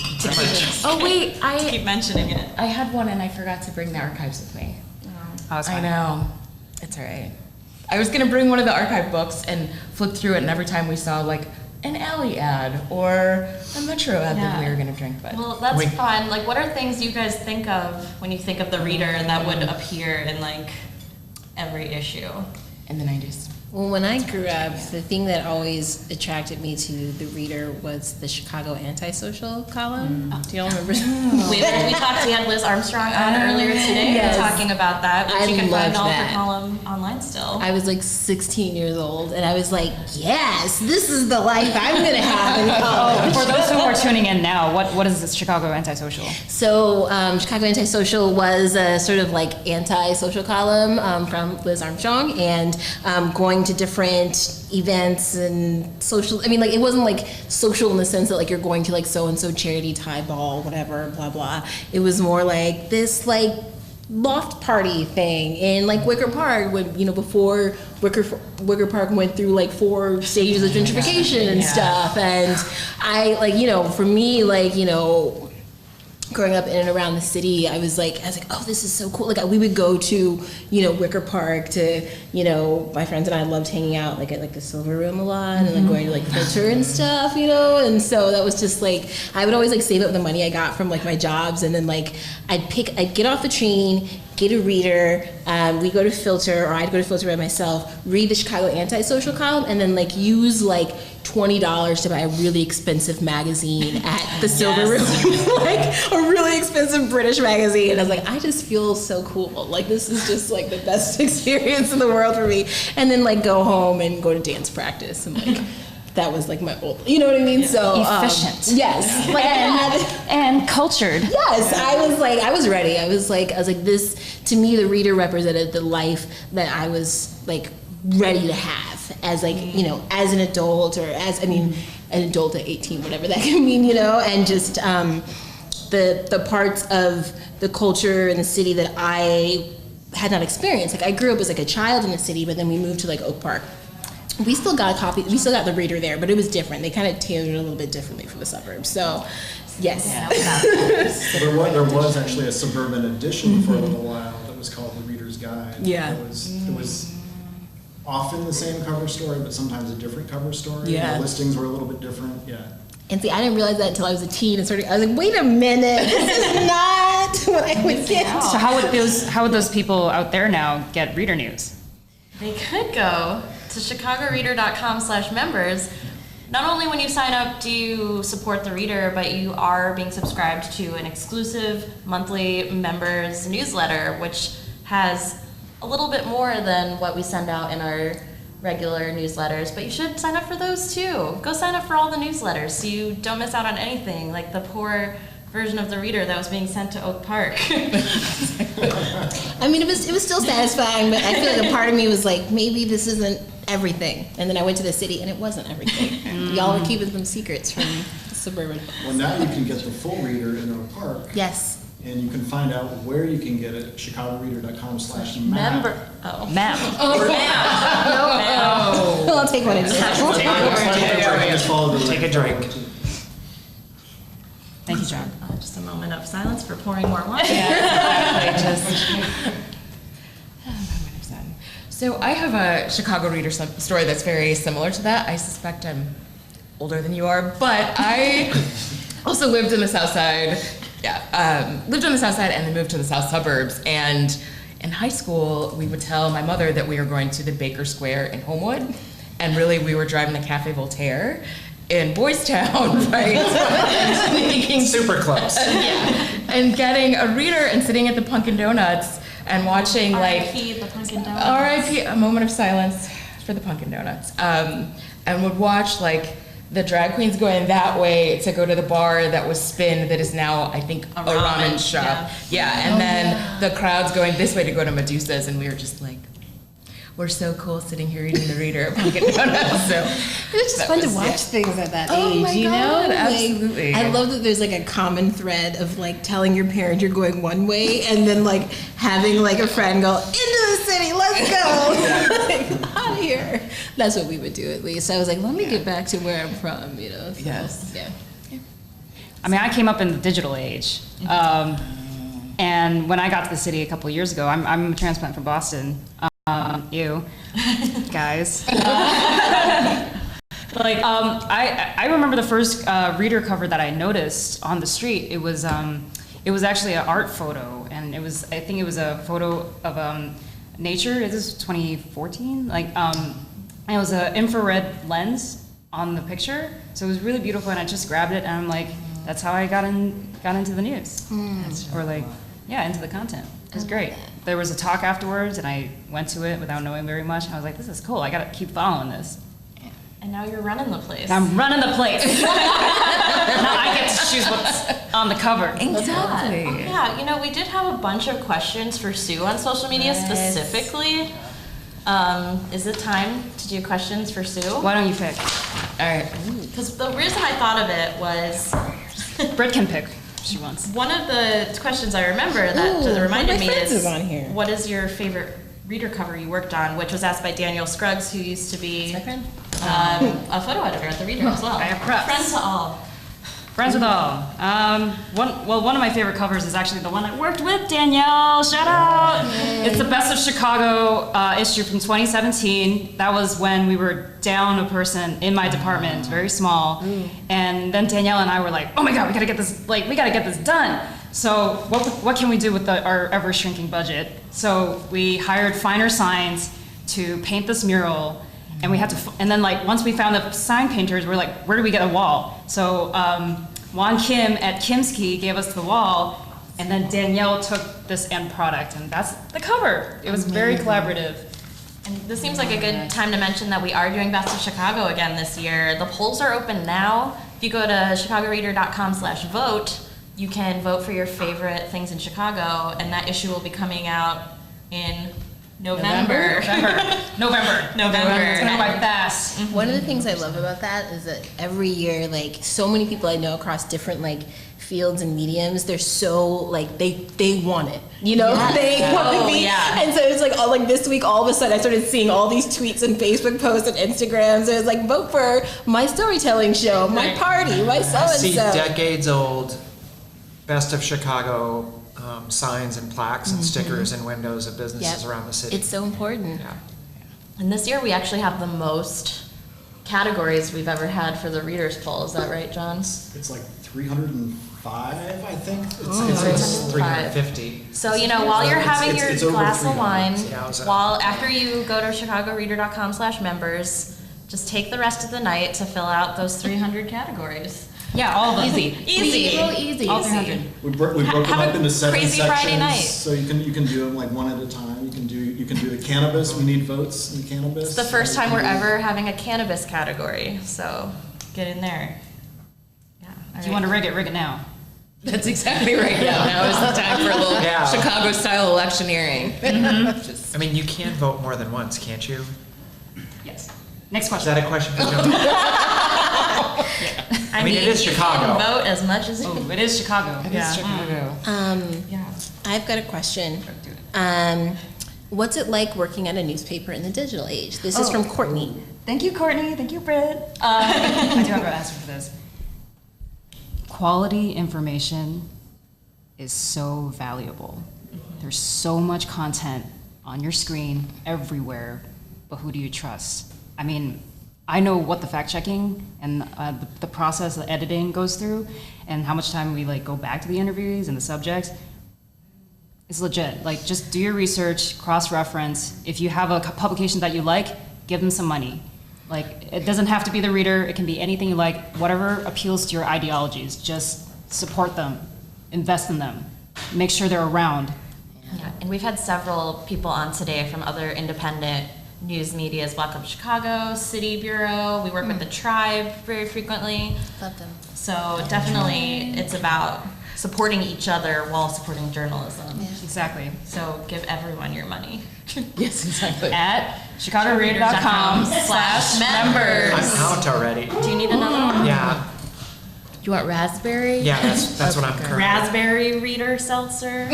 Oh, wait, I keep mentioning it. I had one and I forgot to bring the archives with me. I know. It's all right. I was going to bring one of the archive books and flip through it, and every time we saw like an Alley ad or a Metro ad that we were going to drink. But well, that's fun. Like, what are things you guys think of when you think of the Reader that would appear in like every issue? In the 90s. Well, when I grew up, the thing that always attracted me to the Reader was the Chicago Antisocial column. Do y'all remember? We had Liz Armstrong on earlier today talking about that, which you can find all her column online still. I was like 16 years old, and I was like, yes, this is the life I'm going to have in college. For those who are tuning in now, what is this Chicago Antisocial? So Chicago Antisocial was a sort of like anti-social column from Liz Armstrong, and going to different events and social, I mean, like, it wasn't like social in the sense that like you're going to like so-and-so charity tie ball, whatever, blah, blah. It was more like this like loft party thing in like Wicker Park when, you know, before Wicker Park went through like 4 stages of gentrification and stuff. And I like, you know, for me, like, you know, growing up in and around the city, I was like, oh, this is so cool. Like, we would go to, you know, Wicker Park to, you know, my friends and I loved hanging out like at like the Silver Room a lot, and like going to like Filter and stuff, you know. And so that was just like, I would always like save up the money I got from like my jobs, and then like I'd get off the train, get a Reader, we'd go to Filter, or I'd go to Filter by myself, read the Chicago Antisocial column, and then like use like $20 to buy a really expensive magazine at the Silver Room, like a really expensive British magazine. And I was like, I just feel so cool. Like, this is just like the best experience in the world for me. And then like go home and go to dance practice, and like that was like my old, you know what I mean? So efficient. Yes, like and cultured. Yes, I was ready. I was like this, to me, the Reader represented the life that I was like ready to have as like, you know, as an adult, or as, I mean, an adult at 18, whatever that can mean, you know, and just the parts of the culture in the city that I had not experienced. Like, I grew up as like a child in the city, but then we moved to like Oak Park. We still got the Reader there, but it was different. They kind of tailored it a little bit differently for the suburbs. So, yes. There was actually a suburban edition for a little while that was called The Reader's Guide. Yeah. It was often the same cover story, but sometimes a different cover story. Yeah. The listings were a little bit different. Yeah. And see, I didn't realize that until I was a teen, and I was like, wait a minute, this is not what I would get. So how would those people out there now get Reader news? They could go to chicagoreader.com/members. Not only when you sign up do you support the Reader, but you are being subscribed to an exclusive monthly members newsletter, which has a little bit more than what we send out in our regular newsletters, but you should sign up for those too. Go sign up for all the newsletters so you don't miss out on anything, like the poor version of the Reader that was being sent to Oak Park. I mean, it was still satisfying, but I feel like a part of me was like, maybe this isn't everything. And then I went to the city, and it wasn't everything. Y'all were keeping some secrets from the suburban. Well, now you can get the full Reader in Oak Park. Yes. And you can find out where you can get it at chicagoreader.com/map. Map. Oh, no. I'll take one of these. Take a drink. Thank you, John. Just a moment of silence for pouring more wine. So I have a Chicago Reader story that's very similar to that. I suspect I'm older than you are, but I also lived in the South Side. Lived on the South Side and then moved to the South Suburbs. And in high school, we would tell my mother that we were going to the Baker Square in Homewood, and really we were driving to Cafe Voltaire in Boys Town, right? Super close. And getting a Reader and sitting at the Punkin' Donuts and watching R.I.P. the Punkin' Donuts. R.I.P. A moment of silence for the Punkin' Donuts. And would watch like the drag queens going that way to go to the bar that was Spin, that is now, I think, a ramen shop. Yeah, and then the crowd's going this way to go to Medusa's, and we were just like, we're so cool sitting here reading the Reader Pocket Donuts. So it's just fun to watch things at that age, my you know? God, Like, absolutely. I love that there's like a common thread of like telling your parent you're going one way and then like having like a friend go, into the city, let's go. Like, out of here. That's what we would do at least. I was like, let me get back to where I'm from, you know? So, Yes. Yeah. I mean, I came up in the digital age. And when I got to the city a couple of years ago, I'm a transplant from Boston. You guys. I remember the first reader cover that I noticed on the street. It was actually an art photo, and I think it was a photo of nature. This is 2014. And it was an infrared lens on the picture, so it was really beautiful. And I just grabbed it, and I'm like, that's how I got into the news, into the content. It was great. There was a talk afterwards, and I went to it without knowing very much. And I was like, this is cool. I got to keep following this. And now you're running the place. I'm running the place. Now I get to choose what's on the cover. Exactly. Yeah, we did have a bunch of questions for Sue on social media specifically. Is it time to do questions for Sue? Why don't you pick? All right. Because the reason I thought of it was... Britt can pick. She wants. One of the questions I remember that reminded me is on here. What is your favorite reader cover you worked on, which was asked by Daniel Scruggs, who used to be a photo editor at the Reader as well. I have preps. Friends to all. Friends with all. One of my favorite covers is actually the one I worked with, Danielle. Shout out! It's the Best of Chicago issue from 2017. That was when we were down a person in my department, very small. And then Danielle and I were like, oh my God, we gotta get this done. So what can we do with our ever shrinking budget? So we hired Finer Signs to paint this mural. And we had to, and then once we found the sign painters, we're like, where do we get a wall? So Juan Kim at Kimski gave us the wall, and then Danielle took this end product, and that's the cover. It was very collaborative. And this seems like a good time to mention that we are doing Best of Chicago again this year. The polls are open now. If you go to chicagoreader.com/vote, you can vote for your favorite things in Chicago, and that issue will be coming out in November. It's gonna go by fast. One of the things I love about that is that every year, so many people I know across different fields and mediums, they're so they want it, they want to be. Yeah. And so it's this week, all of a sudden I started seeing all these tweets and Facebook posts and Instagrams. It was vote for my storytelling show, my party, my so and so. See decades old Best of Chicago signs and plaques and stickers in windows of businesses around the city. It's so important. Yeah. And this year we actually have the most categories we've ever had for the readers poll. Is that right, John? It's 305, I think. It's 350. So, while you're having your it's over glass of 300. wine, after you go to chicagoreader.com/members, just take the rest of the night to fill out those 300 categories. Yeah, all of them. Easy. Real easy. All 300. We broke them Have up a into 7 crazy sections, Friday night. so you can do them one at a time. You can do the cannabis. We need votes in cannabis. It's the first time we're ever having a cannabis category, so get in there. Yeah. If you want to rig it now. That's exactly right. Now is the time for a little Chicago-style electioneering. I mean, you can vote more than once, can't you? Yes. Next question. Is that a question for John? I mean, it is Chicago. You can vote as much as it is Chicago. It is Chicago. I've got a question. What's it like working at a newspaper in the digital age? This is from Courtney. Thank you, Courtney. Thank you, Britt. I do have an answer for this. Quality information is so valuable. There's so much content on your screen everywhere, but who do you trust? I mean, I know what the fact checking and the process of editing goes through, and how much time we go back to the interviews and the subjects. It's legit. Just do your research, cross-reference. If you have a publication that you like, give them some money. It doesn't have to be the Reader. It can be anything you like. Whatever appeals to your ideologies, just support them, invest in them, make sure they're around. Yeah, and we've had several people on today from other independent news media is Black Up Chicago, City Bureau. We work with the Tribe very frequently. Love them. So definitely it's about supporting each other while supporting journalism. Exactly. So give everyone your money. Yes, exactly. At chicagoreader.com/members. I'm out already. Do you need another one? Yeah. You want raspberry? Yeah, that's what I'm currently. Raspberry reader seltzer.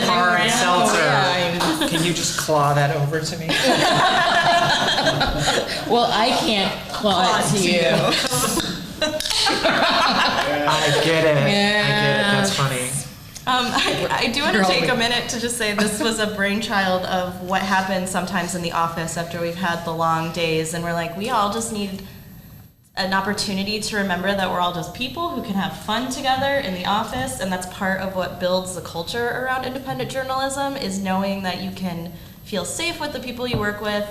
Hard seltzer. Can you just claw that over to me? Well, I can't claw it to you. I get it. I get it. That's funny. I do want to take a minute to just say this was a brainchild of what happens sometimes in the office after we've had the long days, and we're like, we all just need an opportunity to remember that we're all just people who can have fun together in the office, and that's part of what builds the culture around independent journalism, is knowing that you can feel safe with the people you work with,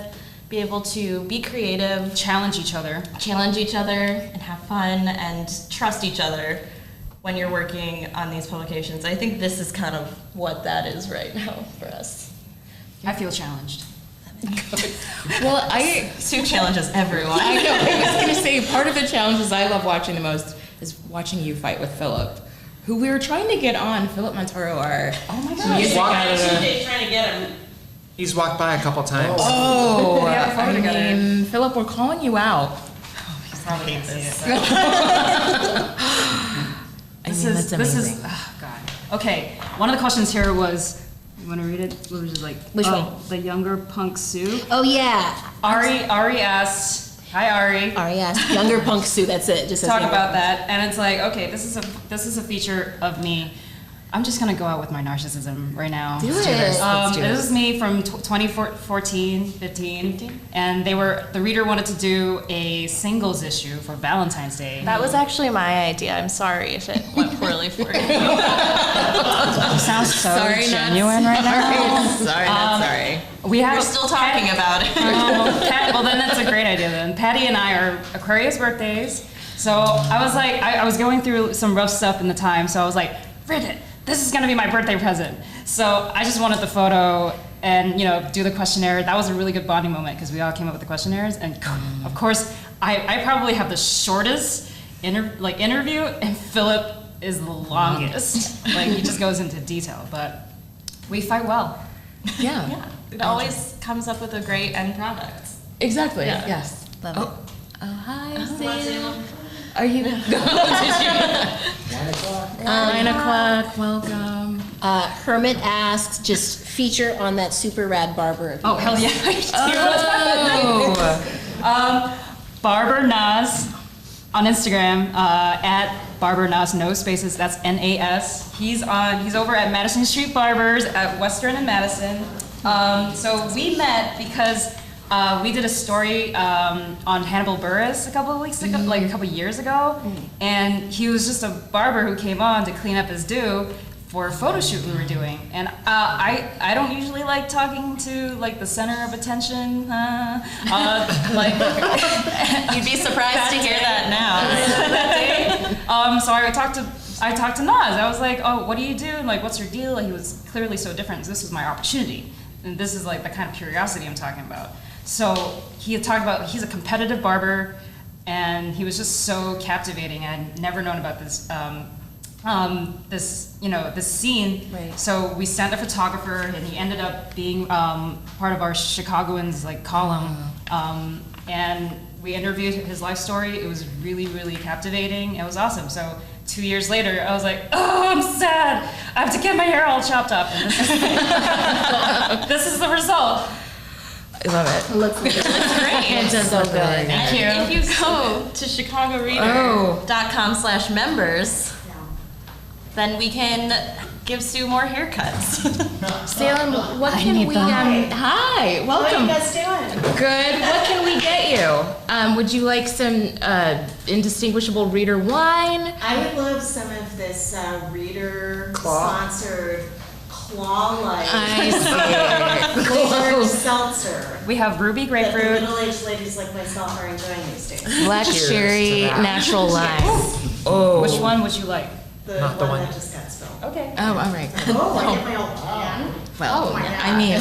be able to be creative, challenge each other, and have fun and trust each other when you're working on these publications. I think this is kind of what that is right now for us. I feel challenged. Well, Sue challenges everyone. I know. I was going to say, part of the challenges I love watching the most is watching you fight with Philip, who we were trying to get on. Philip Montoro, our music editor. Trying to get him. He's walked by a couple times. Oh, We have a photo I together. mean, Philip, we're calling you out. He's probably gonna see it. This mean, is that's this is amazing. oh god. Okay, one of the questions here was, you want to read it? What was it like? Which one? The younger punk Sue. Oh yeah. Ari asked. Hi Ari. Ari asked. Younger punk Sue. That's it. Just says Talk younger about punk. that, and it's like, okay, this is a feature of me. I'm just gonna go out with my narcissism right now. Do Let's do it. This. Let's do This it. is me from 2014, 15, and the reader wanted to do a singles issue for Valentine's Day. That was actually my idea. I'm sorry if it went poorly for you. You sound so Sorry, not genuine right now. Sorry, not sorry. We have We're still talking about it. Well, then that's a great idea. Then Patty and I are Aquarius birthdays, so I was like, I was going through some rough stuff in the time, so I was like, Bridget, this is gonna be my birthday present. So I just wanted the photo and do the questionnaire. That was a really good bonding moment because we all came up with the questionnaires, and of course I probably have the shortest interview, and Philip is the longest. Like he just goes into detail, but we fight well. Yeah. It always comes up with a great end product. Exactly. Yeah. Yes. Love Oh, hi, Sam. Sam. Are you? 9 o'clock. Welcome. Hermit asks, just feature on that super rad barber. Of Oh yours. hell yeah! Oh. Barber Nas on Instagram at Barber Nas, no spaces. That's Nas. He's over at Madison Street Barbers at Western and Madison. So we met because we did a story on Hannibal Buress a couple of weeks ago, like a couple of years ago, and he was just a barber who came on to clean up his do for a photo shoot we were doing. And I don't usually like talking to like the center of attention. You'd be surprised to hear that now. So I talked to Nas. I was like, oh, what do you do? And like, what's your deal? He was clearly so different. This was my opportunity. And this is like the kind of curiosity I'm talking about. So he had talked about, he's a competitive barber, and he was just so captivating. I'd never known about this, this scene. Right. So we sent a photographer, and he ended up being part of our Chicagoans like column. And we interviewed his life story. It was really, really captivating. It was awesome. So 2 years later, I was like, oh, I'm sad. I have to get my hair all chopped up. And this is the result. I love it. It looks great. It does so look good. really And Thank you. if you go to chicagoreader.com/members, then we can give Sue more haircuts. Salem, what can we? Hi, welcome. How are you guys doing? Good. What can we get you? Would you like some indistinguishable reader wine? I would love some of this reader-sponsored claw-like I see. flavored seltzer. We have ruby That the grapefruit. middle-aged ladies like myself are enjoying these days. Black Cheers cherry, to that. natural lime. Yes. Oh. Which one would you like? The Not the one one. that just got spilled. Okay. Oh, all right. Oh, I get my old pan. Well, Oh my God. I mean,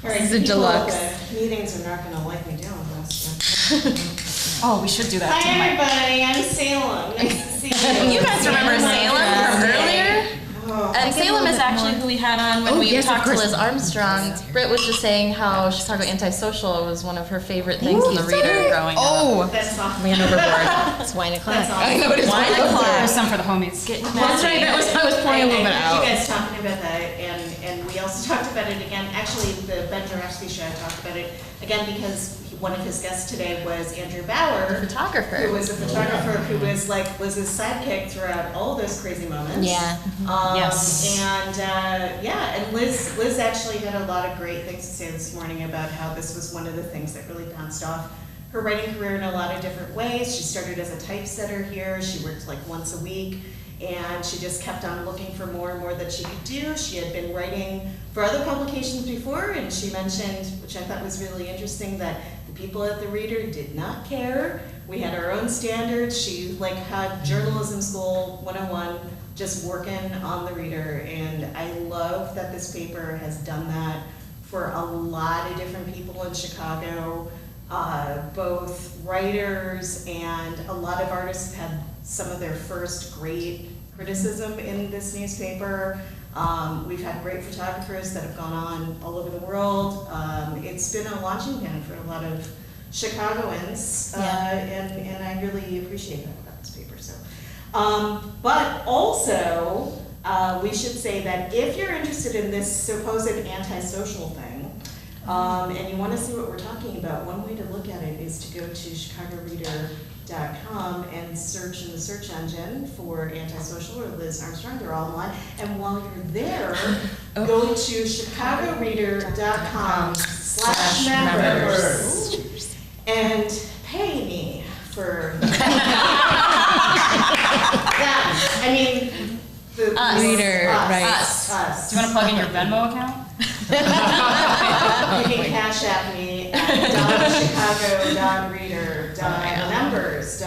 All right, It's a deluxe. Meetings are not gonna like me doing this. Oh, we should do that. Hi, everybody, I'm Salem. Nice to see you. You guys remember Salem from earlier? Oh. And Salem is actually who we had on when we yes, of talked to course. Liz Armstrong. Britt was just saying how Chicago Antisocial was one of her favorite things in the reader growing up. That's awesome. Man overboard. It's wine o'clock. That's awesome. I know it is Wine o'clock. There's some for the homies. That's right. I was pouring a little bit out. You guys talking about that, and we also talked about it again. Actually, the Ben Jarofsky show, I talked about it again because one of his guests today was Andrew Bauer, photographer, who was a photographer who was his sidekick throughout all those crazy moments. Yeah. Yes. And Liz actually had a lot of great things to say this morning about how this was one of the things that really bounced off her writing career in a lot of different ways. She started as a typesetter here. She worked like once a week, and she just kept on looking for more and more that she could do. She had been writing for other publications before, and she mentioned, which I thought was really interesting, that the people at the Reader did not care. We had our own standards. She had journalism school 101, just working on the Reader, and I love that this paper has done that for a lot of different people in Chicago. Both writers and a lot of artists have had some of their first great criticism in this newspaper. We've had great photographers that have gone on all over the world. It's been a launching pad for a lot of Chicagoans, and I really appreciate that about this paper. So, but also, we should say that if you're interested in this supposed antisocial thing, and you want to see what we're talking about, one way to look at it is to go to chicagoreader.com and search in the search engine for Antisocial or Liz Armstrong. They're all online. And while you're there, go to chicagoreader.com/members and pay me for that. I mean, the Reader, right. Us. Do you want to plug in your Venmo account? You can cash at me at chicago.reader.members.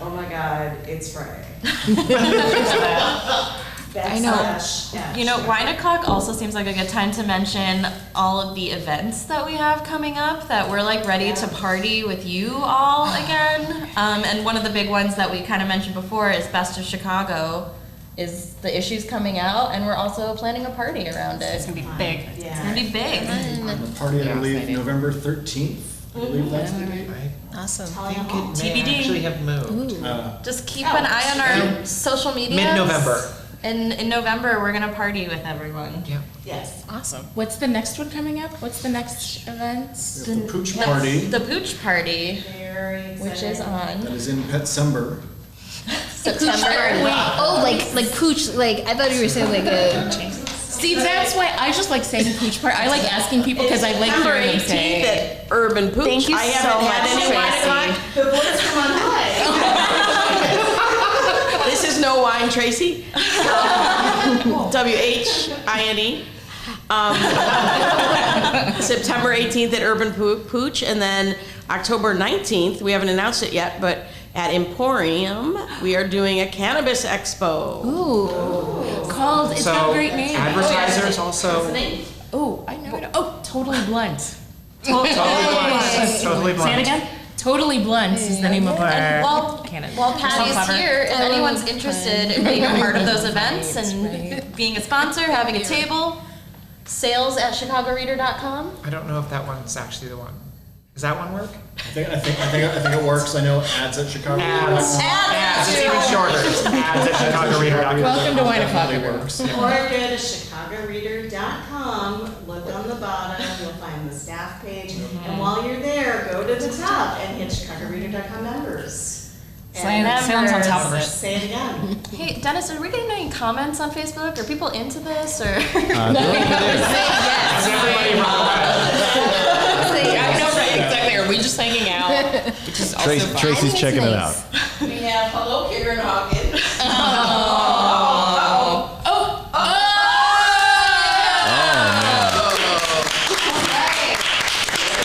Oh my God, it's Friday. I know. You know, Wine O'Clock also seems like a good time to mention all of the events that we have coming up that we're ready to party with you all again. And one of the big ones that we kind of mentioned before is Best of Chicago. Is the issues coming out, and we're also planning a party around it. It's gonna be big. Yeah. It's gonna be big. The party, I believe, November 13th. I believe that's the date. Awesome. TBD. Actually have moved. Just keep an eye on our social media. Mid-November. And in November, we're gonna party with everyone. Yeah. Yes. Awesome. What's the next one coming up? What's the next event? The Pooch Party. The Pooch Party, Very exciting. which is on That is in Petcember. September. Like pooch, I thought you were saying a... See, that's why I just like saying pooch part. I like asking people because I like September hearing them 18th say. at Urban Pooch. Thank you I so haven't much, had any wine Tracy. o'clock. The voice from on high. This is no wine, Tracy. WHINE. September 18th at Urban Pooch, and then October 19th, we haven't announced it yet, but at Emporium, we are doing a cannabis expo. Ooh. Called, it's got a great name. Advertisers also. Oh, I know it. Oh, Totally Blunt. Totally Blunt. Totally Blunt. Say it again? Totally Blunt is the name of our And while cannabis. Patty's clever. here, if anyone's interested in being a part of those events and being a sponsor, having a table, sales at chicagoreader.com. I don't know if that one's actually the one. Does that one work? I think it works. I know ads at Chicago. Ads. It's even shorter. It's ads at chicagoreader.com. Welcome to Wine O'Clock. It works. Or go to chicagoreader.com, look on the bottom, you'll find the staff page, and while you're there, go to the top and hit chicagoreader.com members. Salem on top of it. Say it again. Hey, Dennis, are we getting any comments on Facebook? Are people into this, or? Everybody run away. I know, right? Exactly. Are we just hanging out? Which is also fine. Tracy's checking it out. We have hello, Karen Hawkins.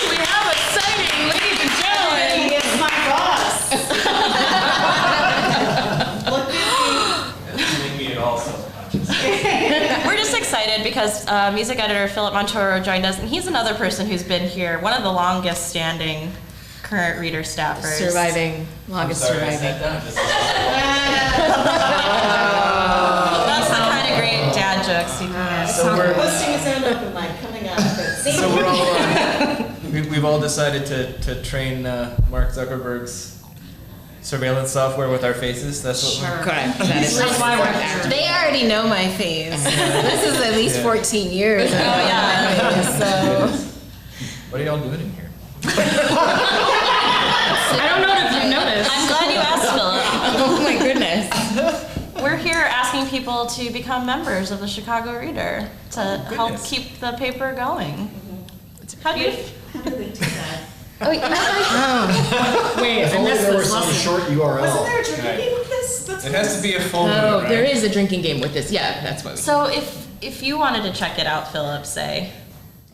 We have a sighting, ladies and gentlemen. It's my boss. Look at me. Make me at all self-conscious. We're just excited because because music editor Philip Montoro joined us, and he's another person who's been here, one of the longest standing current reader staffers. Longest surviving. That's the kind of great dad jokes you can get. So we're hosting his own open mic coming up. So we're all we've all decided to train Mark Zuckerberg's surveillance software with our faces. That's what we're correct. That's why we're They already know my face. This is at least 14 years. Oh yeah. So. What are y'all doing in here? I don't know if you noticed. I'm glad you asked, Philip. Oh my goodness. We're here asking people to become members of the Chicago Reader to help keep the paper going. How do they do that? Oh, yeah. Wait, If only there was some short URL. Wasn't there a drinking game with this? It has to be a full moon, Oh, right? there is a drinking game with this. Yeah, that's what we So if you wanted to check it out, Philip, say,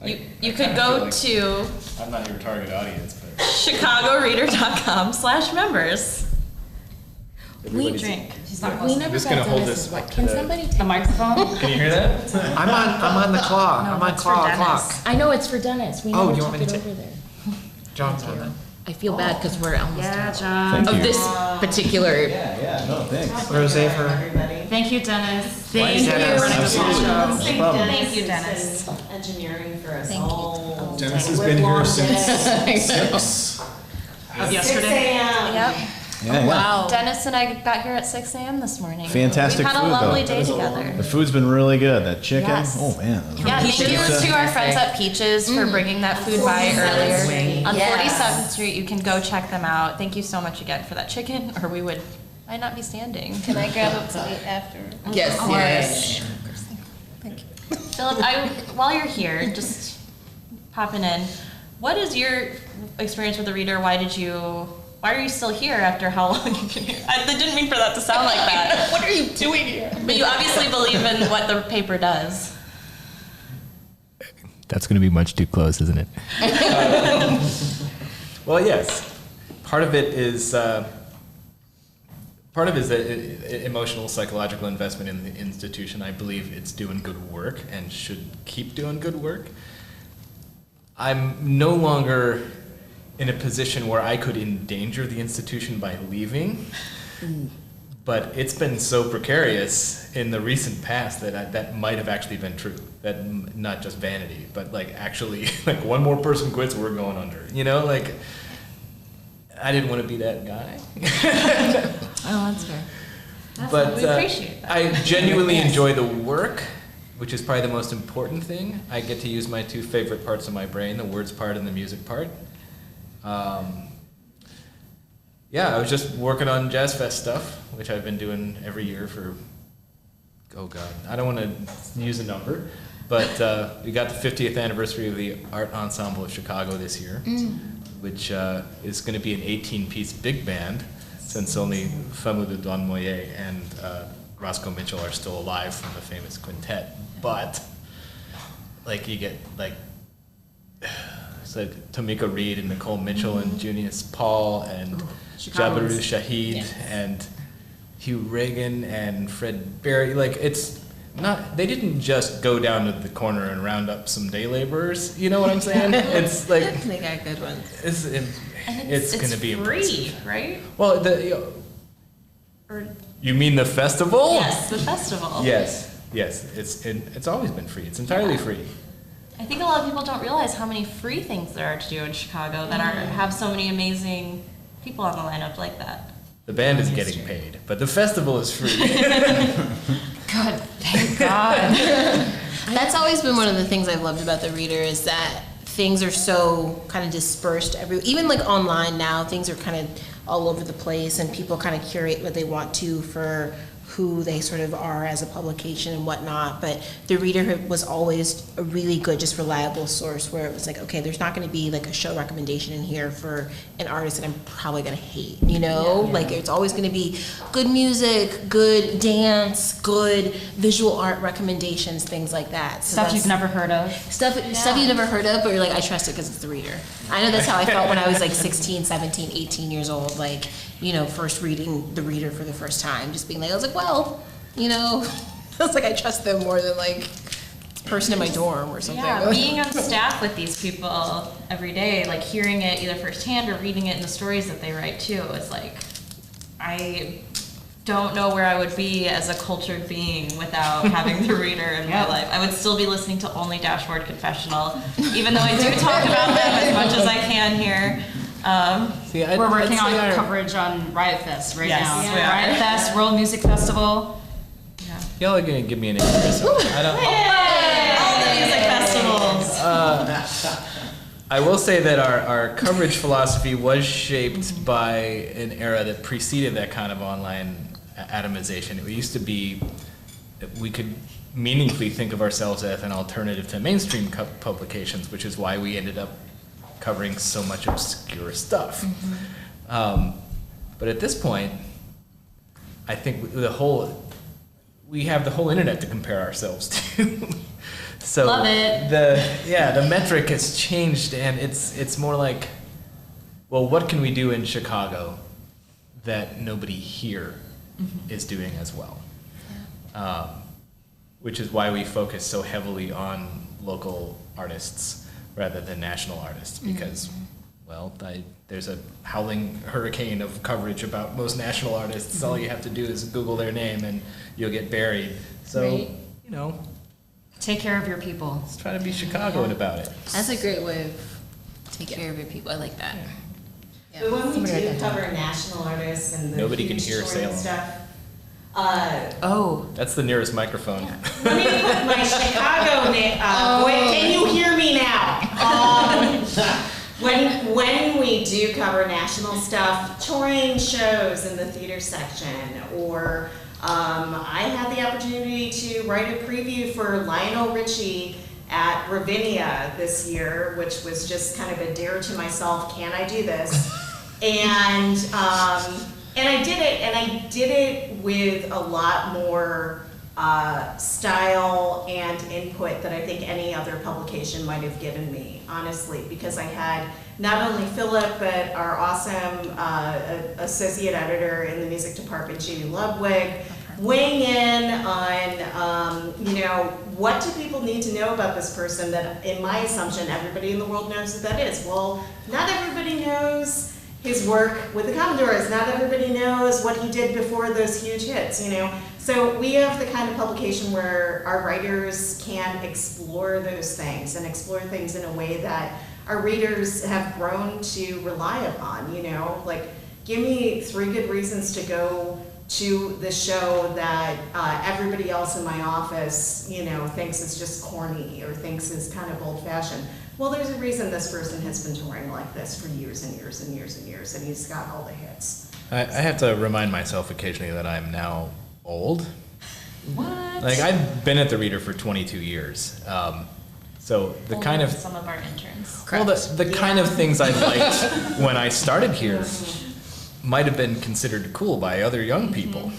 you could go to I'm not your target audience, but chicagoreader.com/members. We drink. We never just got gonna hold Dennis's this what. up to Can the- somebody The microphone? Can you hear that? I'm on the claw. I'm on that's for claw Dennis. clock. I know it's for Dennis. We Oh, never do you want took me it to over there. John's on it. I feel bad because we're almost Yeah, out John. Thank of you. this particular. Yeah, no, thanks. Rose for Thank you, Dennis. Thank you. Absolutely. No problem. Thank you, Dennis. Engineering for us Thank you. all. Dennis has been here since I know. 6. Of 6 yesterday. a.m. Yep. Yeah, yeah. Dennis and I got here at 6 a.m. this morning. Fantastic We've had food, a lovely though. day together. The food's been really good. That chicken, Yes. oh man. Yeah, thank you Pizza. to our friends at Peaches for bringing that food by earlier. On 47th Street, you can go check them out. Thank you so much again for that chicken, or we might not be standing. Can I grab a plate after? Yes, Of yes. Philip, while you're here, just popping in, what is your experience with the Reader? Why are you still here after how long you've been here? I didn't mean for that to sound like that. What are you doing here? But you obviously believe in what the paper does. That's going to be much too close, isn't it? Well, yes. Part of it is the emotional, psychological investment in the institution. I believe it's doing good work and should keep doing good work. I'm no longer in a position where I could endanger the institution by leaving. But it's been so precarious in the recent past that that might have actually been true. That not just vanity, but like actually, like one more person quits, we're going under. You know, like I didn't want to be that guy. Oh, that's fair. But we appreciate that. I genuinely enjoy the work, which is probably the most important thing. I get to use my two favorite parts of my brain, the words part and the music part. Yeah, I was just working on Jazz Fest stuff, which I've been doing every year for, oh God, I don't want to use a number, but we got the 50th anniversary of the Art Ensemble of Chicago this year, which is going to be an 18-piece big band, since only Famu de Don Moyer and Roscoe Mitchell are still alive from the famous quintet. But, like, you get, like, it's like Tamika Reed and Nicole Mitchell and Junius Paul and Jabiru Shahid and Hugh Reagan and Fred Berry. Like, it's not, they didn't just go down to the corner and round up some day laborers. You know what I'm saying? It's like, They got good ones. it's going to be free, impressive. right? Well, you mean the festival? Yes, the festival. Yes, it's always been free. It's entirely free. I think a lot of people don't realize how many free things there are to do in Chicago that have so many amazing people on the lineup like that. The band is getting paid, but the festival is free. God, thank God. That's always been one of the things I've loved about the Reader is that things are so kind of dispersed even like online now, things are kind of all over the place and people kind of curate what they want to for who they sort of are as a publication and whatnot, but the Reader was always a really good, just reliable source where it was like, okay, there's not going to be like a show recommendation in here for an artist that I'm probably going to hate, you know? Yeah. Like it's always going to be good music, good dance, good visual art recommendations, things like that. So Stuff you've never heard of. Stuff you've never heard of, but you're like, I trust it because it's the Reader. I know that's how I felt when I was like 16, 17, 18 years old, like, you know, first reading the Reader for the first time, just being like, I was like, well, you know, I was like, I trust them more than like person in my dorm or something. Yeah, being on staff with these people every day, like hearing it either firsthand or reading it in the stories that they write too, it's like, I don't know where I would be as a cultured being without having the Reader in my life. I would still be listening to only Dashboard Confessional, even though I do talk about them as much as I can here. We're working on coverage on Riot Fest right now. Yes, we are. Riot Fest, World Music Festival. Y'all are gonna give me an interest. I don't. All the music festivals. I will say that our coverage philosophy was shaped by an era that preceded that kind of online atomization. It used to be that we could meaningfully think of ourselves as an alternative to mainstream publications, which is why we ended up covering so much obscure stuff. But at this point, I think we have the whole internet to compare ourselves to. So Love it. The metric has changed, and it's more like, well, what can we do in Chicago that nobody here is doing as well? Which is why we focus so heavily on local artists rather than national artists, because well, there's a howling hurricane of coverage about most national artists. All you have to do is Google their name and you'll get buried. So, you know, take care of your people. Let's try to be Chicagoan about it. That's a great way of take care of your people. I like that. Yeah. But when we Somebody write do that down. cover national artists and the Nobody can huge hear touring Salem. stuff, That's the nearest microphone. let me put my Chicago wait, can you hear me now? When we do cover national stuff, touring shows in the theater section, or I had the opportunity to write a preview for Lionel Richie at Ravinia this year, which was just kind of a dare to myself, can I do this? And I did it, and I did it with a lot more style and input that I think any other publication might have given me, honestly, because I had not only Philip, but our awesome associate editor in the music department, Jamie Ludwig, weighing in on, what do people need to know about this person that, in my assumption, everybody in the world knows who that is. Well, not everybody knows his work with the Commodores. Not everybody knows what he did before those huge hits, So we have the kind of publication where our writers can explore those things and explore things in a way that our readers have grown to rely upon, Like, give me 3 good reasons to go to the show that everybody else in my office, thinks is just corny or thinks is kind of old-fashioned. Well, there's a reason this person has been touring like this for years and years and years and years, and he's got all the hits. I have to remind myself occasionally that I'm now old. What? Like, I've been at the Reader for 22 years. So the Older kind of... than some of our interns. Well, the kind of things I liked when I started here might have been considered cool by other young people.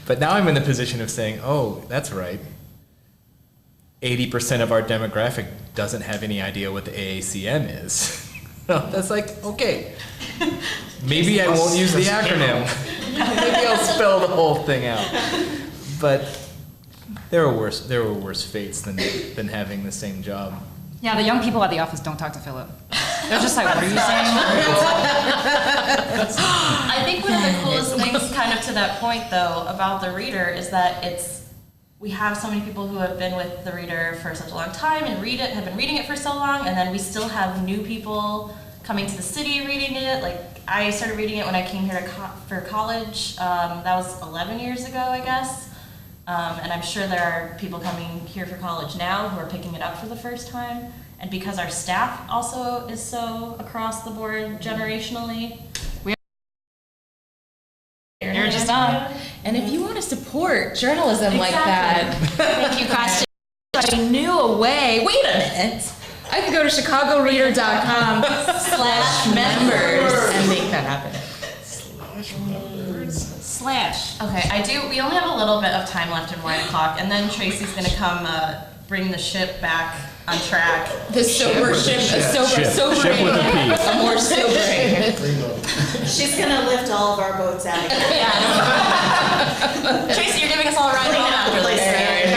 But now I'm in the position of saying, oh, that's right. 80% of our demographic doesn't have any idea what the AACM is. That's like, okay, maybe I won't use the acronym. Maybe I'll spell the whole thing out. But there were worse fates than having the same job. Yeah, the young people at the office don't talk to Philip. They're just like, what are you saying? I think one of the coolest things kind of to that point though about the Reader is that we have so many people who have been with the Reader for such a long time and have been reading it for so long, and then we still have new people coming to the city reading it. Like, I started reading it when I came here for college. That was 11 years ago, I guess. And I'm sure there are people coming here for college now who are picking it up for the first time. And because our staff also is so across the board generationally, You're just on. And if you want to support journalism like that, thank you, Costa. I knew a way. Wait a minute. I could go to chicagoreader.com/members and make that happen. Okay, we only have a little bit of time left in Wine O'Clock, and then Tracy's gonna come bring the ship back on track. The sober ship, a sobering. A more sobering. She's gonna lift all of our boats out again. Tracy, you're giving us all a ride home after this, right?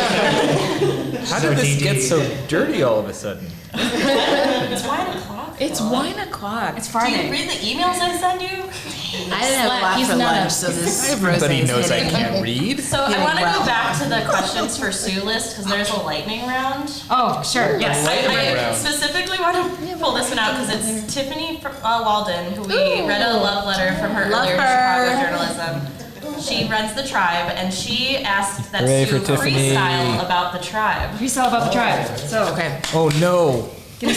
How did this get so dirty all of a sudden? It's wine o'clock. It's wine o'clock. It's Friday. Do you read the emails I send you? I didn't have a lot for lunch, so this Everybody rosé is knows I hitting. can't read. So I want to go back to the questions for Sue list because there's a lightning round. Oh, sure. Yes. I specifically want to pull this one out because it's Tiffany Walden, who we read a love letter from her Love earlier her. Chicago journalism. She runs the Tribe, and she asked that Hooray Sue for Tiffany. freestyle about the Tribe. Freestyle about the Tribe. So, Okay. Oh no. give me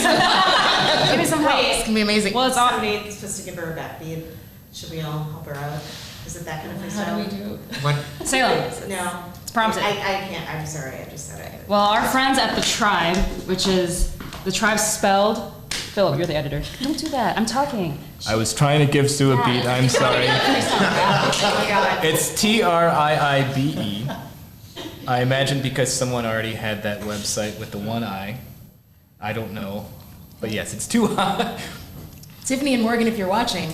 some help. It's gonna be amazing. Well, it's on. Somebody's supposed to give her a backbeat. Should we all help her out? Is it that kind of freestyle? How do we do? What? Salem. No. It's prompted. I can't. I'm sorry. I just said it. Well, our friends at the Tribe, which is the Tribe spelled. Philip, you're the editor. Don't do that. I'm talking. I was trying to give Sue a beat. I'm sorry. Oh my God. It's TRIIBE. I imagine because someone already had that website with the one I. I don't know. But yes, it's too high. Tiffany and Morgan, if you're watching,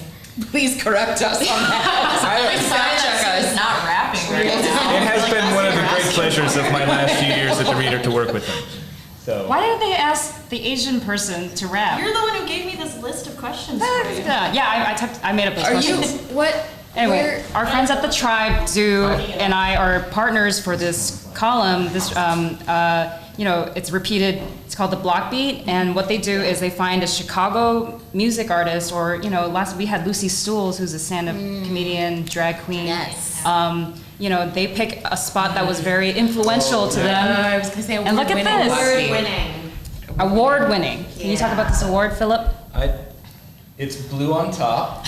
please correct us on that. Fact check us. Not rapping right now. It has been one of the great pleasures of my last few years at the Reader to work with them. So. Why didn't they ask the Asian person to rap? You're the one who gave me this list of questions for you. I made up those Are questions. you what? Anyway, our friends at the Tribe, Zoo, and I are partners for this column. This, it's repeated. It's called the Block Beat, and what they do is they find a Chicago music artist, or last we had Lucy Stools, who's a stand-up comedian, drag queen. Yes. They pick a spot that was very influential to them. I was gonna say and look at this. Award-winning. Award-winning. Can you talk about this award, Philip? It's blue on top.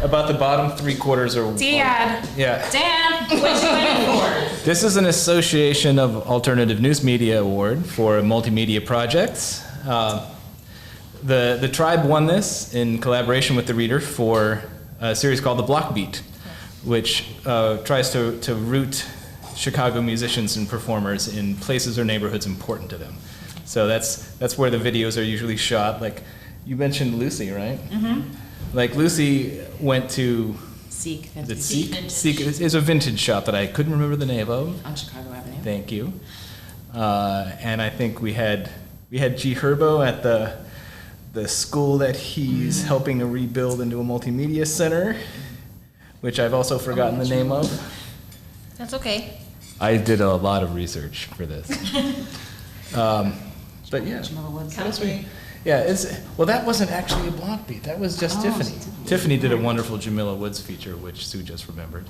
About the bottom 3/4 are. Dad. Yeah. Dan, what you winning for? This is an Association of Alternative News Media Award for multimedia projects. The Tribe won this in collaboration with the Reader for a series called The Block Beat, which tries to root Chicago musicians and performers in places or neighborhoods important to them. So that's where the videos are usually shot. Like you mentioned Lucy, right? Mm-hmm. Like Lucy went to Seek Vintage. Seek is a vintage shop that I couldn't remember the name of. On Chicago Avenue. Thank you. And I think we had G Herbo at the school that he's helping to rebuild into a multimedia center, which I've also forgotten the name of. That's okay. I did a lot of research for this. But yeah, that wasn't actually a Block Beat. That was just Tiffany. Tiffany did a wonderful Jamila Woods feature, which Sue just remembered.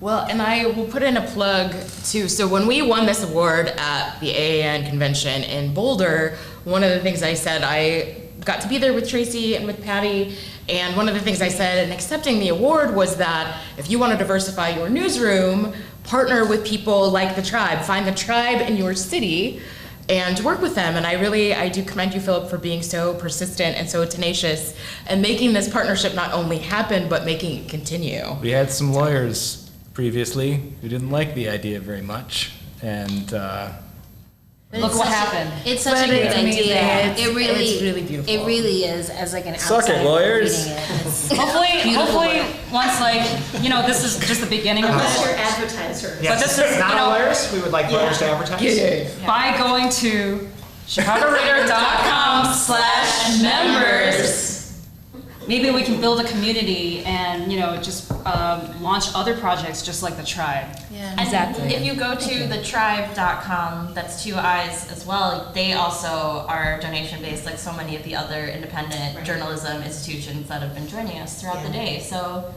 Well, and I will put in a plug too. So when we won this award at the AAN convention in Boulder, one of the things I said, I got to be there with Tracy and with Patty, and one of the things I said in accepting the award was that if you want to diversify your newsroom, partner with people like the Tribe. Find the Tribe in your city and work with them. And I do commend you, Philip, for being so persistent and so tenacious and making this partnership not only happen, but making it continue. We had some lawyers previously who didn't like the idea very much, and look what happened. It's such a great idea. It's really beautiful. It really is. As like an Suck it, outsider lawyers. reading it. It's Hopefully, once this is just the beginning of Unless it. you're advertiser. Yes. this is, Not lawyers. We would like lawyers to advertise. By going to chicagoreader.com/members, maybe we can build a community and just launch other projects just like the Tribe. Yeah, exactly. If you go to thetribe.com, that's 2 I's as well, they also are donation based like so many of the other independent journalism institutions that have been joining us throughout the day. So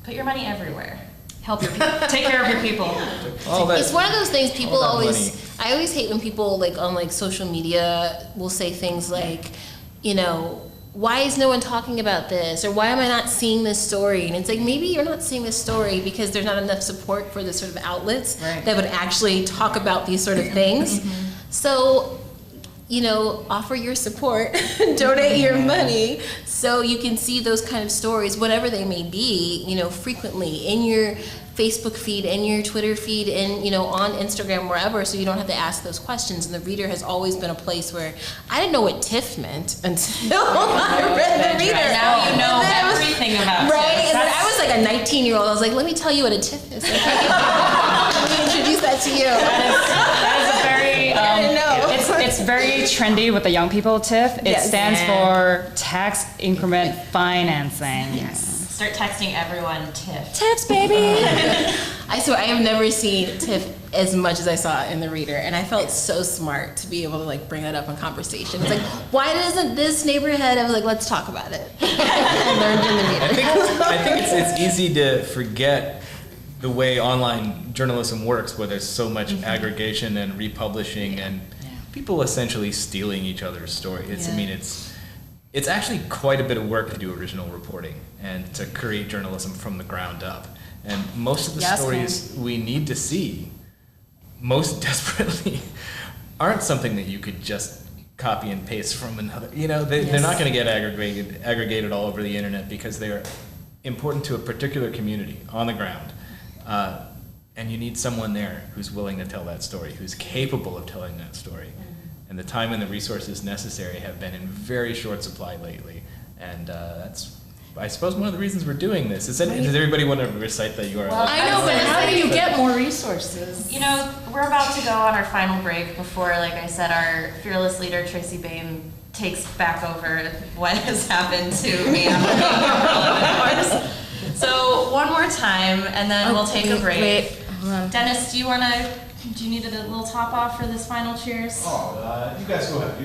put your money everywhere. Help your people. Take care of your people. It's one of those things people always. I always hate when people on social media will say things like, why is no one talking about this? Or why am I not seeing this story? And it's like, maybe you're not seeing this story because there's not enough support for the sort of outlets that would actually talk about these sort of things. So, offer your support, donate your money so you can see those kind of stories, whatever they may be, frequently in your Facebook feed, in your Twitter feed, and on Instagram, wherever, so you don't have to ask those questions. And the Reader has always been a place where I didn't know what TIFF meant until I read the Reader. Now you know everything about right? TIFF. And then I was like a 19-year-old. I was like, let me tell you what a TIFF is. Let me introduce that to you. That is a very, I didn't know. it's very trendy with the young people, TIF. It Yes. stands for tax increment financing. Start texting everyone TIF. Tips, baby. I swear, I have never seen TIFF as much as I saw it in the Reader, and I felt so smart to be able to like bring that up in conversation. It's like, why doesn't this neighborhood? I was like, let's talk about it. I learned in the Reader. I think it's easy to forget the way online journalism works, where there's so much aggregation and republishing and people essentially stealing each other's story. I mean, it's actually quite a bit of work to do original reporting and to create journalism from the ground up. And most of the stories we need to see, most desperately, aren't something that you could just copy and paste from another. You know, they're not going to get aggregated all over the internet because they're important to a particular community on the ground. And you need someone there who's willing to tell that story, who's capable of telling that story. And the time and the resources necessary have been in very short supply lately. And that's, I suppose, one of the reasons we're doing this. Does everybody want to recite the URL? Well, I know, but how do you get more resources? You know, we're about to go on our final break before, like I said, our fearless leader, Tracy Bain, takes back over what has happened to me on the hours. So one more time, and then we'll take a break. Wait, hold on. Dennis, do you need a little top off for this final cheers? You guys go ahead.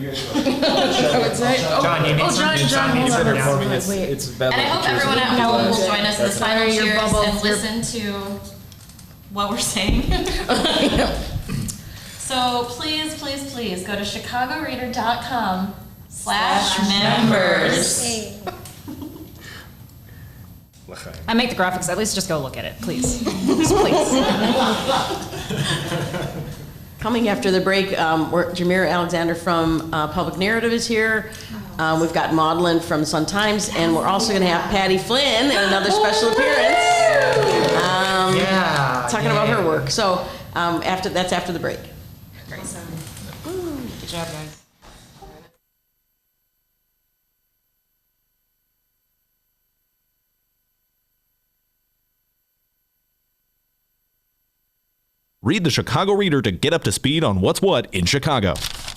John, you need some John, needs hold some on. down. Wait. It's about And I like hope cheers everyone and at home applause. will join us in this That's final Your cheers bubbles, and listen to what we're saying. So please, please, please go to chicagoreader.com/members. I make the graphics. At least just go look at it, please. Just please. Coming after the break, Jameer Alexander from Public Narrative is here. We've got Maudlin from Sun Times, and we're also going to have Patty Flynn in another special appearance. Talking about her work. So that's after the break. Great. Good job, guys. Read the Chicago Reader to get up to speed on what's what in Chicago.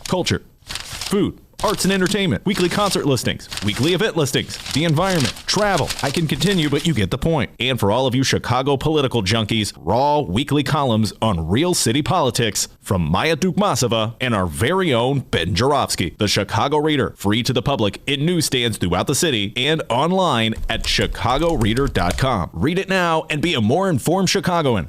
Culture, food, arts and entertainment, weekly concert listings, weekly event listings, the environment, travel. I can continue, but you get the point. And for all of you Chicago political junkies, raw weekly columns on real city politics from Maya Dukmasova and our very own Ben Jarofsky. The Chicago Reader, free to the public in newsstands throughout the city and online at chicagoreader.com. Read it now and be a more informed Chicagoan.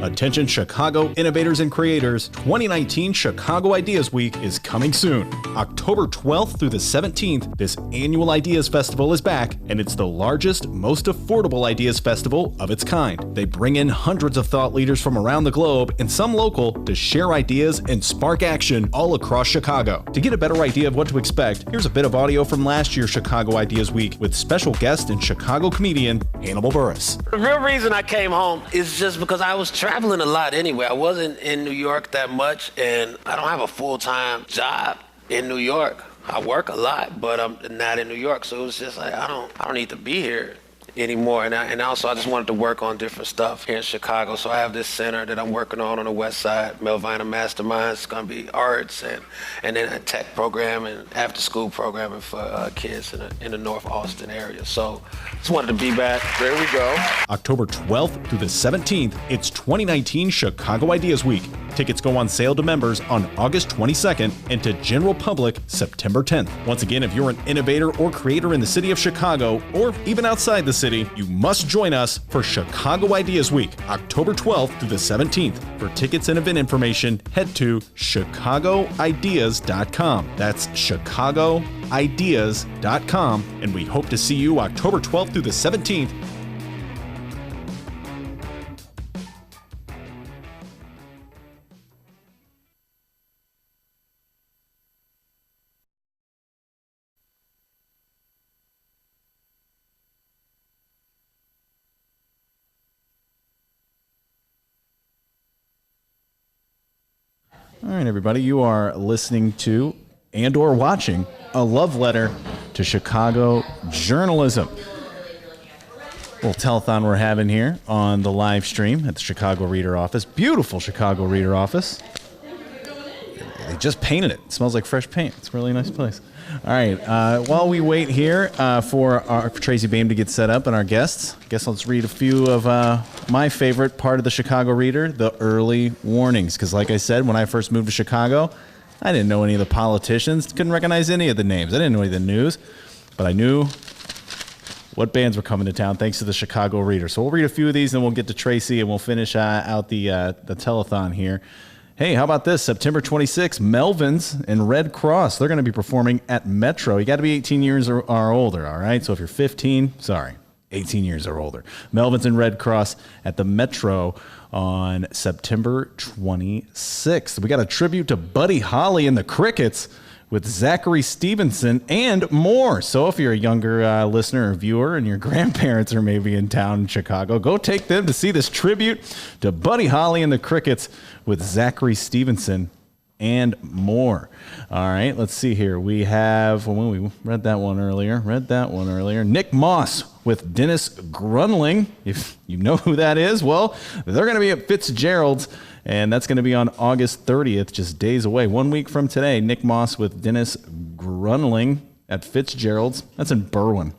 Attention Chicago innovators and creators, 2019 Chicago Ideas Week is coming soon. October 12th through the 17th, this annual Ideas Festival is back, and it's the largest, most affordable Ideas Festival of its kind. They bring in hundreds of thought leaders from around the globe and some local to share ideas and spark action all across Chicago. To get a better idea of what to expect, here's a bit of audio from last year's Chicago Ideas Week with special guest and Chicago comedian Hannibal Buress. The real reason I came home is just because I was traveling a lot anyway. I wasn't in New York that much, and I don't have a full-time job in New York. I work a lot, but I'm not in New York, so it was just like I don't need to be here anymore. And also I just wanted to work on different stuff here in Chicago. So I have this center that I'm working on the west side, Melvina Masterminds. It's going to be arts and then a tech program and after school programming for kids in the North Austin area. So just wanted to be back. There we go. October 12th through the 17th, it's 2019 Chicago Ideas Week. Tickets go on sale to members on August 22nd and to general public September 10th. Once again, if you're an innovator or creator in the city of Chicago or even outside the city, you must join us for Chicago Ideas Week, October 12th through the 17th. For tickets and event information, head to chicagoideas.com. That's chicagoideas.com, and we hope to see you October 12th through the 17th. All right, everybody, you are listening to and or watching A Love Letter to Chicago Journalism. Little telethon we're having here on the live stream at the Chicago Reader office. Beautiful Chicago Reader office. They just painted it. It smells like fresh paint. It's a really nice place. All right, while we wait here for Tracy Bain to get set up and our guests, I guess let's read a few of my favorite part of the Chicago Reader, the early warnings. Because like I said, when I first moved to Chicago, I didn't know any of the politicians, couldn't recognize any of the names. I didn't know any of the news, but I knew what bands were coming to town thanks to the Chicago Reader. So we'll read a few of these and we'll get to Tracy and we'll finish out the telethon here. Hey, how about this? September 26th, Melvins and Red Cross. They're going to be performing at Metro. You got to be 18 years or older, all right? So if you're 15, 18 years or older. Melvins and Red Cross at the Metro on September 26th. We got a tribute to Buddy Holly and the Crickets with Zachary Stevenson and more. So if you're a younger listener or viewer and your grandparents are maybe in town in Chicago, go take them to see this tribute to Buddy Holly and the Crickets with Zachary Stevenson and more. All right, let's see here. We have, well, we read that one earlier. Nick Moss with Dennis Grunling. If you know who that is, well, they're going to be at Fitzgerald's, and that's going to be on August 30th, just days away. 1 week from today, Nick Moss with Dennis Grunling at Fitzgerald's. That's in Berwyn.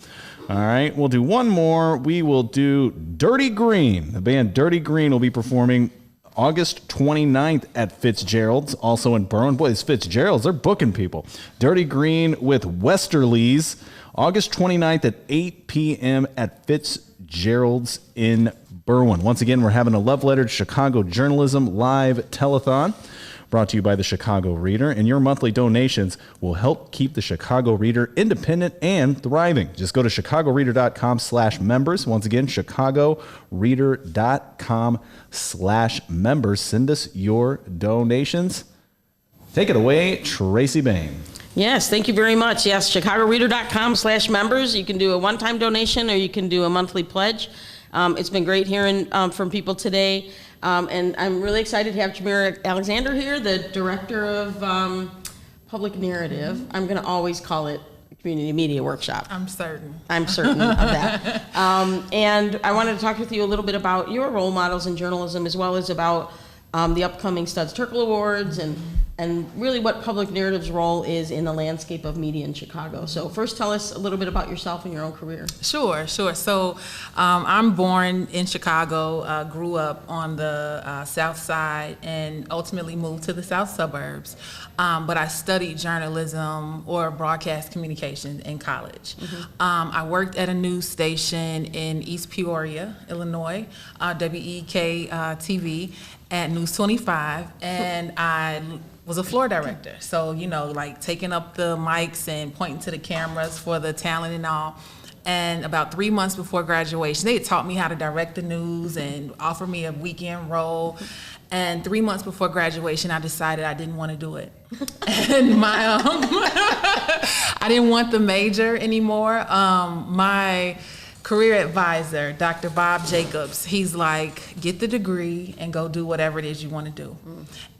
All right, we'll do one more. We will do Dirty Green. The band Dirty Green will be performing August 29th at Fitzgerald's, also in Berwyn. Boy, these Fitzgerald's, they're booking people. Dirty Green with Westerlies, August 29th at 8 p.m. at Fitzgerald's in Berwyn. Once again, we're having a Love Letter to Chicago Journalism live telethon brought to you by the Chicago Reader, and your monthly donations will help keep the Chicago Reader independent and thriving. Just go to chicagoreader.com/members. Once again, chicagoreader.com/members. Send us your donations. Take it away, Tracy Bain. Yes, thank you very much. Yes, chicagoreader.com/members. You can do a one-time donation or you can do a monthly pledge. It's been great hearing from people today. And I'm really excited to have Jamira Alexander here, the director of Public Narrative. I'm going to always call it Community Media Workshop. I'm certain of that. And I wanted to talk with you a little bit about your role models in journalism, as well as about the upcoming Studs Terkel Awards and really what Public Narrative's role is in the landscape of media in Chicago. So first, tell us a little bit about yourself and your own career. Sure. So I'm born in Chicago, grew up on the South Side, and ultimately moved to the South suburbs. But I studied journalism or broadcast communication in college. I worked at a news station in East Peoria, Illinois, WEK TV at News 25, and I was a floor director. So, like taking up the mics and pointing to the cameras for the talent and all. And about 3 months before graduation, they had taught me how to direct the news and offered me a weekend role. And 3 months before graduation, I decided I didn't want to do it. And I didn't want the major anymore. My career advisor, Dr. Bob Jacobs, he's like, get the degree and go do whatever it is you want to do.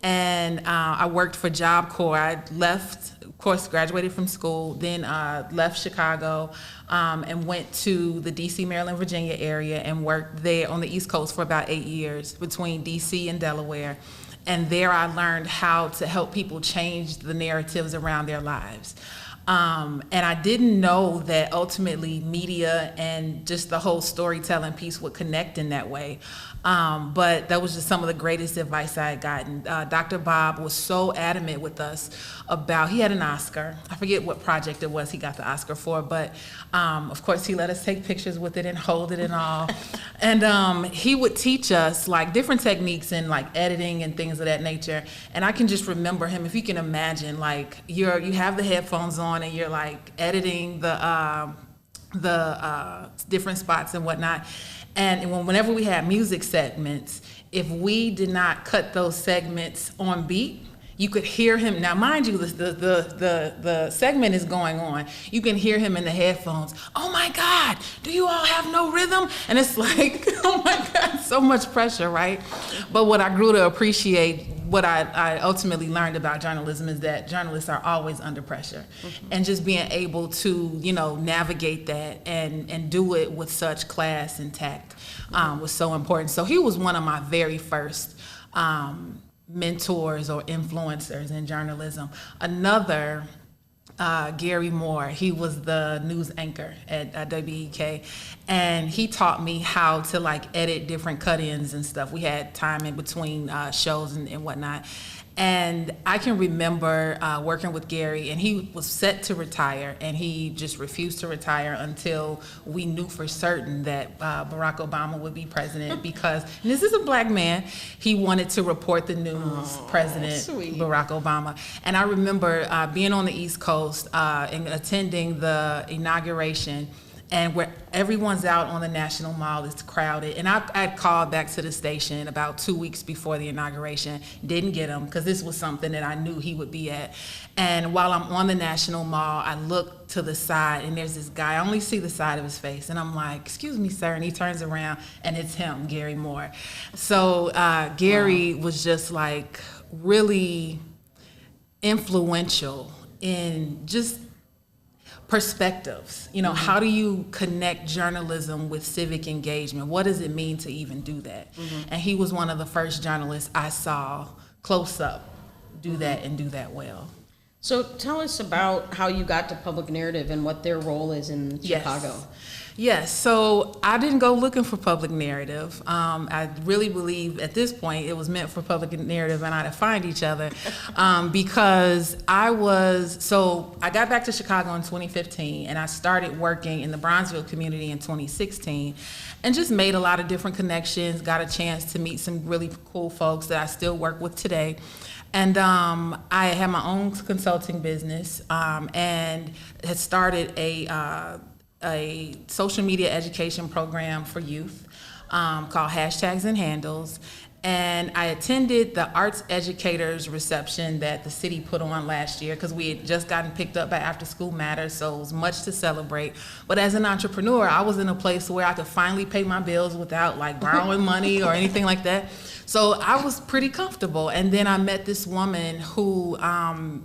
And I worked for Job Corps. I left, of course, graduated from school, then left Chicago and went to the DC, Maryland, Virginia area and worked there on the East Coast for about 8 years between DC and Delaware. And there I learned how to help people change the narratives around their lives. And I didn't know that ultimately media and just the whole storytelling piece would connect in that way. But that was just some of the greatest advice I had gotten. Dr. Bob was so adamant with us about, he had an Oscar. I forget what project it was he got the Oscar for, but of course he let us take pictures with it and hold it and all. And he would teach us like different techniques in like editing and things of that nature. And I can just remember him, if you can imagine, like you have the headphones on and you're like editing the different spots and whatnot. And whenever we had music segments, if we did not cut those segments on beat, you could hear him. Now, mind you, the segment is going on. You can hear him in the headphones. Oh my God, do you all have no rhythm? And it's like, oh my God, so much pressure, right? But what I grew to appreciate what I ultimately learned about journalism is that journalists are always under pressure. And just being able to, navigate that and do it with such class and tact was so important. So he was one of my very first mentors or influencers in journalism. Another, Gary Moore, he was the news anchor at WEK, and he taught me how to edit different cut-ins and stuff. We had time in between shows and whatnot. And I can remember working with Gary, and he was set to retire, and he just refused to retire until we knew for certain that Barack Obama would be president, because, and this is a black man, he wanted to report the news, President Barack Obama. And I remember being on the East Coast and attending the inauguration, and where everyone's out on the National Mall, it's crowded. And I called back to the station about 2 weeks before the inauguration, didn't get him, because this was something that I knew he would be at. And while I'm on the National Mall, I look to the side, and there's this guy, I only see the side of his face, and I'm like, excuse me, sir, and he turns around, and it's him, Gary Moore. So Gary was just really influential in just perspectives. How do you connect journalism with civic engagement? What does it mean to even do that? And he was one of the first journalists I saw close up do that and do that well. So tell us about how you got to Public Narrative and what their role is in Chicago. Yes, so I didn't go looking for Public Narrative. I really believe at this point it was meant for Public Narrative and I to find each other, because I got back to Chicago in 2015, and I started working in the Bronzeville community in 2016, and just made a lot of different connections, got a chance to meet some really cool folks that I still work with today. And I had my own consulting business, and had started a social media education program for youth called Hashtags and Handles. And I attended the arts educators reception that the city put on last year, because we had just gotten picked up by After School Matters, so it was much to celebrate. But as an entrepreneur, I was in a place where I could finally pay my bills without borrowing money or anything like that. So I was pretty comfortable. And then I met this woman who,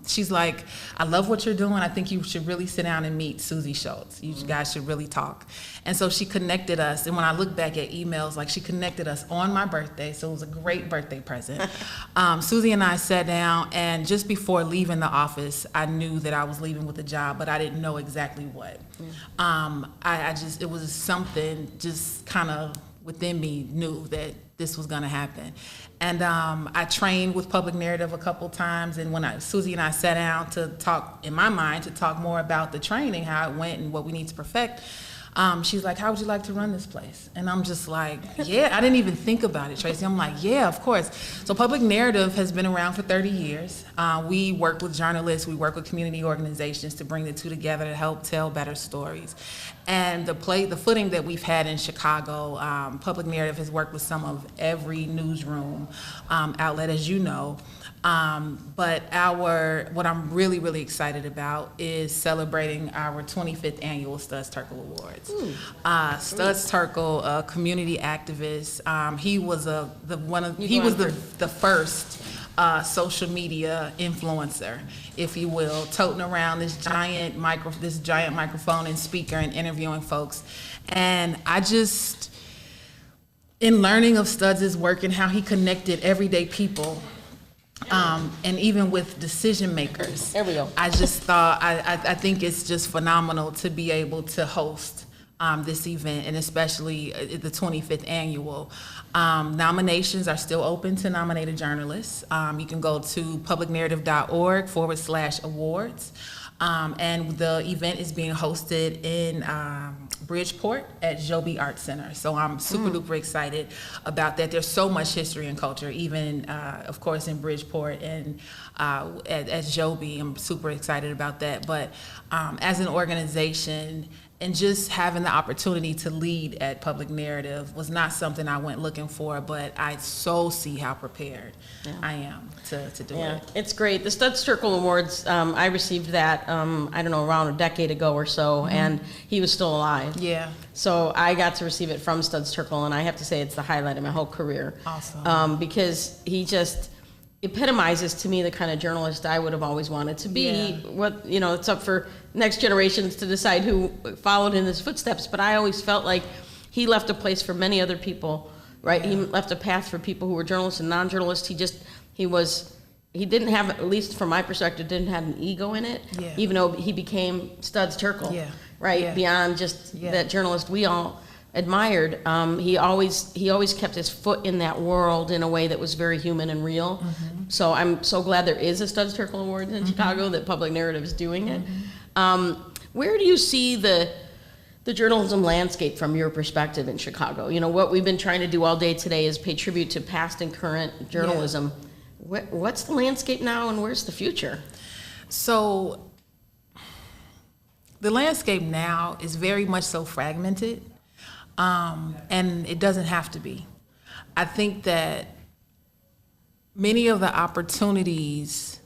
she's like, I love what you're doing. I think you should really sit down and meet Susie Schultz. You guys should really talk. And so she connected us. And when I look back at emails, she connected us on my birthday. So it was a great birthday present. Susie and I sat down, and just before leaving the office, I knew that I was leaving with a job, but I didn't know exactly what. It was something just kind of within me knew that this was going to happen. And I trained with Public Narrative a couple times, and when Susie and I sat down to talk, in my mind, to talk more about the training, how it went and what we need to perfect, she's like, how would you like to run this place? And I'm just like, yeah, I didn't even think about it, Tracy. I'm like, yeah, of course. So Public Narrative has been around for 30 years. We work with journalists, we work with community organizations to bring the two together to help tell better stories. And the footing that we've had in Chicago, Public Narrative has worked with some of every newsroom outlet, as you know. But what I'm really, really excited about is celebrating our 25th annual Studs Terkel Awards. Studs Terkel, a community activist, he was the first social media influencer, if you will, toting around this giant microphone and speaker and interviewing folks. And in learning of Studs' work and how he connected everyday people, and even with decision makers. There we go. I just thought, I think it's just phenomenal to be able to host this event, and especially the 25th annual. Nominations are still open to nominated journalists. You can go to publicnarrative.org/awards. And the event is being hosted in Bridgeport at Joby Art Center. So I'm super duper excited about that. There's so much history and culture, even of course in Bridgeport and at Joby. I'm super excited about that. But as an organization, and just having the opportunity to lead at Public Narrative was not something I went looking for, but I so see how prepared I am to do it. It's great. The Studs Terkel Awards, I received that, I don't know, around a decade ago or so, and he was still alive. Yeah. So I got to receive it from Studs Terkel, and I have to say it's the highlight of my whole career. Awesome. Because he just, epitomizes to me the kind of journalist I would have always wanted to be. Yeah. What, you know, it's up for next generations to decide who followed in his footsteps, but I always felt like he left a place for many other people, right? He left a path for people who were journalists and non-journalists. He didn't have, at least from my perspective, didn't have an ego in it, Yeah. even though he became Studs Terkel, Yeah. right? Yeah. Beyond just Yeah. that journalist we all admired. He always kept his foot in that world in a way that was very human and real. Mm-hmm. So I'm so glad there is a Studs Terkel Award in Chicago, that Public Narrative is doing it. Where do you see the journalism landscape from your perspective in Chicago? You know, what we've been trying to do all day today is pay tribute to past and current journalism. What's the landscape now, and where's the future? So the landscape now is very much so fragmented, and it doesn't have to be. I think that many of the opportunities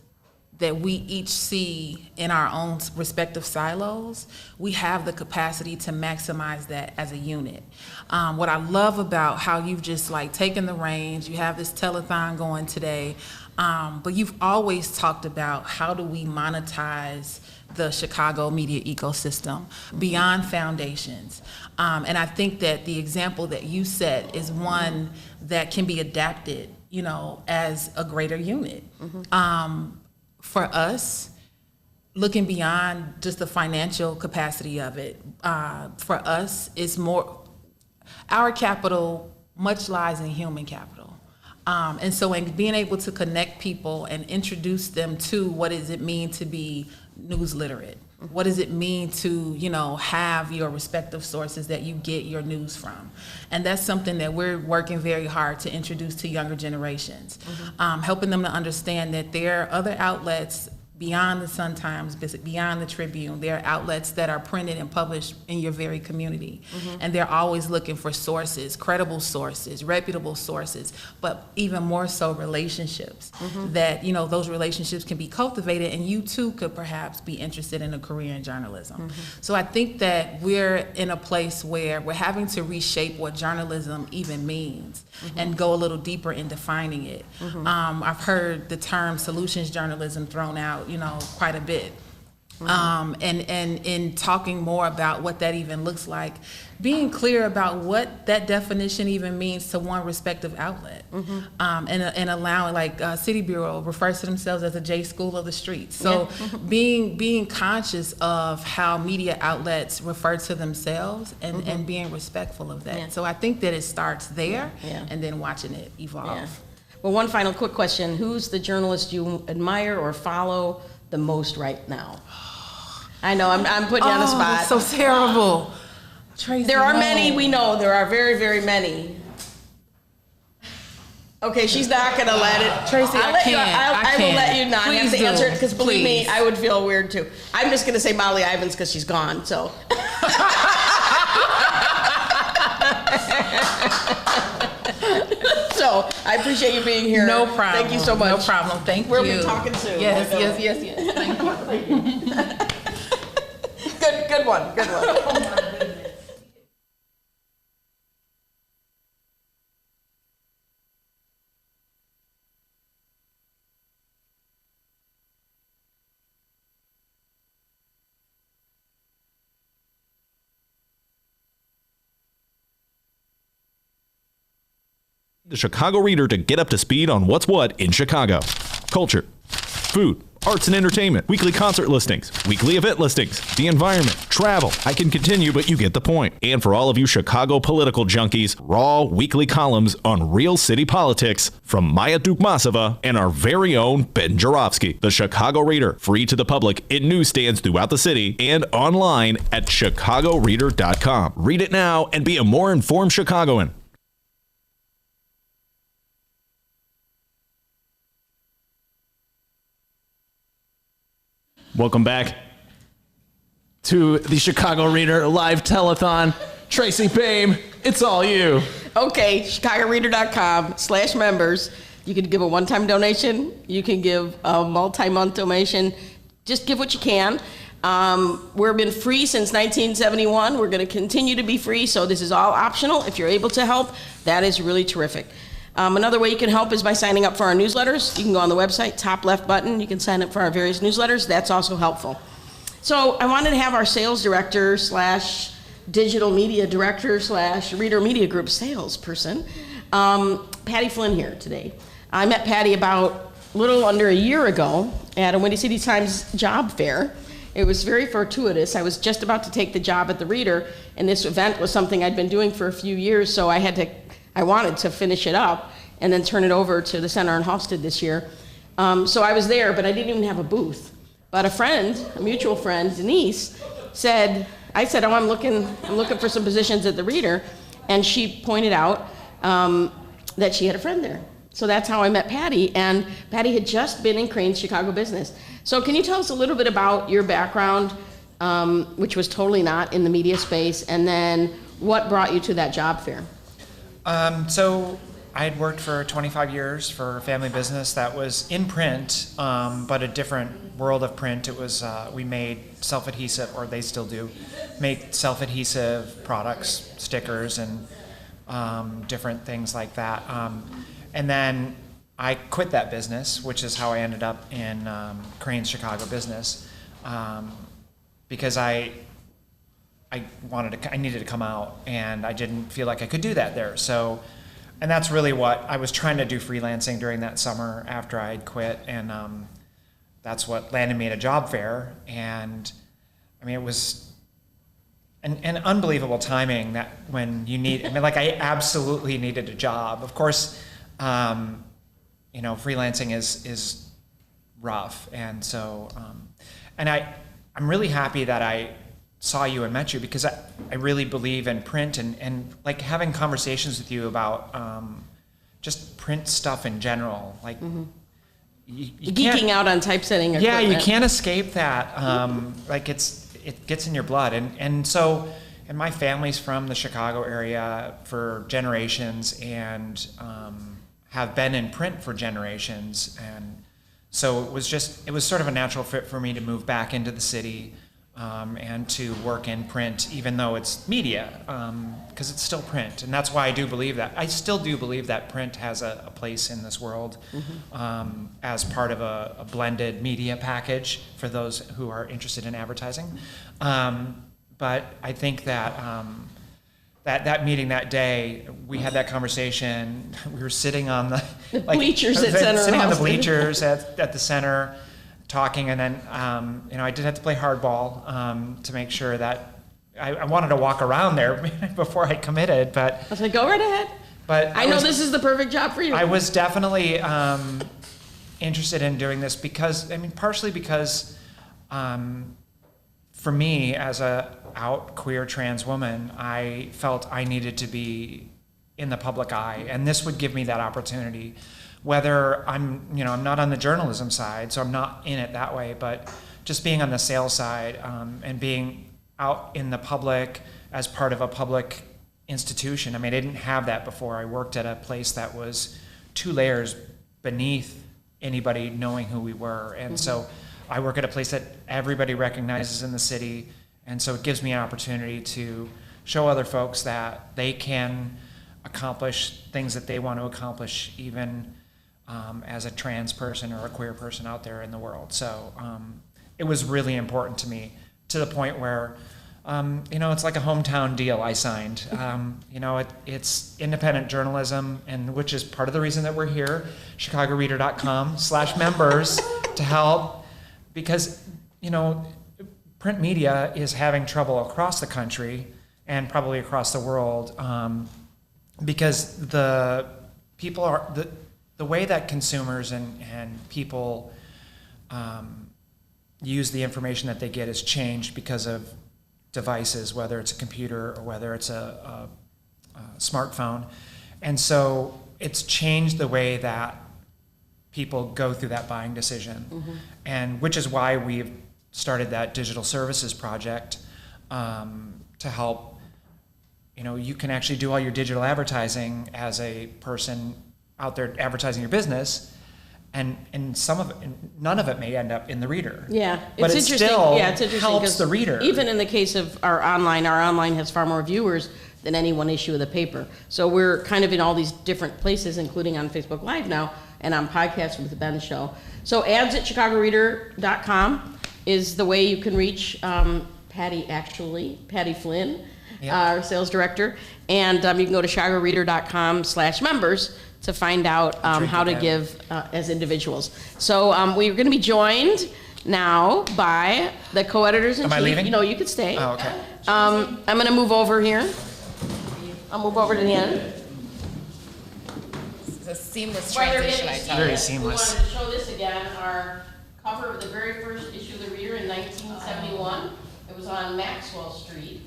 that we each see in our own respective silos, we have the capacity to maximize that as a unit. What I love about how you've just like taken the reins, you have this telethon going today, but you've always talked about how do we monetize the Chicago media ecosystem beyond foundations. And I think that the example that you set is one that can be adapted, you know, as a greater unit. For us, looking beyond just the financial capacity of it, for us, it's more, our capital much lies in human capital. And so in being able to connect people and introduce them to what does it mean to be news literate? What does it mean to, you know, have your respective sources that you get your news from? And that's something that we're working very hard to introduce to younger generations, helping them to understand that there are other outlets beyond the Sun-Times, beyond the Tribune. There are outlets that are printed and published in your very community. And they're always looking for sources, credible sources, reputable sources, but even more so relationships that, you know, those relationships can be cultivated, and you too could perhaps be interested in a career in journalism. So I think that we're in a place where we're having to reshape what journalism even means and go a little deeper in defining it. I've heard the term solutions journalism thrown out, you know, quite a bit. And in talking more about what that even looks like, being clear about what that definition even means to one respective outlet, and allowing, like City Bureau refers to themselves as a J School of the Streets. So being conscious of how media outlets refer to themselves and being respectful of that. So I think that it starts there and then watching it evolve. Well, one final quick question. Who's the journalist you admire or follow the most right now? I know, I'm putting you on the spot. That's so terrible. Tracy, there are no. many, we know. There are very, very many. Okay, she's not going to let it. Tracy, I will let you not have to Please answer do. it, because believe me, Please. I would feel weird too. I'm just going to say Molly Ivins because she's gone, so. So, I appreciate you being here. No problem. Thank you so much. No problem. Thank We'll you. be talking soon. Yes. Thank you. Good one. The Chicago Reader to get up to speed on what's what in Chicago. Culture, food, arts and entertainment, weekly concert listings, weekly event listings, the environment, travel. I can continue, but you get the point. And for all of you Chicago political junkies, raw weekly columns on real city politics from Maya Dukmasova and our very own Ben Jarofsky. The Chicago Reader, free to the public in newsstands throughout the city and online at chicagoreader.com. Read it now and be a more informed Chicagoan. Welcome back to the Chicago Reader live telethon. Tracy Payne, it's all you. Okay, chicagoreader.com/members. You can give a one-time donation. You can give a multi-month donation. Just give what you can. We've been free since 1971. We're going to continue to be free, so this is all optional. If you're able to help, that is really terrific. Another way you can help is by signing up for our newsletters. You can go on the website, top left button. You can sign up for our various newsletters. That's also helpful. So I wanted to have our sales director / digital media director / Reader Media Group salesperson, Patty Flynn, here today. I met Patty about a little under a year ago at a Windy City Times job fair. It was very fortuitous. I was just about to take the job at the Reader, and this event was something I'd been doing for a few years, so I wanted to finish it up and then turn it over to the center in Halsted this year. So I was there, but I didn't even have a booth. But a mutual friend, Denise, I said, I'm looking for some positions at the Reader, and she pointed out that she had a friend there. So that's how I met Patty, and Patty had just been in Crain's Chicago Business. So can you tell us a little bit about your background, which was totally not in the media space, and then what brought you to that job fair? So I had worked for 25 years for a family business that was in print, but a different world of print. It was, we made self-adhesive, or they still do, make self-adhesive products, stickers, and different things like that. And then I quit that business, which is how I ended up in Crain's Chicago Business, because I needed to come out, and I didn't feel like I could do that there. So, and that's really what I was trying to do, freelancing during that summer after I had quit, and that's what landed me at a job fair. And I mean, it was an unbelievable timing that when you need, I absolutely needed a job. Of course, freelancing is rough, and so, and I'm really happy that I saw you and met you, because I really believe in print, and like having conversations with you about just print stuff in general. Like, you geeking out on typesetting. Yeah, you can't escape that. Like it gets in your blood, and so, and my family's from the Chicago area for generations, and have been in print for generations, and so it was sort of a natural fit for me to move back into the city. And to work in print, even though it's media, because it's still print. And that's why I do believe that. I still do believe that print has a place in this world, as part of a blended media package for those who are interested in advertising. But I think that that meeting that day, we had that conversation. We were sitting on the bleachers at Center. Sitting on the bleachers at the center, talking, and then I did have to play hardball to make sure that I wanted to walk around there before I committed, but I was like, go right ahead. But I know this is the perfect job for you. I was definitely interested in doing this because, partially because for me as a out queer trans woman, I felt I needed to be in the public eye, and this would give me that opportunity. Whether I'm not on the journalism side, so I'm not in it that way, but just being on the sales side, and being out in the public as part of a public institution. I didn't have that before. I worked at a place that was 2 layers beneath anybody knowing who we were. And so I work at a place that everybody recognizes in the city, and so it gives me an opportunity to show other folks that they can accomplish things that they want to accomplish, even as a trans person or a queer person out there in the world. So it was really important to me, to the point where, it's like a hometown deal I signed. It's independent journalism, and which is part of the reason that we're here, chicagoreader.com/members, to help, because, print media is having trouble across the country and probably across the world, because the way that consumers and people use the information that they get has changed because of devices, whether it's a computer or whether it's a smartphone. And so it's changed the way that people go through that buying decision. And which is why we've started that digital services project, to help, you can actually do all your digital advertising as a person out there advertising your business, and none of it may end up in the Reader. Yeah, but it's interesting. Still it's interesting helps the reader. Even in the case of our online has far more viewers than any one issue of the paper. So we're kind of in all these different places, including on Facebook Live now, and on podcasts with the Ben Show. So ads at chicagoreader.com is the way you can reach Patty Flynn, our sales director. And you can go to chicagoreader.com/members to find out how to give as individuals. So we're going to be joined now by the co-editors in chief. Am I leaving? You know, you could stay. Oh, okay. I'm going to move over here. I'll move over to the end. It's a seamless While they're transition, I getting tell Very you. seamless. We wanted to show this again, our cover of the very first issue of the Reader in 1971. It was on Maxwell Street,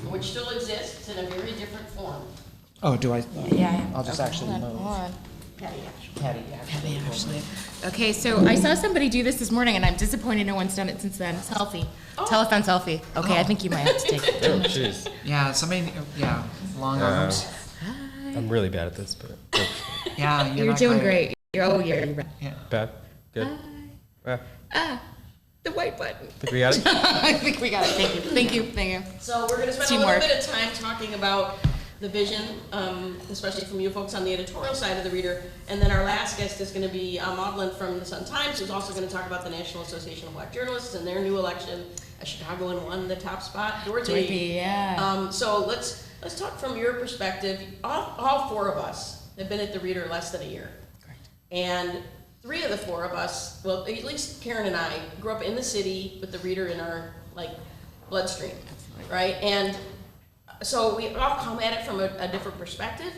which still exists in a very different form. Oh, do I? Yeah. I'll just actually move. Patty, actually. Patty, Actually. Okay, so I saw somebody do this morning, and I'm disappointed no one's done it since then. Selfie. Telethon selfie. Okay, I think you might have to take it. Oh, jeez. Yeah, somebody, long arms. I'm really bad at this, but Yeah, You're not doing great. great. You're right. Yeah. bad. Good. The white button. Think we got it? I think we got it. Thank you. Thank you. Thank you. So we're going to spend a Teamwork. little bit of time talking about the vision, especially from you folks on the editorial side of the Reader. And then our last guest is going to be Maudlin from the Sun-Times, who's also going to talk about the National Association of Black Journalists and their new election. A Chicagoan won the top spot. Dorothy, yeah. So let's talk from your perspective. All four of us have been at the Reader less than a year. Correct. And three of the four of us, well, at least Karen and I, grew up in the city with the Reader in our bloodstream, right? And so we all come at it from a different perspective,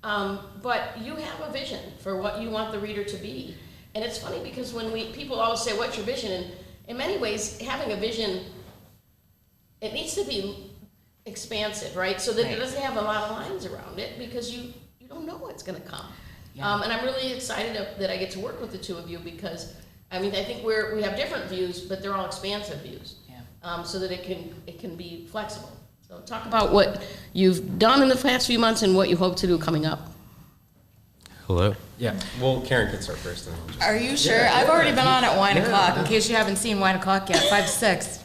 but you have a vision for what you want the Reader to be. And it's funny because when people always say, "What's your vision?" And in many ways, having a vision, it needs to be expansive, right? So that it doesn't have a lot of lines around it because you don't know what's going to come. Yeah. And I'm really excited that I get to work with the two of you because, I mean, I think we have different views, but they're all expansive views. Yeah. So that it can be flexible. So talk about what you've done in the past few months and what you hope to do coming up. Hello. Yeah. Well, Karen could start first. And I'll just... Are you sure? I've already been on at wine o'clock, in case you haven't seen wine o'clock yet, 5 to 6.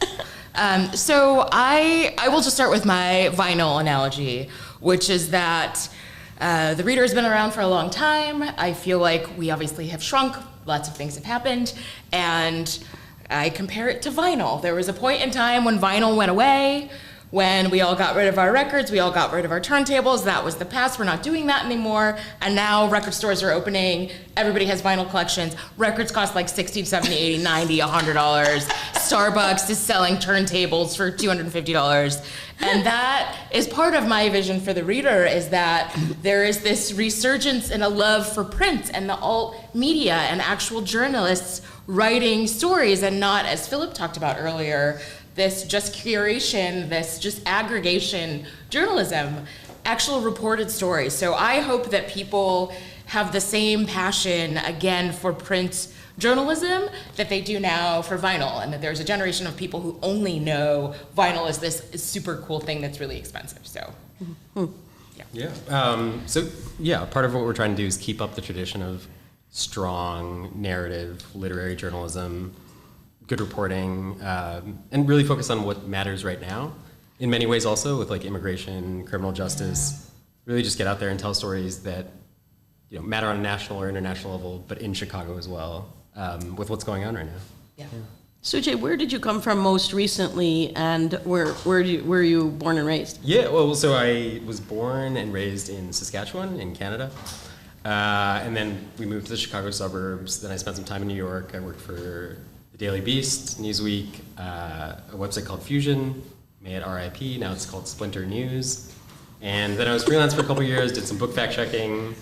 So I will just start with my vinyl analogy, which is that the Reader has been around for a long time. I feel like we obviously have shrunk. Lots of things have happened. And I compare it to vinyl. There was a point in time when vinyl went away, when we all got rid of our records, we all got rid of our turntables. That was the past. We're not doing that anymore. And now record stores are opening. Everybody has vinyl collections. Records cost like $60, $70, $80, $90, $100. Starbucks is selling turntables for $250. And that is part of my vision for the Reader, is that there is this resurgence and a love for print and the alt media and actual journalists writing stories, and not, as Philip talked about earlier, this just curation, this just aggregation journalism, actual reported stories. So I hope that people have the same passion again for print journalism that they do now for vinyl, and that there's a generation of people who only know vinyl as this super cool thing that's really expensive. So, Yeah. Part of what we're trying to do is keep up the tradition of strong narrative, literary journalism, good reporting, and really focus on what matters right now. In many ways also with like immigration, criminal justice, really just get out there and tell stories that matter on a national or international level, but in Chicago as well, with what's going on right now. Yeah. Sujay, where did you come from most recently, and where were you born and raised? Yeah, well, so I was born and raised in Saskatchewan in Canada. And then we moved to the Chicago suburbs. Then I spent some time in New York. I worked for the Daily Beast, Newsweek, a website called Fusion, made RIP, now it's called Splinter News. And then I was freelance for a couple years, did some book fact checking,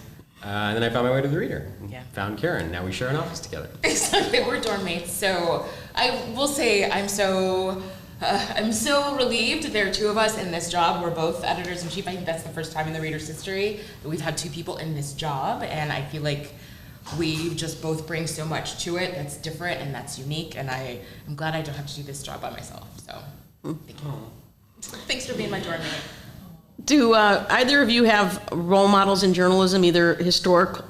and then I found my way to the Reader. Found Karen. Now we share an office together. Exactly, we're dorm mates. So I will say I'm so relieved there are two of us in this job. We're both editors-in-chief. I think that's the first time in the Reader's history that we've had two people in this job, and I feel like we just both bring so much to it that's different and that's unique, and I'm glad I don't have to do this job by myself. So thank you. Thanks for being my dorm mate. Do either of you have role models in journalism, either historic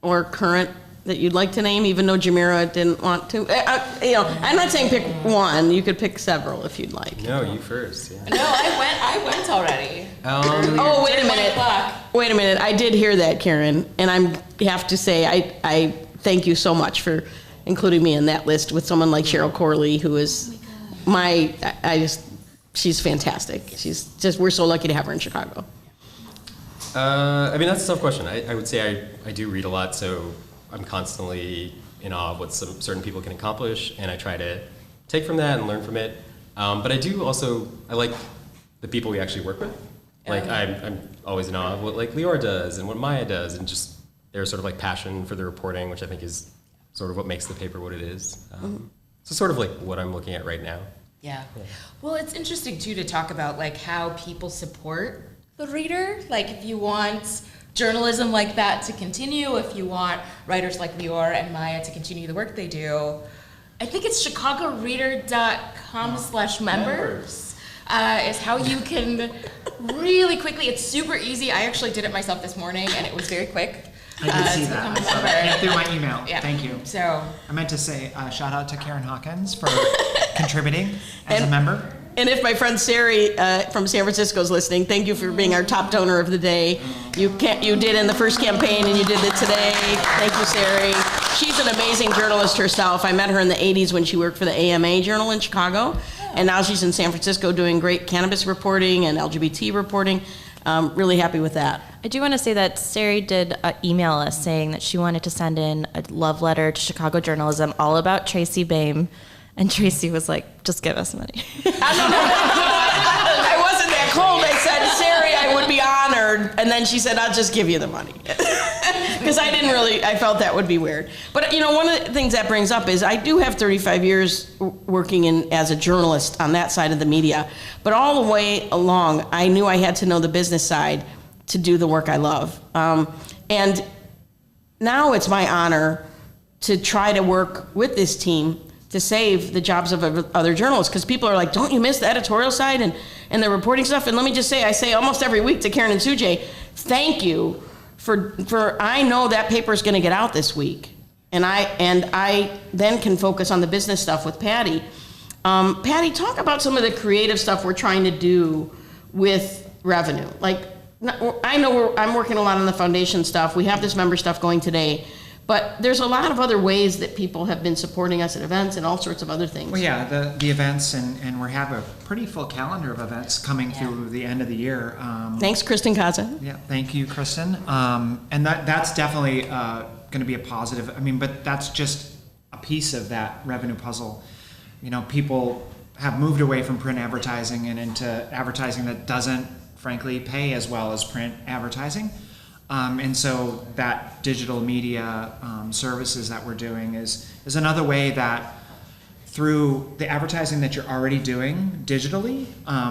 or current, that you'd like to name, even though Jamira didn't want to? I'm not saying pick one. You could pick several if you'd like. No, you first. Yeah. No, I went already. Oh, wait a minute. Wait a minute. I did hear that, Karen, and I have to say I thank you so much for including me in that list with someone like Cheryl Corley, who is she's fantastic. We're so lucky to have her in Chicago. I mean, that's a tough question. I would say I do read a lot, so I'm constantly in awe of what certain people can accomplish, and I try to take from that and learn from it. But I do also, I like the people we actually work with. Like, I'm always in awe of what like Leora does and what Maya does, and just their sort of like passion for the reporting, which I think is sort of what makes the paper what it is. So sort of like what I'm looking at right now. Yeah. Well, it's interesting too to talk about like how people support the reader. Like if you want journalism like that to continue, if you want writers like Leora and Maya to continue the work they do, I think it's chicagoreader.com/members is how you can really quickly, it's super easy. I actually did it myself this morning and it was very quick. I did see that. I saw that through my email. Yeah. Thank you. So I meant to say shout out to Karen Hawkins for contributing as a member. And if my friend Sari from San Francisco is listening, thank you for being our top donor of the day. You did in the first campaign and you did it today. Thank you, Sari. She's an amazing journalist herself. I met her in the 80s when she worked for the AMA Journal in Chicago. And now she's in San Francisco doing great cannabis reporting and LGBT reporting. Really happy with that. I do want to say that Sari did email us saying that she wanted to send in a love letter to Chicago journalism all about Tracy Baim. And Tracy was like, just give us money. I wasn't that cold. I said, Sari, I would be honored. And then she said, I'll just give you the money. Because I felt that would be weird. But, one of the things that brings up is I do have 35 years working as a journalist on that side of the media. But all the way along, I knew I had to know the business side to do the work I love. And now it's my honor to try to work with this team to save the jobs of other journalists, because people are like, don't you miss the editorial side and the reporting stuff? And let me just say, I say almost every week to Karen and Sujay, thank you for I know that paper is going to get out this week, and I then can focus on the business stuff with Patty. Patty, talk about some of the creative stuff we're trying to do with revenue. Like, I know I'm working a lot on the foundation stuff. We have this member stuff going today. But there's a lot of other ways that people have been supporting us at events and all sorts of other things. Well, yeah, the events, and we have a pretty full calendar of events coming through the end of the year. Thanks, Kristen Kaza. Yeah, thank you, Kristen. And that's definitely going to be a positive. I mean, but that's just a piece of that revenue puzzle. People have moved away from print advertising and into advertising that doesn't, frankly, pay as well as print advertising. And so that digital media services that we're doing is another way that through the advertising that you're already doing digitally,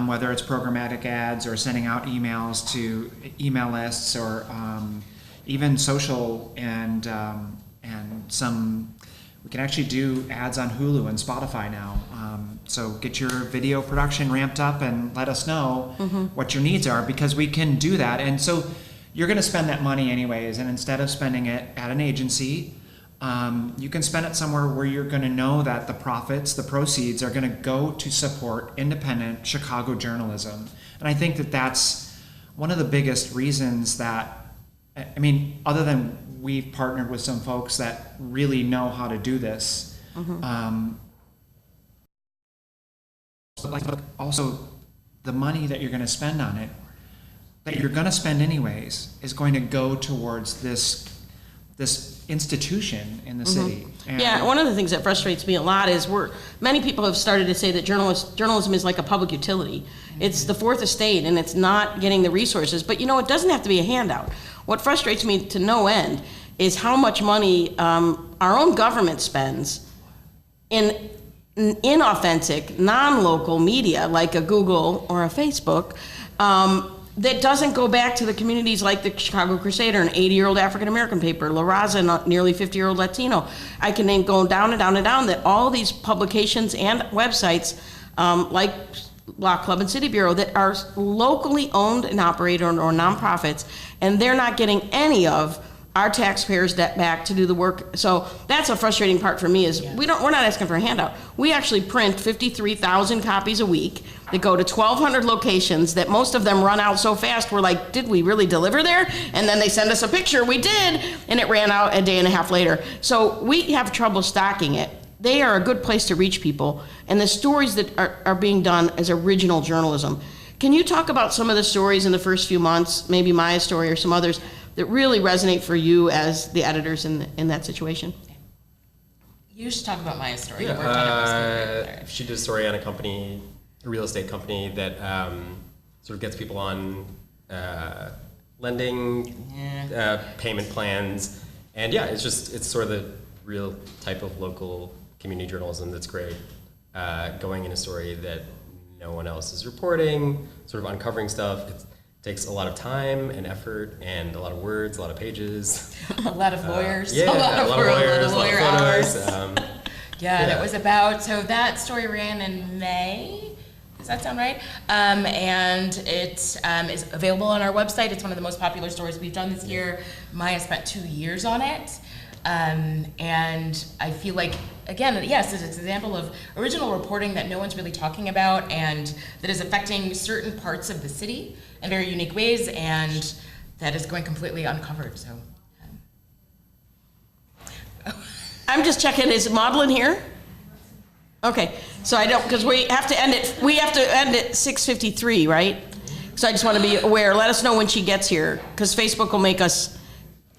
whether it's programmatic ads or sending out emails to email lists or even social and some, we can actually do ads on Hulu and Spotify now. So get your video production ramped up and let us know what your needs are, because we can do that. And so you're going to spend that money anyways, and instead of spending it at an agency, you can spend it somewhere where you're going to know that the profits, the proceeds are going to go to support independent Chicago journalism. And I think that that's one of the biggest reasons that, I mean, other than we've partnered with some folks that really know how to do this, but also the money that you're going to spend on it, that you're going to spend anyways, is going to go towards this institution in the city. And yeah, one of the things that frustrates me a lot is many people have started to say that journalism is like a public utility. It's the fourth estate and it's not getting the resources. But it doesn't have to be a handout. What frustrates me to no end is how much money our own government spends in inauthentic, non-local media like a Google or a Facebook, that doesn't go back to the communities like the Chicago Crusader, an 80-year-old African-American paper, La Raza, a nearly 50-year-old Latino. I can name going down and down and down that all these publications and websites like Law Club and City Bureau that are locally owned and operated or nonprofits, and they're not getting any of our taxpayers' debt back to do the work. So that's a frustrating part for me is we're not asking for a handout. We actually print 53,000 copies a week that go to 1,200 locations that most of them run out so fast. We're like, did we really deliver there? And then they send us a picture, we did, and it ran out a day and a half later. So we have trouble stocking it. They are a good place to reach people. And the stories that are being done as original journalism. Can you talk about some of the stories in the first few months, maybe Maya's story or some others, that really resonate for you as the editors in that situation? You should talk about Maya's story. Yeah, You worked on it. she did a story on a real estate company that sort of gets people on lending, payment plans, and it's sort of the real type of local community journalism that's great. Going in a story that no one else is reporting, sort of uncovering stuff. It takes a lot of time and effort and a lot of words, a lot of pages. A lot of lawyers. A lot of lawyers, a lot of photos. That was about, so that story ran in May. Does that sound right? And it is available on our website. It's one of the most popular stories we've done this year. Maya spent 2 years on it. And I feel like, again, yes, it's an example of original reporting that no one's really talking about and that is affecting certain parts of the city in very unique ways, and that is going completely uncovered. So, I'm just checking, is Maudlin here? Okay, so I don't, because we have to end it at 6:53, right? So I just want to be aware, let us know when she gets here, because Facebook will make us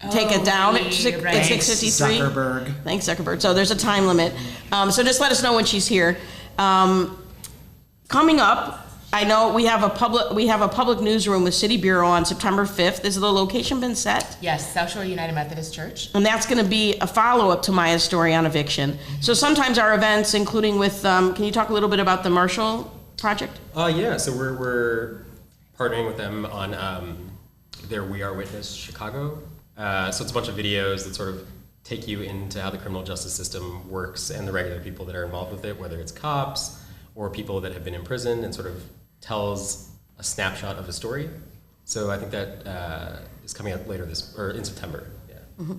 take it down at 6:53. Zuckerberg. Thanks, Zuckerberg. So there's a time limit. So just let us know when she's here. Coming up, I know we have a public newsroom with City Bureau on September 5th. Is the location been set? yes, South Shore United Methodist Church. And that's going to be a follow-up to Maya's story on eviction. So sometimes our events, including with, can you talk a little bit about the Marshall project? So we're partnering with them on their We Are Witness Chicago. So it's a bunch of videos that sort of take you into how the criminal justice system works and the regular people that are involved with it, whether it's cops or people that have been in prison, and sort of tells a snapshot of a story. So I think that is coming out later in September. Yeah. Mm-hmm.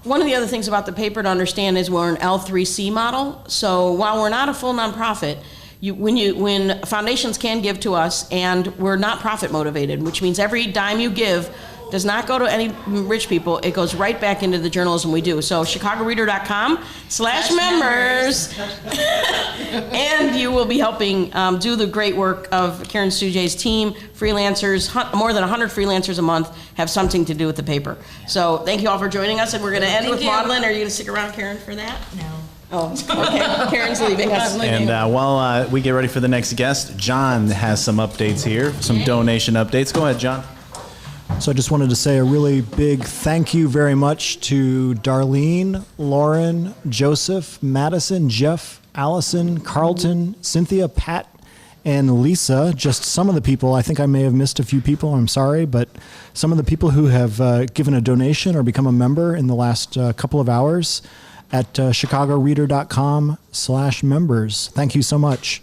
One of the other things about the paper to understand is we're an L3C model. So while we're not a full nonprofit, when foundations can give to us, and we're not profit motivated, which means every dime you give does not go to any rich people. It goes right back into the journalism we do. So chicagoreader.com/members. And you will be helping do the great work of Karen Sujay's team. Freelancers, more than 100 freelancers a month have something to do with the paper. So thank you all for joining us, and we're going to end with Maudlin. Are you going to stick around, Karen, for that? No. Oh, okay. Karen's leaving us. And while we get ready for the next guest, John has some updates here, some donation updates. Go ahead, John. So I just wanted to say a really big thank you very much to Darlene, Lauren, Joseph, Madison, Jeff, Allison, Carlton, Cynthia, Pat, and Lisa. Just some of the people. I think I may have missed a few people. I'm sorry, but some of the people who have given a donation or become a member in the last couple of hours at chicagoreader.com/members. Thank you so much.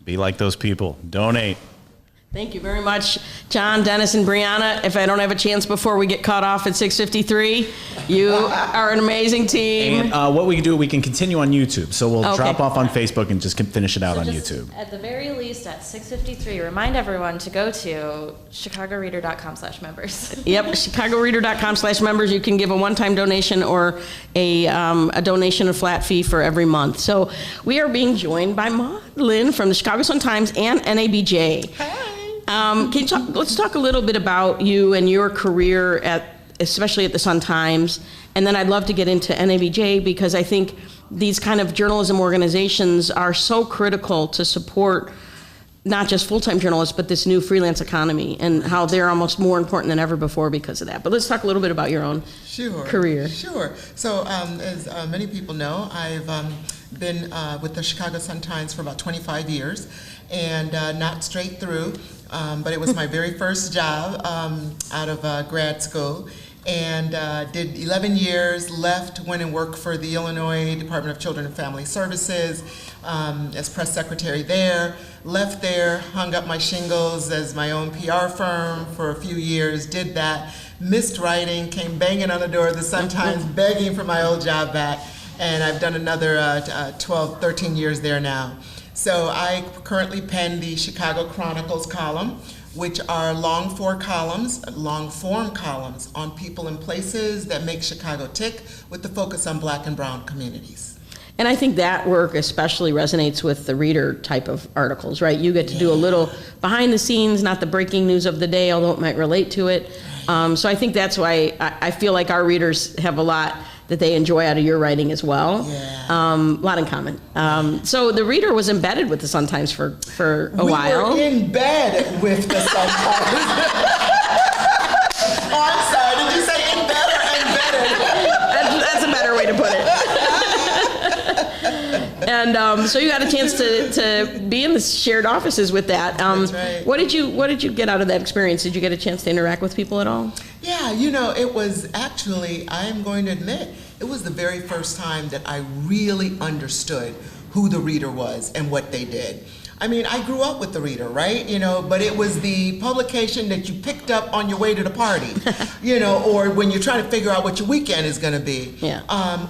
Be like those people. Donate. Thank you very much, John, Dennis, and Brianna. If I don't have a chance before we get cut off at 6:53, you are an amazing team. And what we can do, we can continue on YouTube. So we'll drop off on Facebook and just finish it out on YouTube. At the very least, at 6:53, remind everyone to go to chicagoreader.com/members. Yep, chicagoreader.com/members. You can give a one-time donation or a donation, a flat fee for every month. So we are being joined by Maudlin from the Chicago Sun-Times and NABJ. Let's talk a little bit about you and your career especially at the Sun-Times, and then I'd love to get into NABJ, because I think these kind of journalism organizations are so critical to support not just full-time journalists, but this new freelance economy, and how they're almost more important than ever before because of that. But let's talk a little bit about your own career. Sure. So as many people know, I've been with the Chicago Sun-Times for about 25 years, and not straight through, but it was my very first job out of grad school. and did 11 years, left, went and worked for the Illinois Department of Children and Family Services as press secretary there. Left there, hung up my shingles as my own PR firm for a few years, did that, missed writing, came banging on the door of the Sun-Times, begging for my old job back, and I've done another 12, 13 years there now. So I currently pen the Chicago Chronicles column, which are long-form columns on people and places that make Chicago tick, with the focus on Black and brown communities. And I think that work especially resonates with the reader type of articles, right? You get to do a little behind the scenes, not the breaking news of the day, although it might relate to it. So I think that's why I feel like our readers have a lot that they enjoy out of your writing as well. A lot in common. So the reader was embedded with the Sun-Times for a while. We were in bed with the Sun-Times. Oh, I'm sorry, did you say in bed or embedded? That's a better way to put it. And so you got a chance to be in the shared offices with that. That's right. What did you get out of that experience? Did you get a chance to interact with people at all? Yeah, you know, it was actually, I'm going to admit, it was the very first time that I really understood who the reader was and what they did. I mean, I grew up with the Reader, right? You know, but it was the publication that you picked up on your way to the party, you know, or when you're trying to figure out what your weekend is going to be. Yeah.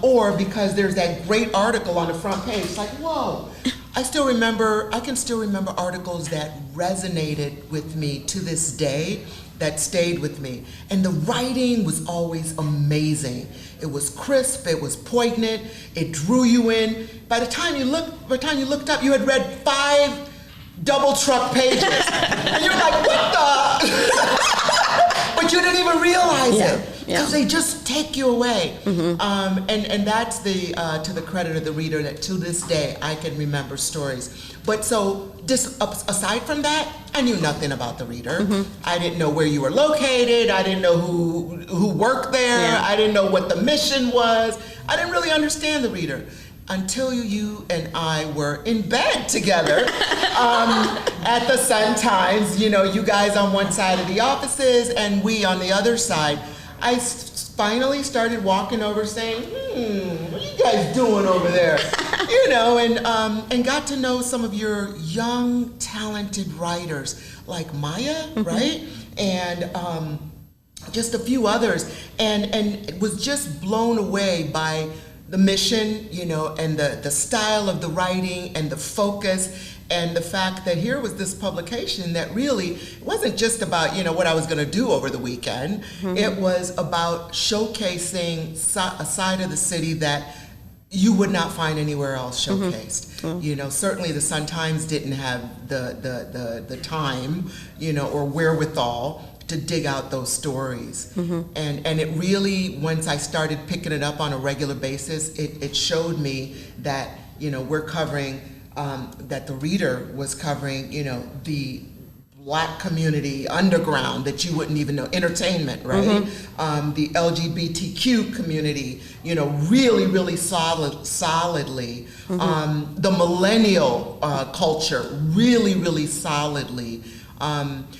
Or because there's that great article on the front page. It's like, whoa. I can still remember articles that resonated with me to this day, that stayed with me. And the writing was always amazing. It was crisp, it was poignant, it drew you in. By the time you looked up, you had read 5 double truck pages. And you're like, what the? But you didn't even realize it. Because they just take you away. And that's to the credit of the reader, that to this day I can remember stories. But so, just aside from that, I knew nothing about the Reader. I didn't know where you were located. I didn't know who worked there. I didn't know what the mission was. I didn't really understand the Reader until you and I were in bed together at the Sun-Times. You know, you guys on one side of the offices and we on the other side. I finally started walking over saying, what are you guys doing over there? You know, and got to know some of your young, talented writers like Maya, right? And just a few others, and was just blown away by the mission, you know, and the style of the writing and the focus, and the fact that here was this publication that really wasn't just about, you know, what I was going to do over the weekend. It was about showcasing a side of the city that you would not find anywhere else showcased. You know, certainly the Sun-Times didn't have the time, you know, or wherewithal to dig out those stories. And it really, once I started picking it up on a regular basis, it showed me that, you know, we're covering, that the Reader was covering, you know, the Black community underground that you wouldn't even know, entertainment, right? The LGBTQ community, you know, really solidly. The millennial culture, really solidly.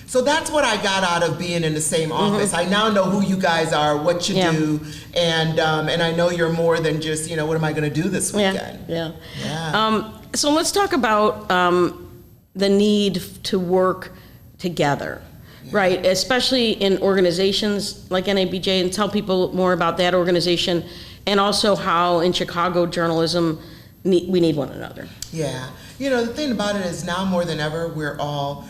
So that's what I got out of being in the same office. I now know who you guys are, what you do, and I know you're more than just, you know, what am I going to do this weekend? So let's talk about the need to work together, right? Especially in organizations like NABJ, and tell people more about that organization, and also how in Chicago journalism we need one another. Yeah, you know, the thing about it is now more than ever, we're all,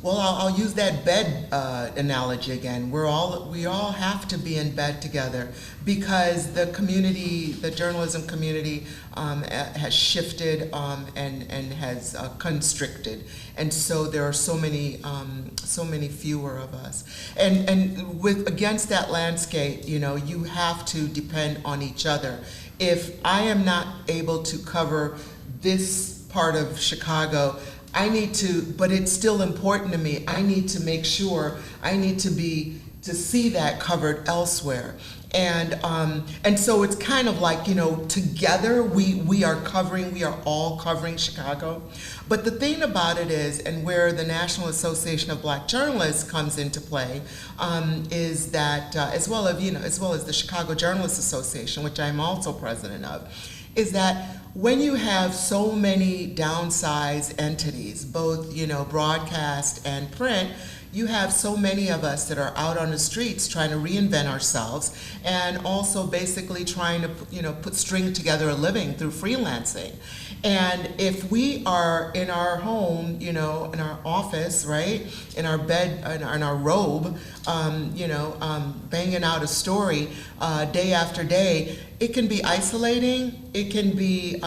well, I'll use that bed analogy again. We all have to be in bed together because the community, the journalism community, has shifted and has constricted, and so there are so many fewer of us. And with against that landscape, you know, you have to depend on each other. If I am not able to cover this part of Chicago, I need to, but it's still important to me. I need to make sure, I need to see that covered elsewhere. And so it's kind of like, together we are all covering Chicago. But the thing about it is, and where the National Association of Black Journalists comes into play, is that as well as the Chicago Journalists Association, which I'm also president of, is that when you have so many downsized entities, both broadcast and print, you have so many of us that are out on the streets trying to reinvent ourselves, and also basically trying to put string together a living through freelancing. And if we are in our home, in our office, right, in our bed, in our robe, banging out a story day after day, it can be isolating. It can be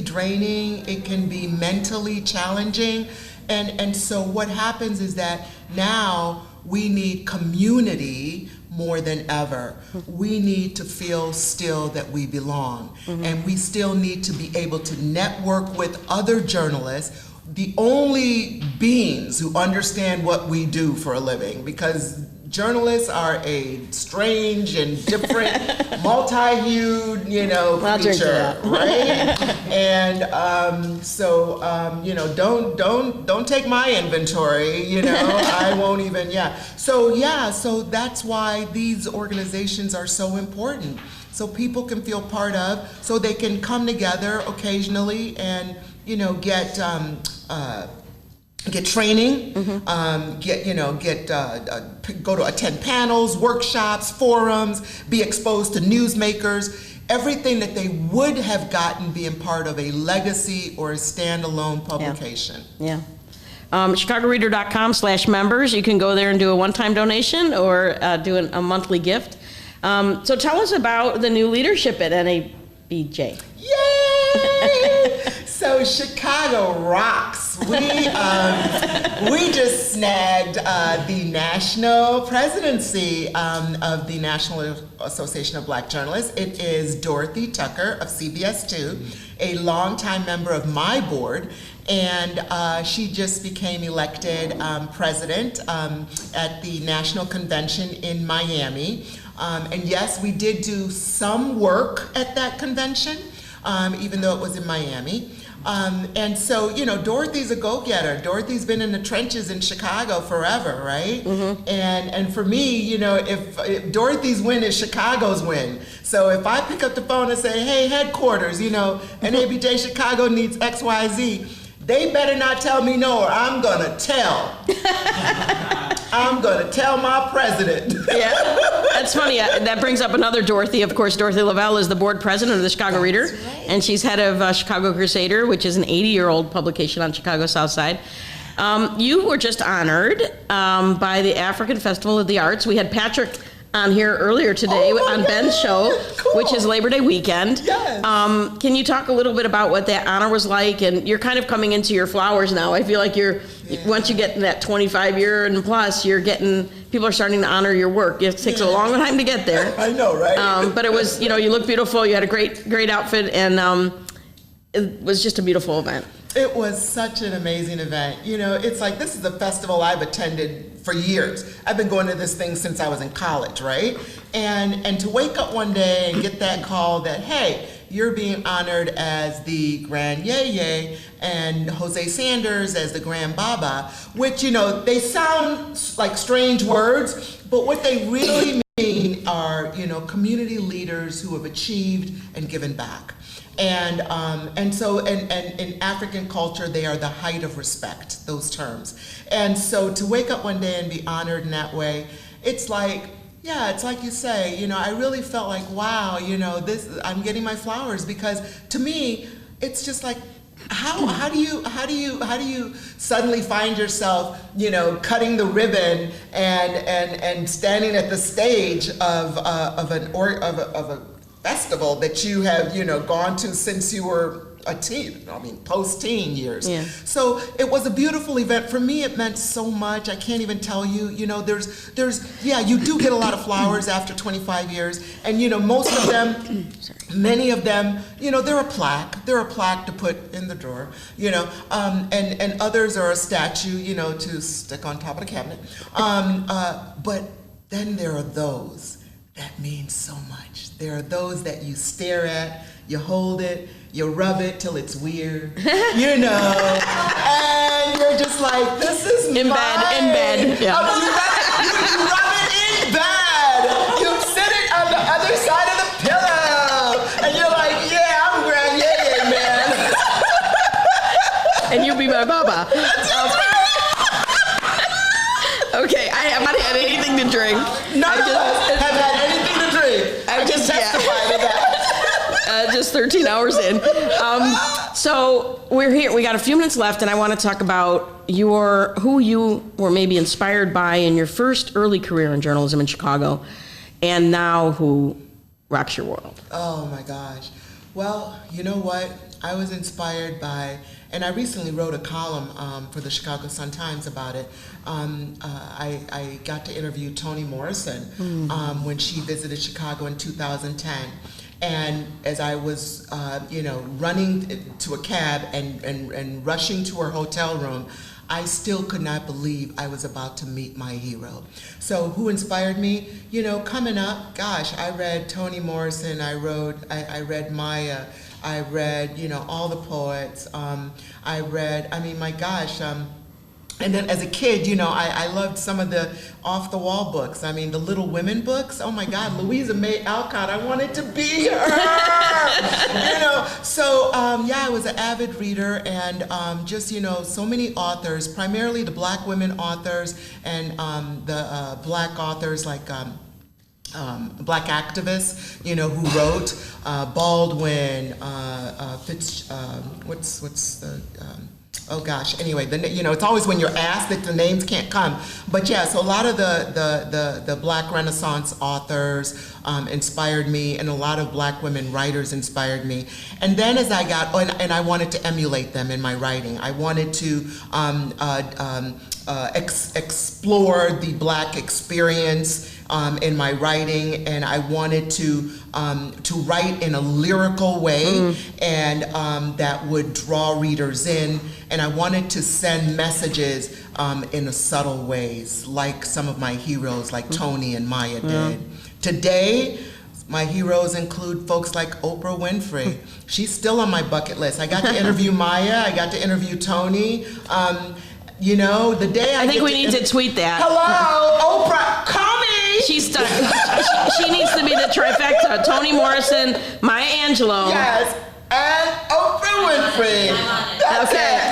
draining. It can be mentally challenging. And so what happens is that now we need community more than ever. We need to feel still that we belong. And we still need to be able to network with other journalists, the only beings who understand what we do for a living, because journalists are a strange and different, multi-hued, creature, right? And don't take my inventory, I won't even, So that's why these organizations are so important. So people can feel part of, so they can come together occasionally and, get training, go to attend panels, workshops, forums, be exposed to newsmakers, everything that they would have gotten being part of a legacy or a standalone publication. Yeah. ChicagoReader.com/members. You can go there and do a one-time donation or do a monthly gift. So tell us about the new leadership at NABJ. Yay! So Chicago rocks. We just snagged the national presidency of the National Association of Black Journalists. It is Dorothy Tucker of CBS2, a longtime member of my board, and she just became elected president at the national convention in Miami. And yes, we did do some work at that convention, even though it was in Miami. And so, Dorothy's a go-getter. Dorothy's been in the trenches in Chicago forever, right? And for me, if Dorothy's win is Chicago's win. So if I pick up the phone and say, hey, headquarters, NABJ Chicago needs XYZ, they better not tell me no, or I'm gonna tell. I'm gonna tell my president. Yeah, that's funny. That brings up another Dorothy. Of course, Dorothy Lavelle is the board president of the Chicago Reader, and she's head of Chicago Crusader, which is an 80-year-old publication on Chicago's South Side. You were just honored by the African Festival of the Arts. We had Patrick on here earlier today on Ben's show, which is Labor Day weekend. Yes. Can you talk a little bit about what that honor was like? And you're kind of coming into your flowers now. I feel like once you get in that 25 year and plus, people are starting to honor your work. It takes a long time to get there. I know, right? But it was, you look beautiful. You had a great outfit, and it was just a beautiful event. It was such an amazing event. It's like, this is a festival I've attended for years. I've been going to this thing since I was in college, right? And to wake up one day and get that call that, hey, you're being honored as the Grand Yeye and Jose Sanders as the Grand Baba, which, they sound like strange words, but what they really mean are, community leaders who have achieved and given back. And so in African culture, they are the height of respect, those terms. And so to wake up one day and be honored in that way, it's like you say, I really felt like, wow, I'm getting my flowers, because to me, it's just like, how do you suddenly find yourself, cutting the ribbon and standing at the stage of a festival that you have, gone to since you were post-teen years. Yeah. So it was a beautiful event. For me, it meant so much. I can't even tell you. You know, you do get a lot of flowers after 25 years. And, you know, most of them, many of them, you know, they're a plaque. They're a plaque to put in the drawer, you know. And others are a statue, you know, to stick on top of the cabinet. But then there are those that mean so much. There are those that you stare at, you hold it, you rub it till it's weird, you know, and you're just like, this is in bed. Yeah. You rub it in bed. You sit it on the other side of the pillow, and you're like, yeah, I'm Grand Yeye, man. And you be my baba. Okay, I have not had anything to drink. None of us have had anything to drink. I just testify to that. Just 13 hours in. So we're here. We got a few minutes left, and I want to talk about who you were maybe inspired by in your first early career in journalism in Chicago, and now who rocks your world. Oh my gosh. Well, you know what? I was inspired by, and I recently wrote a column for the Chicago Sun-Times about it. I got to interview Toni Morrison when she visited Chicago in 2010. And as I was, running to a cab and rushing to her hotel room, I still could not believe I was about to meet my hero. So who inspired me? You know, coming up, gosh, I read Toni Morrison, I read Maya, I read, you know, all the poets. And then as a kid, you know, I loved some of the off-the-wall books. I mean, the Little Women books. Oh my God, Louisa May Alcott. I wanted to be her. You know, so I was an avid reader, and just, you know, so many authors, primarily the Black women authors and the Black authors like Black activists, you know, who wrote Baldwin, oh gosh, anyway, you know, it's always when you're asked that the names can't come. But yeah, so a lot of the Black Renaissance authors inspired me, and a lot of Black women writers inspired me. And then as I got, and I wanted to emulate them in my writing. I wanted to explore the Black experience in my writing, and I wanted to write in a lyrical way, and that would draw readers in, and I wanted to send messages in a subtle ways, like some of my heroes, like Toni and Maya did. Today, my heroes include folks like Oprah Winfrey. She's still on my bucket list. I got to interview Maya, I got to interview Toni. You know, the day I think we need to tweet that. Hello, Oprah, call me. She's done. She needs to be the trifecta. Toni Morrison, Maya Angelou. Yes, and Oprah Winfrey. That's it.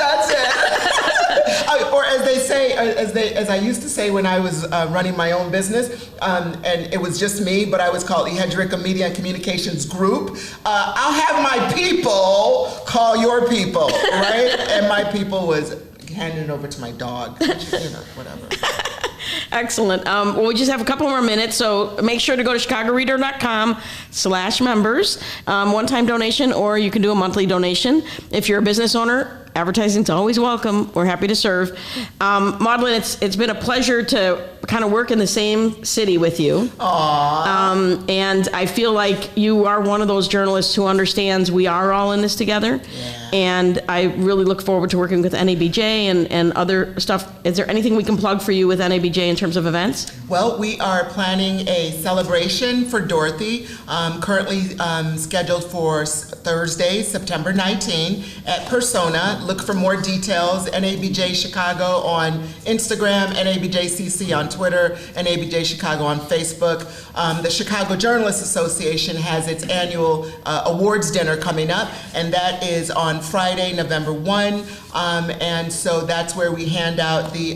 Or as they say, as I used to say when I was running my own business, and it was just me, but I was called Hedrica Media and Communications Group. I'll have my people call your people, right? And my people was handing it over to my dog, you know, whatever. Excellent. Well, we just have a couple more minutes, so make sure to go to chicagoreader.com/members, one-time donation, or you can do a monthly donation. If you're a business owner, advertising's always welcome. We're happy to serve. Maudlin, it's been a pleasure to kind of work in the same city with you. Aww. And I feel like you are one of those journalists who understands we are all in this together. Yeah. And I really look forward to working with NABJ and other stuff. Is there anything we can plug for you with NABJ in terms of events? Well, we are planning a celebration for Dorothy, currently scheduled for Thursday, September 19 at Persona. Look for more details, NABJ Chicago on Instagram, NABJCC on Twitter, NABJ Chicago on Facebook. The Chicago Journalists Association has its annual awards dinner coming up, and that is on Friday, November 1. And so that's where we hand out the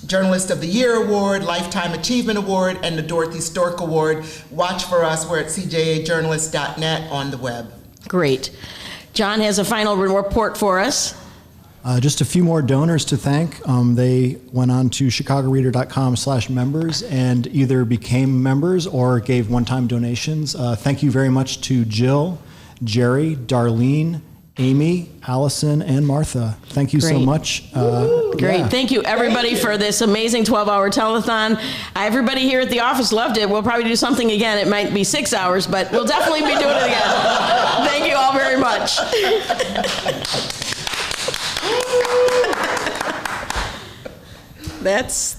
Journalist of the Year Award, Lifetime Achievement Award, and the Dorothy Stork Award. Watch for us. We're at cjajournalist.net on the web. Great. John has a final report for us. Just a few more donors to thank. They went on to chicagoreader.com/members and either became members or gave one-time donations. Thank you very much to Jill, Jerry, Darlene, Amy, Allison, and Martha. Thank you so Great. much. Great. Yeah. Thank you, everybody, for this amazing 12-hour telethon. Everybody here at the office loved it. We'll probably do something again. It might be 6 hours, but we'll definitely be doing it again. Thank you all very much. That's